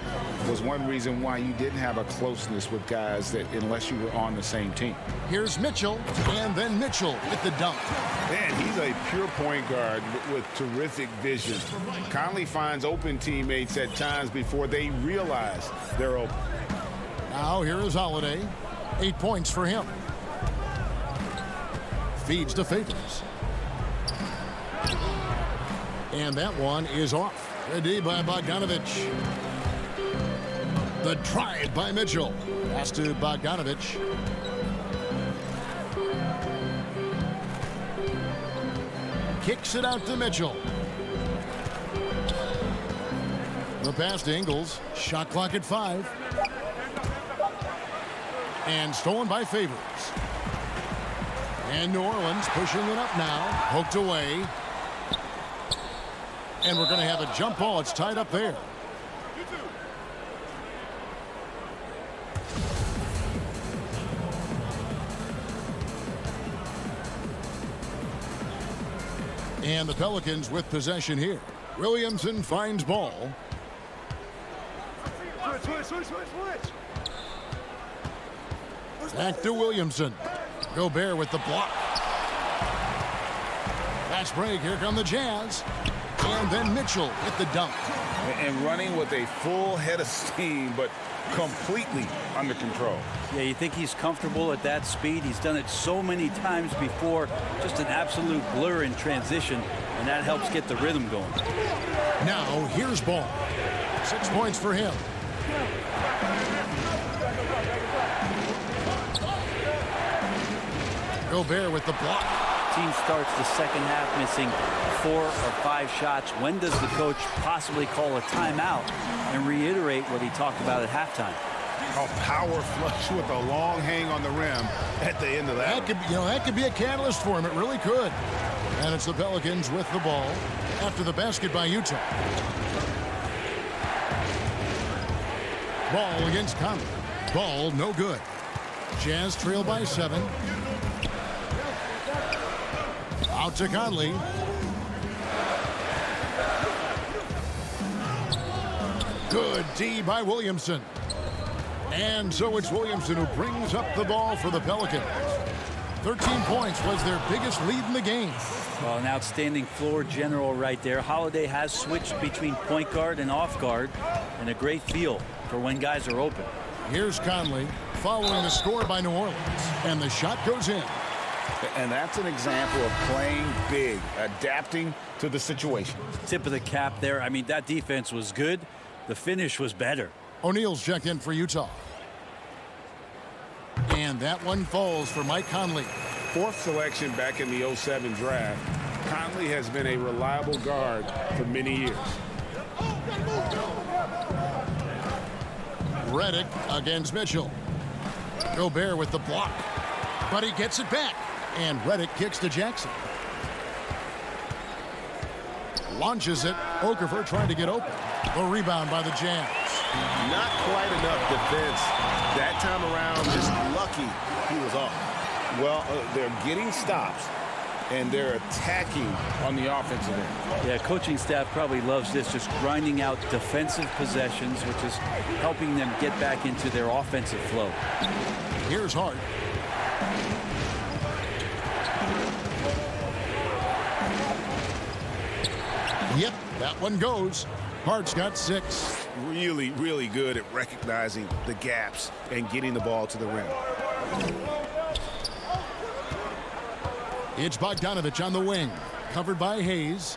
was one reason why you didn't have a closeness with guys that unless you were on the same team. Here's Mitchell, and then Mitchell with the dunk. Man, he's a pure point guard with terrific vision. Conley finds open teammates at times before they realize they're open. Now here is Holiday. 8 points for him. Feeds to Favors. And that one is off. Ready by Bogdanovich. The drive by Mitchell. Pass to Bogdanovich. Kicks it out to Mitchell. The pass to Ingles. Shot clock at 5. And stolen by Favors. And New Orleans pushing it up now. Poked away. And we're going to have a jump ball. It's tied up there. And the Pelicans with possession here. Williamson finds ball. Back to Williamson. Gobert with the block. Fast break. Here come the Jazz. And then Mitchell with the dunk. And running with a full head of steam, but completely under control. Yeah, you think he's comfortable at that speed. He's done it so many times before. Just an absolute blur in transition, and that helps get the rhythm going. Now here's Ball. 6 points for him. Gobert with the block. Team starts the second half missing 4 or 5 shots. When does the coach possibly call a timeout and reiterate what he talked about at halftime? A power flush with a long hang on the rim at the end of that. That could be a catalyst for him. It really could. And it's the Pelicans with the ball after the basket by Utah. Ball against Conley. Ball no good. Jazz trail by 7. Out to Conley. Good D by Williamson. And so it's Williamson who brings up the ball for the Pelicans. 13 points was their biggest lead in the game. Well, an outstanding floor general right there. Holiday has switched between point guard and off guard, and a great feel for when guys are open. Here's Conley following the score by New Orleans, and the shot goes in. And that's an example of playing big, adapting to the situation. Tip of the cap there. I mean, that defense was good. The finish was better. O'Neal's checked in for Utah. And that one falls for Mike Conley. 4th selection back in the 07 draft. Conley has been a reliable guard for many years. Redick against Mitchell. Gobert with the block. But he gets it back. And Redick kicks to Jackson. Launches it. Okafor trying to get open. The rebound by the Jazz. Not quite enough defense that time around. Just lucky he was off. Well, they're getting stops, and they're attacking on the offensive end. Yeah, coaching staff probably loves this, just grinding out defensive possessions, which is helping them get back into their offensive flow. Here's Hart. Yep, that one goes. Hart's got 6. Really, really good at recognizing the gaps and getting the ball to the rim. It's Bogdanovich on the wing, covered by Hayes.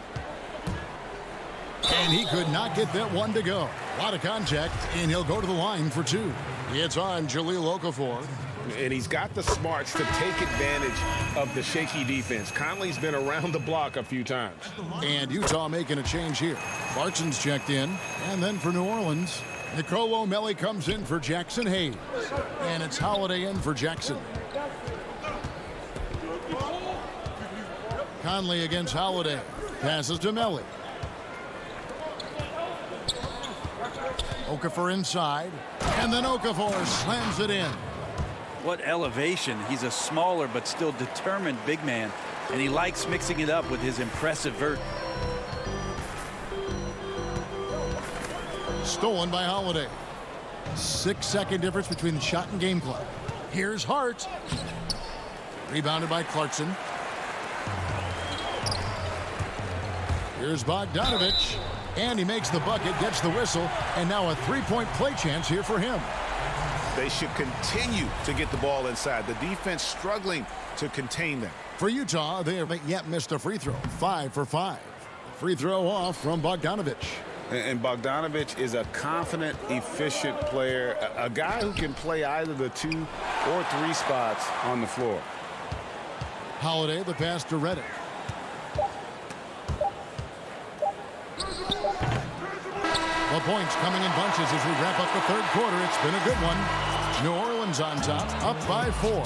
And he could not get that one to go. A lot of contact, and he'll go to the line for 2. It's on Jahlil Okafor. And he's got the smarts to take advantage of the shaky defense. Conley's been around the block a few times. And Utah making a change here. Clarkson's checked in. And then for New Orleans, Nicolo Melli comes in for Jackson Hayes. And it's Holiday in for Jackson. Conley against Holiday. Passes to Melli. Okafor inside. And then Okafor slams it in. What elevation. He's a smaller but still determined big man, and he likes mixing it up with his impressive vert. Stolen by Holiday. 6-second difference between the shot and game clock. Here's Hart. Rebounded by Clarkson. Here's Bogdanovich. And he makes the bucket, gets the whistle, and now a three-point play chance here for him. They should continue to get the ball inside. The defense struggling to contain them. For Utah, they haven't yet missed a free throw. 5 for 5. Free throw off from Bogdanovich. And Bogdanovich is a confident, efficient player, a guy who can play either the 2 or 3 spots on the floor. Holiday, the pass to Redick. The points coming in bunches as we wrap up the third quarter. It's been a good one. New Orleans on top, up by 4.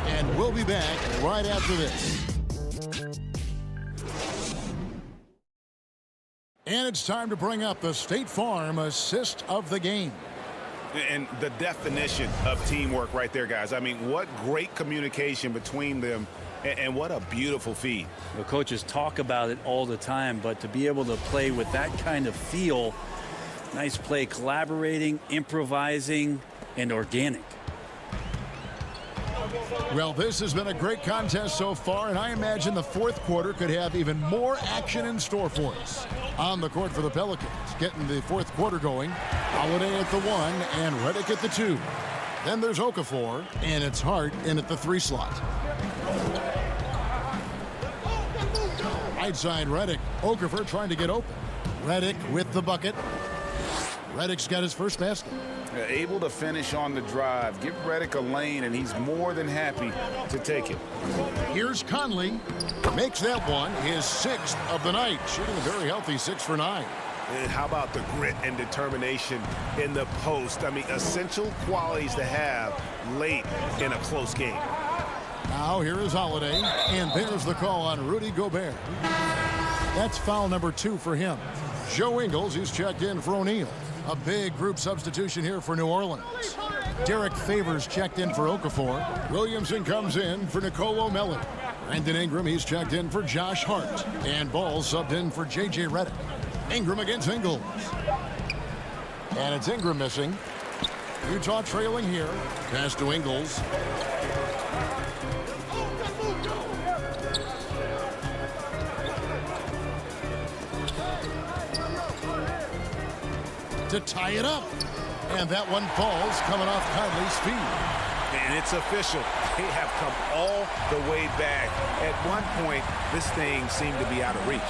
And we'll be back right after this. And it's time to bring up the State Farm assist of the game. And the definition of teamwork right there, guys. I mean, what great communication between them, and what a beautiful feed. The coaches talk about it all the time, but to be able to play with that kind of feel, nice play, collaborating, improvising, and organic. Well, this has been a great contest so far, and I imagine the fourth quarter could have even more action in store for us. On the court for the Pelicans, getting the fourth quarter going. Holiday at the 1 and Redick at the 2. Then there's Okafor, and it's Hart in at the 3 slot. Right side Redick. Okafor trying to get open. Redick with the bucket. Redick's got his first basket. Able to finish on the drive. Give Redick a lane, and he's more than happy to take it. Here's Conley. Makes that one his 6th of the night. Shooting a very healthy 6 for 9. And how about the grit and determination in the post? I mean, essential qualities to have late in a close game. Now here is Holiday, and there's the call on Rudy Gobert. That's foul number 2 for him. Joe Ingles, he's checked in for O'Neal. A big group substitution here for New Orleans. Derek Favors checked in for Okafor. Williamson comes in for Nicolo Melli. Brandon Ingram, he's checked in for Josh Hart. And Ball subbed in for J.J. Redick. Ingram against Ingles. And it's Ingram missing. Utah trailing here. Pass to Ingles. To tie it up. And that one falls coming off Conley's feet. And it's official. They have come all the way back. At one point, this thing seemed to be out of reach.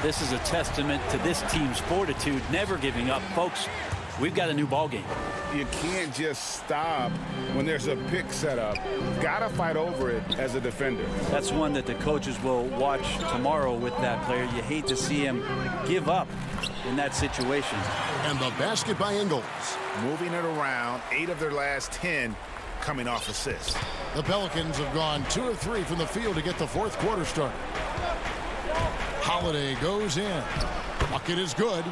This is a testament to this team's fortitude, never giving up. Folks, we've got a new ball game. You can't just stop when there's a pick set up. You've got to fight over it as a defender. That's one that the coaches will watch tomorrow with that player. You hate to see him give up in that situation. And the basket by Ingles. Moving it around, 8 of their last 10 coming off assists. The Pelicans have gone 2 of 3 from the field to get the fourth quarter started. Holiday goes in. Bucket is good.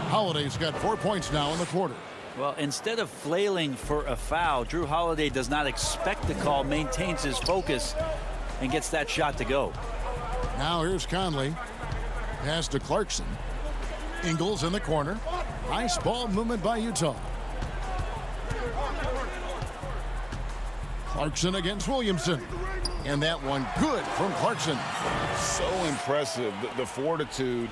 Holiday's got 4 points now in the quarter. Well, instead of flailing for a foul, Drew Holiday does not expect the call, maintains his focus, and gets that shot to go. Now here's Conley. Pass to Clarkson. Ingles in the corner. Nice ball movement by Utah. Clarkson against Williamson. And that one good from Clarkson. So impressive. The fortitude,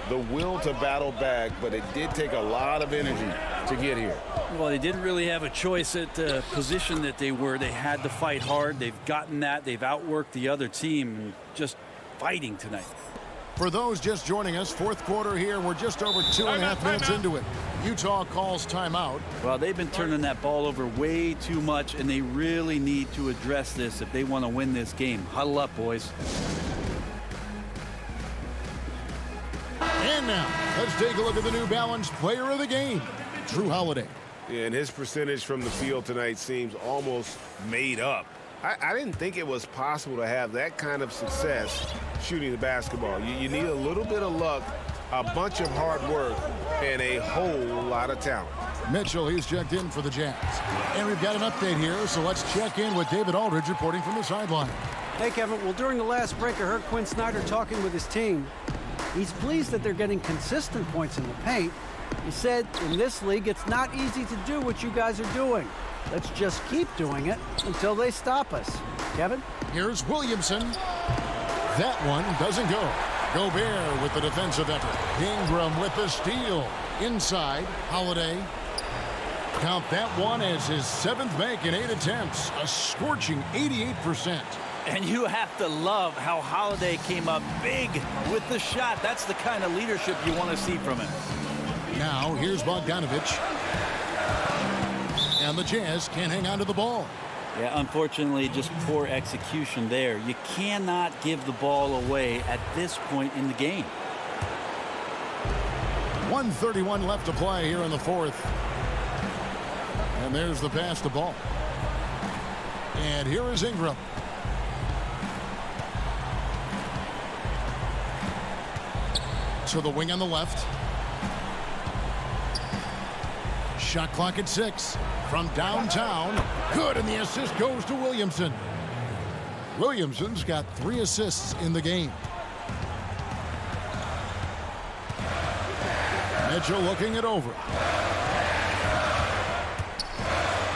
the will to battle back, but it did take a lot of energy to get here. Well, they didn't really have a choice at the position that they were. They had to fight hard. They've gotten that. They've outworked the other team, just fighting tonight. For those just joining us, fourth quarter here. We're just over 2.5 minutes into it. Utah calls timeout. Well, they've been turning that ball over way too much, and they really need to address this if they want to win this game. Huddle up, boys. And now, let's take a look at the New Balance player of the game, Drew Holiday. And his percentage from the field tonight seems almost made up. I didn't think it was possible to have that kind of success shooting the basketball. You need a little bit of luck, a bunch of hard work, and a whole lot of talent. Mitchell, he's checked in for the Jazz. And we've got an update here, so let's check in with David Aldridge reporting from the sideline. Hey, Kevin. Well, during the last break, I heard Quinn Snyder talking with his team. He's pleased that they're getting consistent points in the paint. He said, in this league, it's not easy to do what you guys are doing. Let's just keep doing it until they stop us. Kevin? Here's Williamson. That one doesn't go. Gobert with the defensive effort. Ingram with the steal. Inside, Holiday. Count that one as his 7th make in 8 attempts. A scorching 88%. And you have to love how Holiday came up big with the shot. That's the kind of leadership you want to see from him. Now, here's Bogdanovich. And the Jazz can't hang on to the ball. Yeah, unfortunately, just poor execution there. You cannot give the ball away at this point in the game. 1:31 left to play here in the 4th. And there's the pass to Ball. And here is Ingram. To the wing on the left. Shot clock at 6. From downtown. Good, and the assist goes to Williamson. Williamson's got 3 assists in the game. Mitchell looking it over.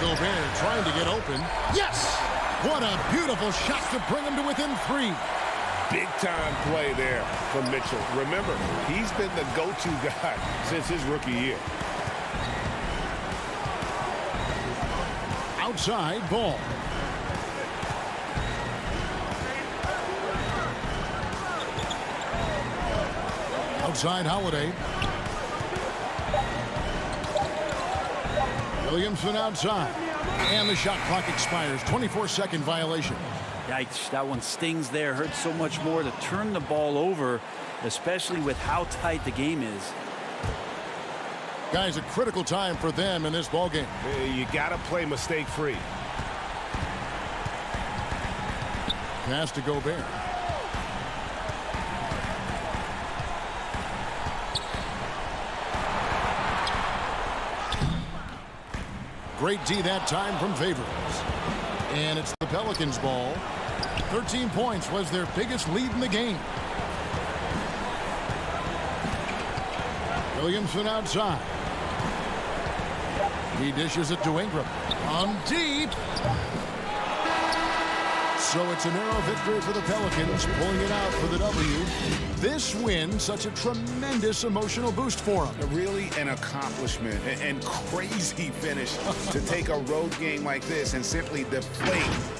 Gobert trying to get open. Yes! What a beautiful shot to bring him to within 3. Big-time play there from Mitchell. Remember, he's been the go-to guy since his rookie year. Outside, Ball. Outside, Holiday. Williamson outside. And the shot clock expires. 24-second violation. Yikes, that one stings there. Hurts so much more to turn the ball over, especially with how tight the game is. Guys, a critical time for them in this ball game. You got to play mistake-free. Pass to Gobert. Great D that time from Favors. And it's the Pelicans' ball. 13 points was their biggest lead in the game. Williamson outside. He dishes it to Ingram. On deep. So it's a narrow victory for the Pelicans, pulling it out for the W. This win, such a tremendous emotional boost for them. Really an accomplishment and crazy finish to take a road game like this and simply deflate.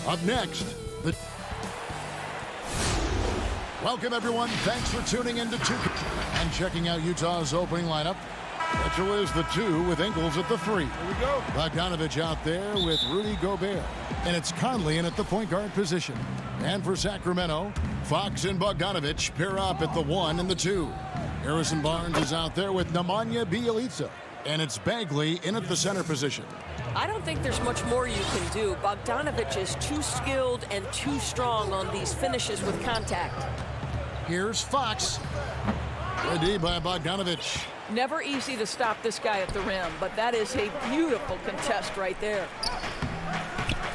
Up next, welcome everyone. Thanks for tuning in to 2 and checking out Utah's opening lineup. Mitchell is the 2 with Ingles at the 3. Here we go. Bogdanovich out there with Rudy Gobert. And it's Conley in at the point guard position. And for Sacramento, Fox and Bogdanovich pair up at the 1 and the 2. Harrison Barnes is out there with Nemanja Bjelica. And it's Bagley in at the center position. I don't think there's much more you can do. Bogdanovich is too skilled and too strong on these finishes with contact. Here's Fox. Ready by Bogdanovich. Never easy to stop this guy at the rim, but that is a beautiful contest right there.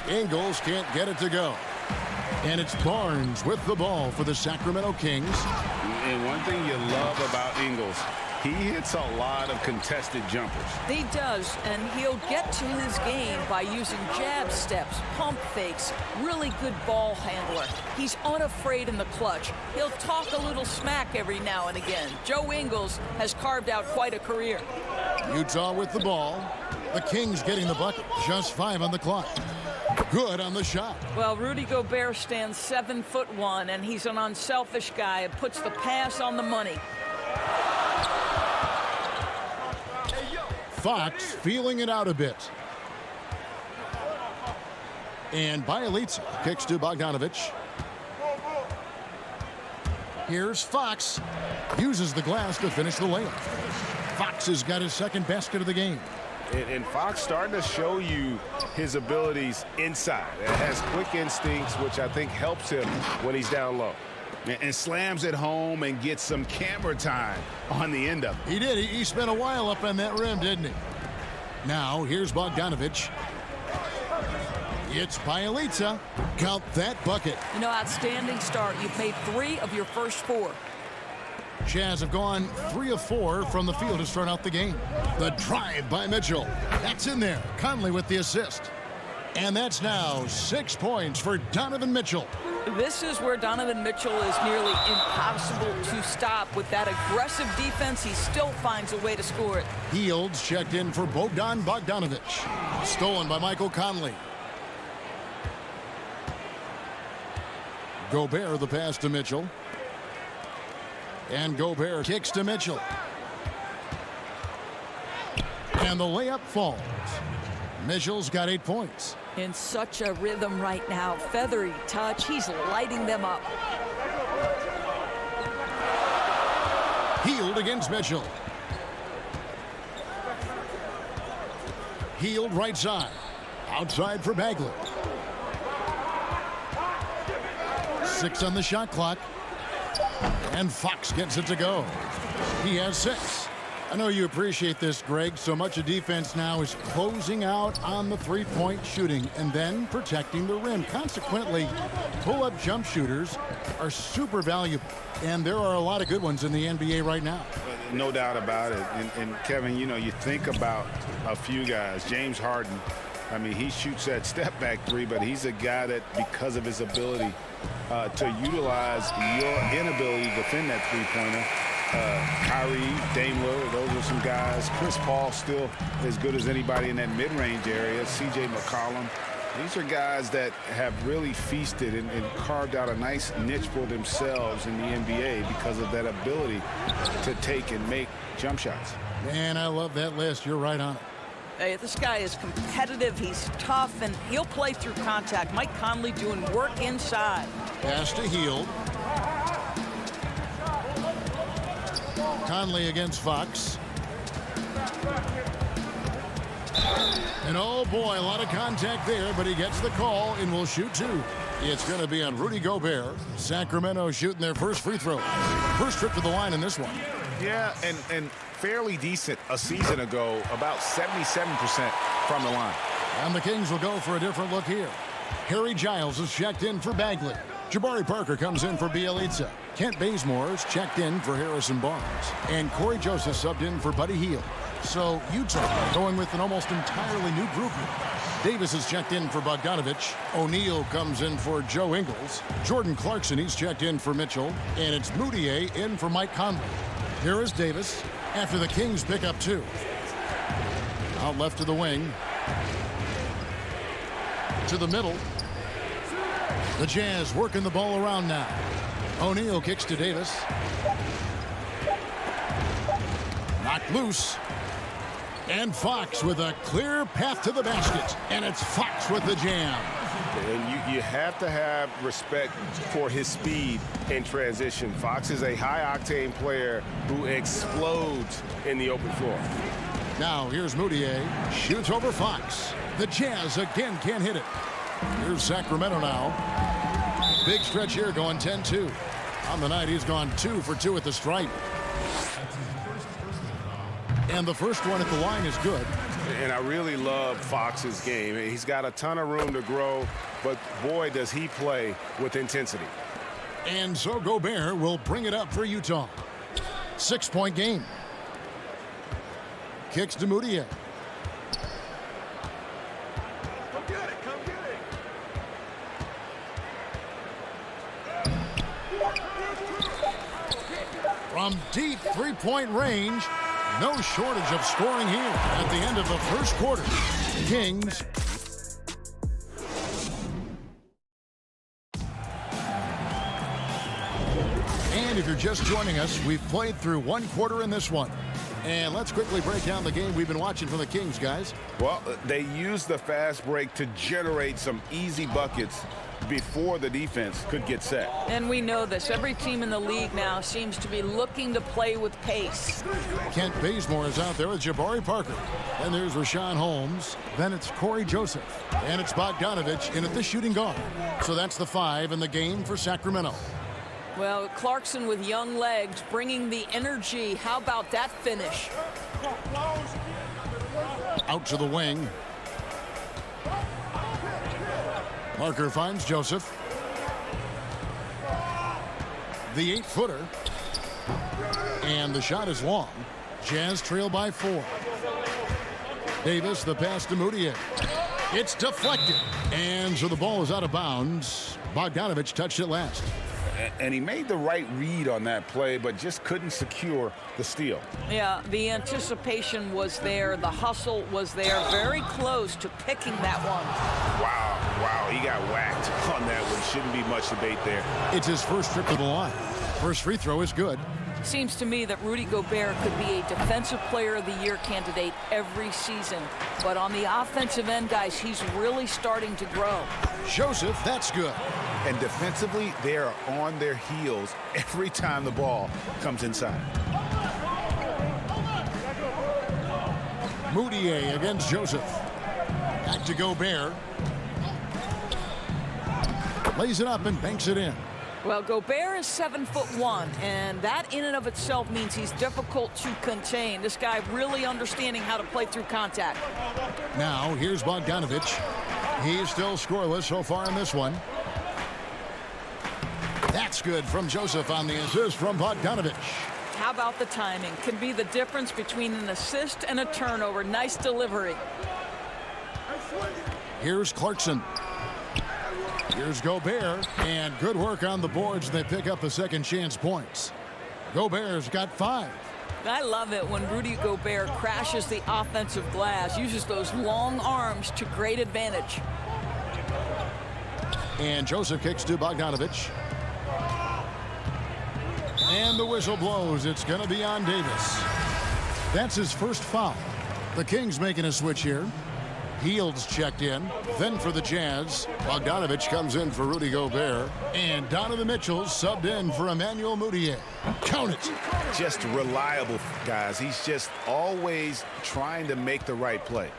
Ingles can't get it to go. And it's Barnes with the ball for the Sacramento Kings. And one thing you love about Ingles, He hits a lot of contested jumpers. He does, and he'll get to his game by using jab steps, pump fakes, really good ball handler. He's unafraid in the clutch. He'll talk a little smack every now and again. Joe Ingles has carved out quite a career. Utah with the ball. The Kings getting the bucket. Just 5 on the clock. Good on the shot. Well, Rudy Gobert stands 7'1", and he's an unselfish guy who puts the pass on the money. Fox feeling it out a bit. And Bielitsa kicks to Bogdanovich. Here's Fox. Uses the glass to finish the layup. Fox has got his second basket of the game. And Fox starting to show you his abilities inside. It has quick instincts, which I think helps him when he's down low. And slams it home and gets some camera time on the end of it. He did. He spent a while up on that rim, didn't he? Now, here's Bogdanovich. It's Bielitsa. Count that bucket. You know, outstanding start. You've made 3 of your first 4. Jazz have gone 3 of 4 from the field to start out the game. The drive by Mitchell. That's in there. Conley with the assist. And that's now 6 points for Donovan Mitchell. This is where Donovan Mitchell is nearly impossible to stop. With that aggressive defense, he still finds a way to score it. Fields checked in for Bogdan Bogdanovich. Stolen by Michael Conley. Gobert the pass to Mitchell. And Gobert kicks to Mitchell. And the layup falls. Mitchell's got 8 points. In such a rhythm right now. Feathery touch. He's lighting them up. Hield against Mitchell. Hield right side. Outside for Bagley. 6 on the shot clock. And Fox gets it to go. He has 6. I know you appreciate this, Greg. So much of defense now is closing out on the three-point shooting and then protecting the rim. Consequently, pull-up jump shooters are super valuable. And there are a lot of good ones in the NBA right now. No doubt about it. And Kevin, you know, you think about a few guys. James Harden, I mean, he shoots that step-back 3, but he's a guy that, because of his ability to utilize your inability to defend that three-pointer, Kyrie, Dame Lillard, those are some guys. Chris Paul still as good as anybody in that mid-range area. C.J. McCollum. These are guys that have really feasted and carved out a nice niche for themselves in the NBA because of that ability to take and make jump shots. Man, I love that list. You're right on it. Hey, this guy is competitive. He's tough, and he'll play through contact. Mike Conley doing work inside. Pass to Hield. Conley against Fox. And oh boy, a lot of contact there, but he gets the call and will shoot 2. It's going to be on Rudy Gobert. Sacramento shooting their first free throw. First trip to the line in this one. Yeah, and fairly decent a season ago, about 77% from the line. And the Kings will go for a different look here. Harry Giles is checked in for Bagley. Jabari Parker comes in for Bielitsa. Kent Bazemore is checked in for Harrison Barnes. And Corey Joseph subbed in for Buddy Hield. So Utah going with an almost entirely new group here. Davis is checked in for Bogdanovich. O'Neal comes in for Joe Ingles. Jordan Clarkson, he's checked in for Mitchell. And it's Moutier in for Mike Conley. Here is Davis after the Kings pick up 2. Out left to the wing. To the middle. The Jazz working the ball around now. O'Neal kicks to Davis. Knocked loose. And Fox with a clear path to the basket. And it's Fox with the jam. And you have to have respect for his speed in transition. Fox is a high-octane player who explodes in the open floor. Now here's Moutier. Shoots over Fox. The Jazz again can't hit it. Here's Sacramento now. Big stretch here going 10-2. On the night, he's gone 2 for 2 at the stripe. And the first one at the line is good. And I really love Fox's game. He's got a ton of room to grow, but boy, does he play with intensity. And so Gobert will bring it up for Utah. 6-point game. Kicks to Moutier. From deep three-point range, no shortage of scoring here at the end of the first quarter. Kings. And if you're just joining us, we've played through one quarter in this one. And let's quickly break down the game we've been watching from the Kings, guys. Well, they used the fast break to generate some easy buckets before the defense could get set. And we know this. Every team in the league now seems to be looking to play with pace. Kent Bazemore is out there with Jabari Parker. And there's Rashawn Holmes. Then it's Corey Joseph. And it's Bogdanovich in at the shooting guard. So that's the 5 in the game for Sacramento. Well, Clarkson with young legs, bringing the energy. How about that finish? Out to the wing. Parker finds Joseph. The 8-footer. And the shot is long. Jazz trail by 4. Davis, the pass to Moutier. It's deflected. And so the ball is out of bounds. Bogdanovich touched it last. And he made the right read on that play, but just couldn't secure the steal. Yeah, the anticipation was there. The hustle was there. Very close to picking that one. Wow, he got whacked on that one. Shouldn't be much debate there. It's his first trip to the line. First free throw is good. Seems to me that Rudy Gobert could be a Defensive Player of the Year candidate every season. But on the offensive end, guys, he's really starting to grow. Joseph, that's good. And defensively, they are on their heels every time the ball comes inside. Moutier against Joseph. Back to Gobert. Lays it up and banks it in. Well, Gobert is 7'1", and that in and of itself means he's difficult to contain. This guy really understanding how to play through contact. Now, here's Bogdanovich. He's still scoreless so far in this one. That's good from Joseph on the assist from Bogdanovich. How about the timing? Can be the difference between an assist and a turnover. Nice delivery. Here's Clarkson. Here's Gobert, and good work on the boards. They pick up the second chance points. Gobert's got 5. I love it when Rudy Gobert crashes the offensive glass, uses those long arms to great advantage. And Joseph kicks to Bogdanovich. And the whistle blows. It's going to be on Davis. That's his first foul. The Kings making a switch here. Heald's checked in. Then for the Jazz, Bogdanovich comes in for Rudy Gobert. And Donovan Mitchell subbed in for Emmanuel Moutier. Count it. Just reliable, guys. He's just always trying to make the right play.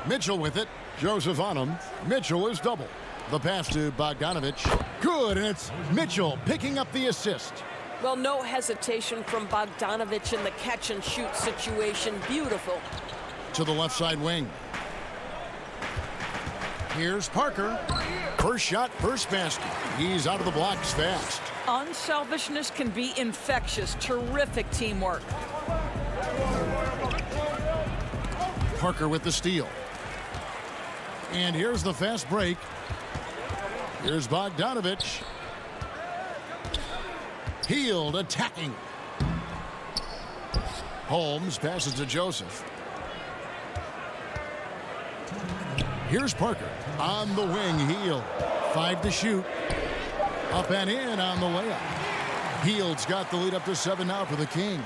Mitchell with it. Joseph on him. Mitchell is double. The pass to Bogdanovich. Good, and it's Mitchell picking up the assist. Well, no hesitation from Bogdanovich in the catch-and-shoot situation. Beautiful. To the left side wing. Here's Parker. First shot, first basket. He's out of the blocks fast. Unselfishness can be infectious. Terrific teamwork. Parker with the steal. And here's the fast break. Here's Bogdanovich. Hield attacking. Holmes passes to Joseph. Here's Parker on the wing. Hield. 5 to shoot. Up and in on the layup. Hield's got the lead up to 7 now for the Kings.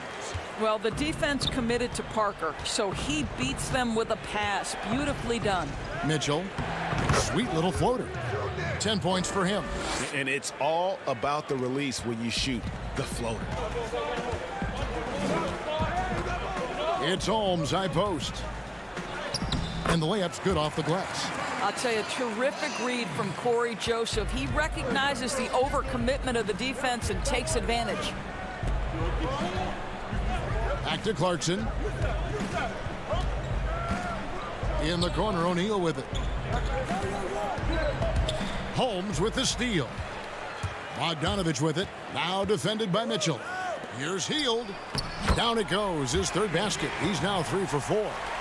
Well, the defense committed to Parker, so he beats them with a pass. Beautifully done. Mitchell. Sweet little floater. 10 points for him. And it's all about the release when you shoot the floater. It's Holmes, high post. And the layup's good off the glass. I'll tell you, terrific read from Corey Joseph. He recognizes the overcommitment of the defense and takes advantage. Back to Clarkson. In the corner, O'Neal with it. Holmes with the steal. Bogdanovich with it. Now defended by Mitchell. Here's Heald. Down it goes, his third basket. He's now 3 for 4.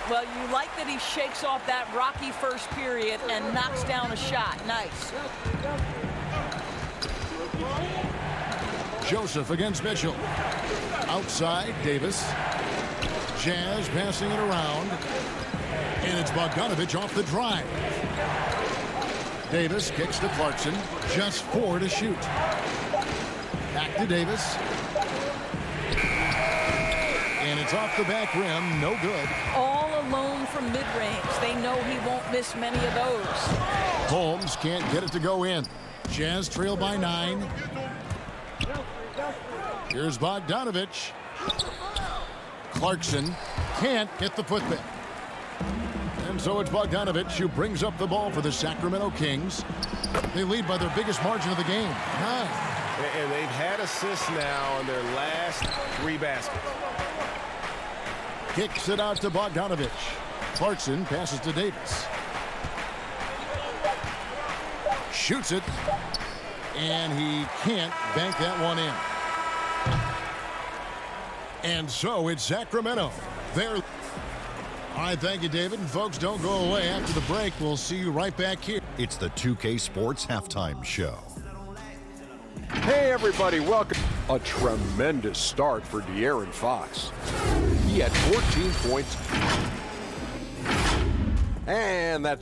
Well, you like that he shakes off that rocky first period and knocks down a shot. Nice. Joseph against Mitchell. Outside, Davis. Jazz passing it around. And it's Bogdanovich off the drive. Davis kicks to Clarkson. Just 4 to shoot. Back to Davis. And it's off the back rim. No good. All alone from mid-range. They know he won't miss many of those. Holmes can't get it to go in. Jazz trail by 9. Here's Bogdanovich. Clarkson can't get the putback. And so it's Bogdanovich who brings up the ball for the Sacramento Kings. They lead by their biggest margin of the game, 9. And they've had assists now on their last 3 baskets. Kicks it out to Bogdanovich. Clarkson passes to Davis. Shoots it. And he can't bank that one in. And so it's Sacramento. They're... All right, thank you, David. And folks, don't go away. After the break, we'll see you right back here. It's the 2K Sports Halftime Show. Hey, everybody, welcome. A tremendous start for De'Aaron Fox. He had 14 points. And that...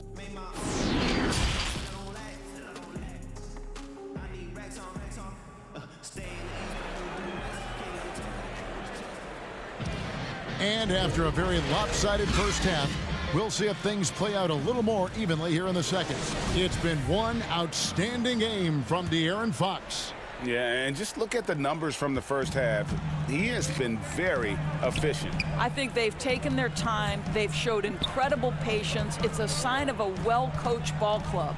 And after a very lopsided first half, we'll see if things play out a little more evenly here in the second. It's been one outstanding game from De'Aaron Fox. Yeah, and just look at the numbers from the first half. He has been very efficient. I think they've taken their time. They've showed incredible patience. It's a sign of a well-coached ball club.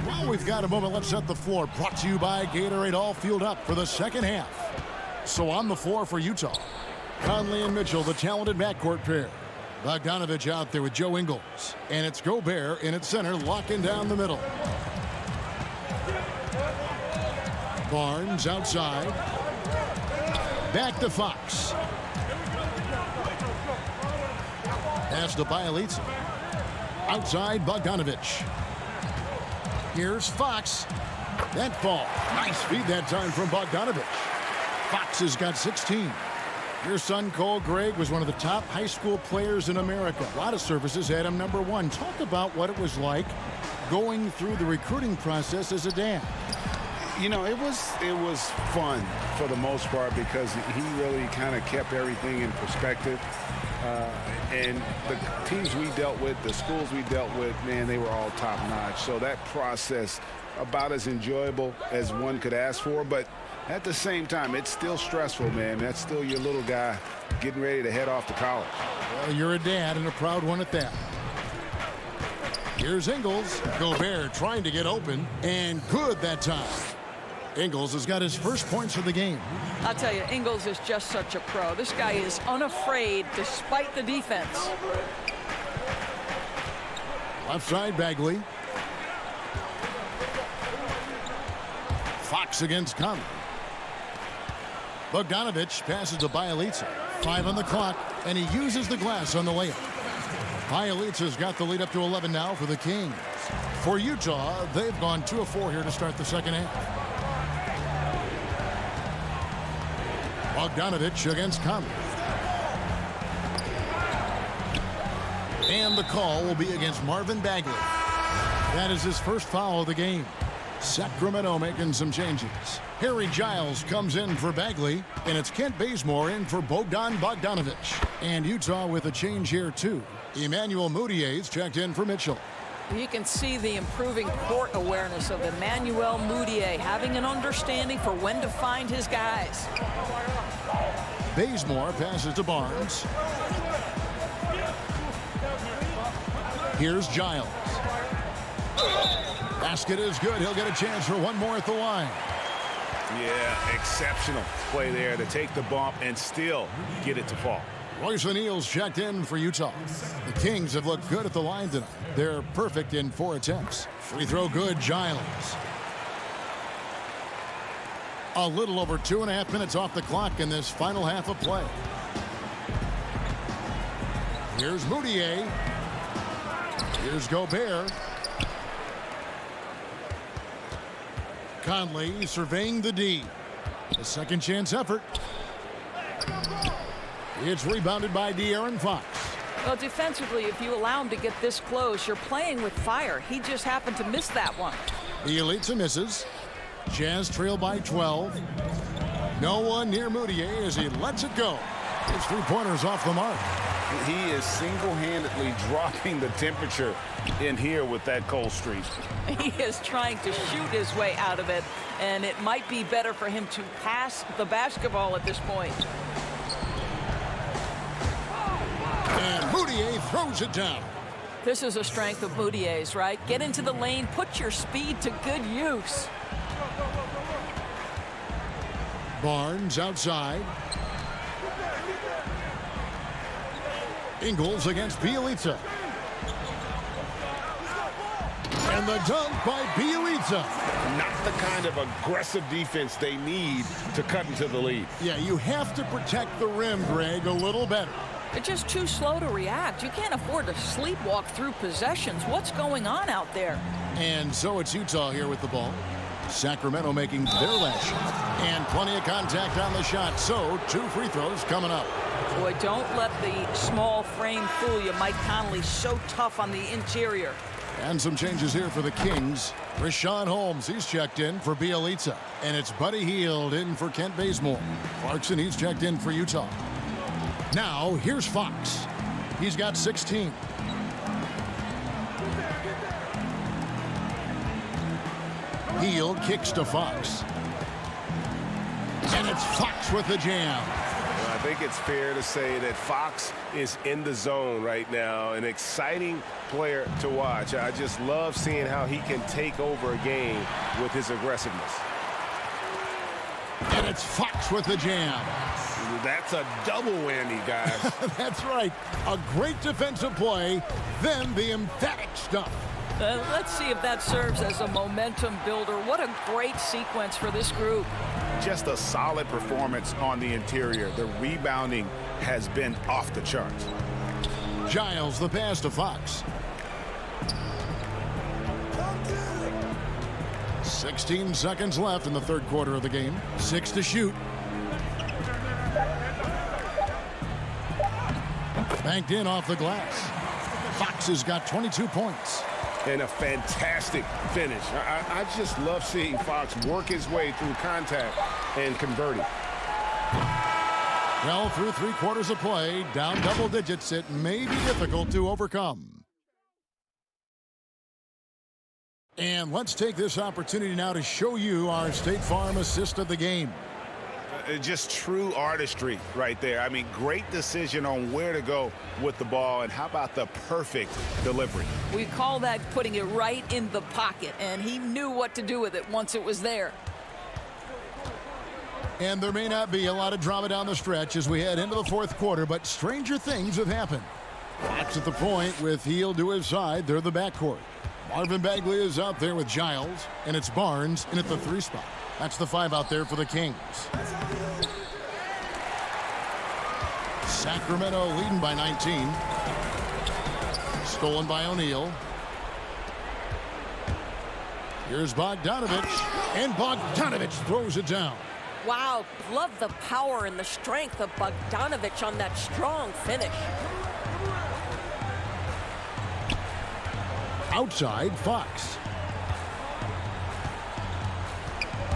Well, we've got a moment. Let's set the floor. Brought to you by Gatorade, all fueled up for the second half. So on the floor for Utah, Conley and Mitchell, the talented backcourt pair. Bogdanovich out there with Joe Ingles. And it's Gobert in its center, locking down the middle. Barnes outside. Back to Fox. Pass to Bielitsa. Outside, Bogdanovich. Here's Fox. That fall. Nice feed that time from Bogdanovich. Fox has got 16. Your son, Cole Gregg, was one of the top high school players in America. A lot of services had him number 1. Talk about what it was like going through the recruiting process as a dad. You know, it was fun for the most part because he really kind of kept everything in perspective. And the teams we dealt with, the schools we dealt with, man, they were all top-notch. So that process, about as enjoyable as one could ask for. But at the same time, it's still stressful, man. That's still your little guy getting ready to head off to college. Well, you're a dad and a proud one at that. Here's Ingles. Gobert trying to get open, and good that time. Ingles has got his first points of the game. I'll tell you, Ingles is just such a pro. This guy is unafraid despite the defense. Left side, Bagley. Fox against Conley. Bogdanovich passes to Bielitsa. 5 on the clock, and he uses the glass on the layup. Bielitsa's got the lead up to 11 now for the Kings. For Utah, they've gone 2 of 4 here to start the second half. Bogdanovich against Conley. And the call will be against Marvin Bagley. That is his first foul of the game. Sacramento making some changes. Harry Giles comes in for Bagley, and it's Kent Bazemore in for Bogdanovich. And Utah with a change here, too. Emmanuel Mudiay's checked in for Mitchell. You can see the improving court awareness of Emmanuel Mudiay, having an understanding for when to find his guys. Bazemore passes to Barnes. Here's Giles. Basket is good. He'll get a chance for one more at the line. Yeah, exceptional play there to take the bump and still get it to fall. Royce O'Neal's checked in for Utah. The Kings have looked good at the line tonight. They're perfect in 4 attempts. Free throw good, Giles. A little over 2.5 minutes off the clock in this final half of play. Here's Moutier. Here's Gobert. Conley surveying the D. A second chance effort. It's rebounded by De'Aaron Fox. Well, defensively, if you allow him to get this close, you're playing with fire. He just happened to miss that one. Bjelica misses. Jazz trail by 12. No one near Moutier as he lets it go. His three-pointers off the mark. He is single-handedly dropping the temperature in here with that cold streak. He is trying to shoot his way out of it, and it might be better for him to pass the basketball at this point. And Moutier throws it down. This is a strength of Moutier's, right? Get into the lane, put your speed to good use. Barnes outside. Ingles against Bjelica. And the dunk by Bjelica. Not the kind of aggressive defense they need to cut into the lead. Yeah, you have to protect the rim, Greg, a little better. They're just too slow to react. You can't afford to sleepwalk through possessions. What's going on out there? And so it's Utah here with the ball. Sacramento making their last shot. And plenty of contact on the shot. So 2 free throws coming up. Boy, don't let the small frame fool you. Mike Conley so tough on the interior. And some changes here for the Kings. Rashawn Holmes, he's checked in for Bjelica. And it's Buddy Hield in for Kent Bazemore. Clarkson, he's checked in for Utah. Now, here's Fox. He's got 16. Hield kicks to Fox. And it's Fox with the jam. Well, I think it's fair to say that Fox is in the zone right now. An exciting player to watch. I just love seeing how he can take over a game with his aggressiveness. And it's Fox with the jam. That's a double whammy, guys. That's right. A great defensive play, then the emphatic stuff. Let's see if that serves as a momentum builder. What a great sequence for this group. Just a solid performance on the interior. The rebounding has been off the charts. Giles the pass to Fox. 16 seconds left in the third quarter of the game. 6 to shoot. Banked in off the glass. Fox has got 22 points. And a fantastic finish. I just love seeing Fox work his way through contact and converting. Well, through 3 quarters of play, down double digits, it may be difficult to overcome. And let's take this opportunity now to show you our State Farm assist of the game. Just true artistry right there. I mean, great decision on where to go with the ball, and how about the perfect delivery? We call that putting it right in the pocket, and he knew what to do with it once it was there. And there may not be a lot of drama down the stretch as we head into the fourth quarter, but stranger things have happened. Fox at the point with Hield to his side. They're the backcourt. Marvin Bagley is out there with Giles, and it's Barnes in at the 3 spot. That's the 5 out there for the Kings. Sacramento leading by 19. Stolen by O'Neal. Here's Bogdanovich, and Bogdanovich throws it down. Wow, love the power and the strength of Bogdanovich on that strong finish. Outside, Fox.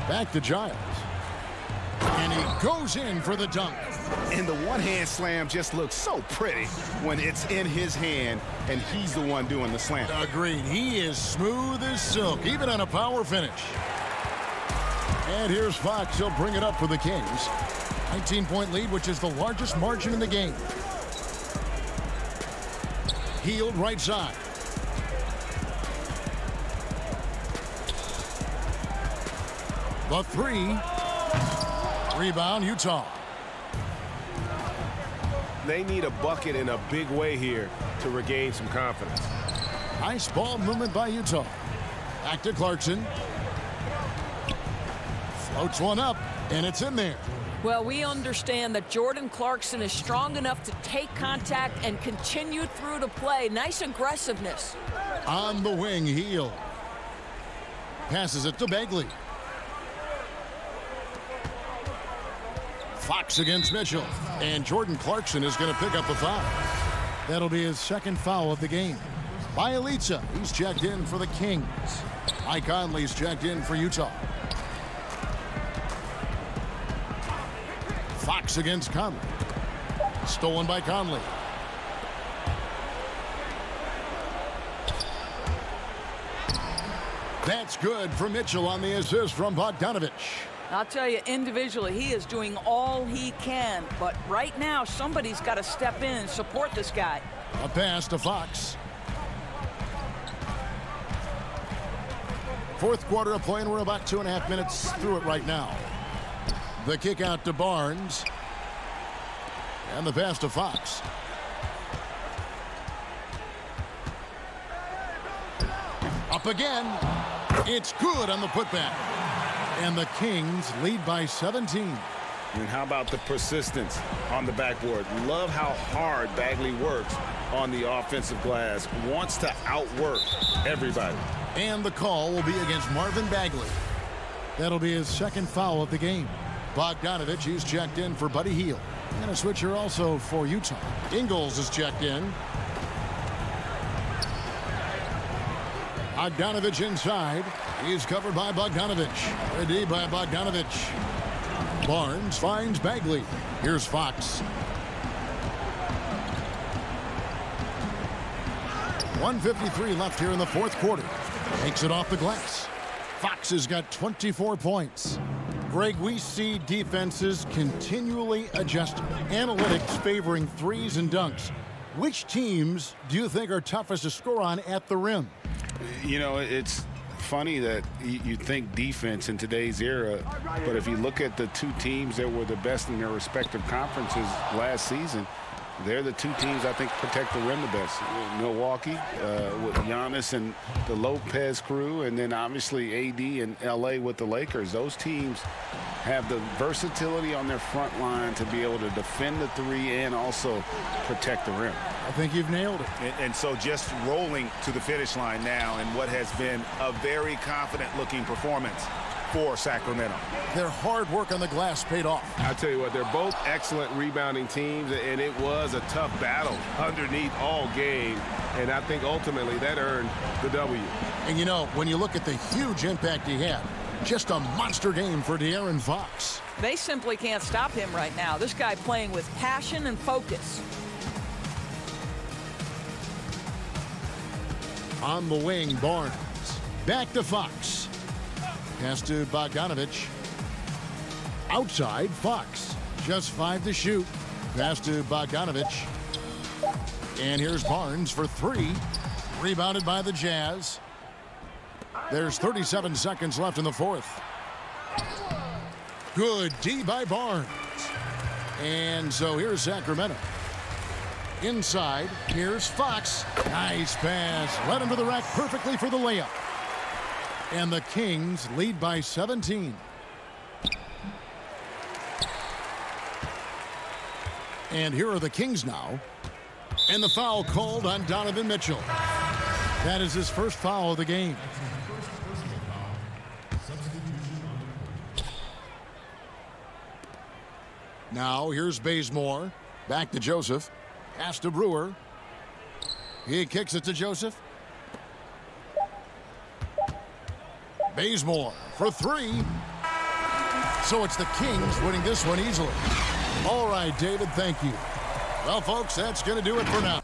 Back to Giles. And he goes in for the dunk. And the one-hand slam just looks so pretty when it's in his hand and he's the one doing the slam. Agreed. He is smooth as silk, even on a power finish. And here's Fox. He'll bring it up for the Kings. 19-point lead, which is the largest margin in the game. Hield right side. The 3. Rebound, Utah. They need a bucket in a big way here to regain some confidence. Nice ball movement by Utah. Back to Clarkson. Floats one up, and it's in there. Well, we understand that Jordan Clarkson is strong enough to take contact and continue through to play. Nice aggressiveness. On the wing, Heel. Passes it to Bagley. Fox against Mitchell. And Jordan Clarkson is going to pick up the foul. That'll be his second foul of the game. Bielitsa, he's checked in for the Kings. Mike Conley's checked in for Utah. Fox against Conley. Stolen by Conley. That's good for Mitchell on the assist from Bogdanovich. I'll tell you, individually, he is doing all he can. But right now, somebody's got to step in and support this guy. A pass to Fox. Fourth quarter of play, and we're about 2.5 minutes through it right now. The kick out to Barnes. And the pass to Fox. Up again. It's good on the putback. And the Kings lead by 17. And how about the persistence on the backboard? Love how hard Bagley works on the offensive glass. Wants to outwork everybody. And the call will be against Marvin Bagley. That'll be his second foul of the game. Bogdanovich, he's checked in for Buddy Hield. And a switcher also for Utah. Ingles is checked in. Bogdanovich inside. He's covered by Bogdanovich. Ready by Bogdanovich. Barnes finds Bagley. Here's Fox. 1:53 left here in the fourth quarter. Takes it off the glass. Fox has got 24 points. Greg, we see defenses continually adjusting. Analytics favoring threes and dunks. Which teams do you think are toughest to score on at the rim? You know, it's funny that you think defense in today's era, but if you look at the two teams that were the best in their respective conferences last season, they're the two teams I think protect the rim the best. Milwaukee with Giannis and the Lopez crew, and then obviously AD and LA with the Lakers. Those teams have the versatility on their front line to be able to defend the three and also protect the rim. I think you've nailed it. And so just rolling to the finish line now in what has been a very confident-looking performance for Sacramento. Their hard work on the glass paid off. I tell you what, they're both excellent rebounding teams, and it was a tough battle underneath all game, and I think ultimately that earned the W. And you know, when you look at the huge impact he had, just a monster game for De'Aaron Fox. They simply can't stop him right now. This guy playing with passion and focus. On the wing, Barnes. Back to Fox. Pass to Bogdanovich. Outside, Fox. Just 5 to shoot. Pass to Bogdanovich. And here's Barnes for 3. Rebounded by the Jazz. There's 37 seconds left in the fourth. Good D by Barnes. And so here's Sacramento. Inside, here's Fox. Nice pass. Led him to the rack perfectly for the layup. And the Kings lead by 17. And here are the Kings now. And the foul called on Donovan Mitchell. That is his first foul of the game. Now here's Bazemore. Back to Joseph. Pass to Brewer. He kicks it to Joseph. Bazemore for 3. So it's the Kings winning this one easily. All right, David, thank you. Well, folks, that's going to do it for now.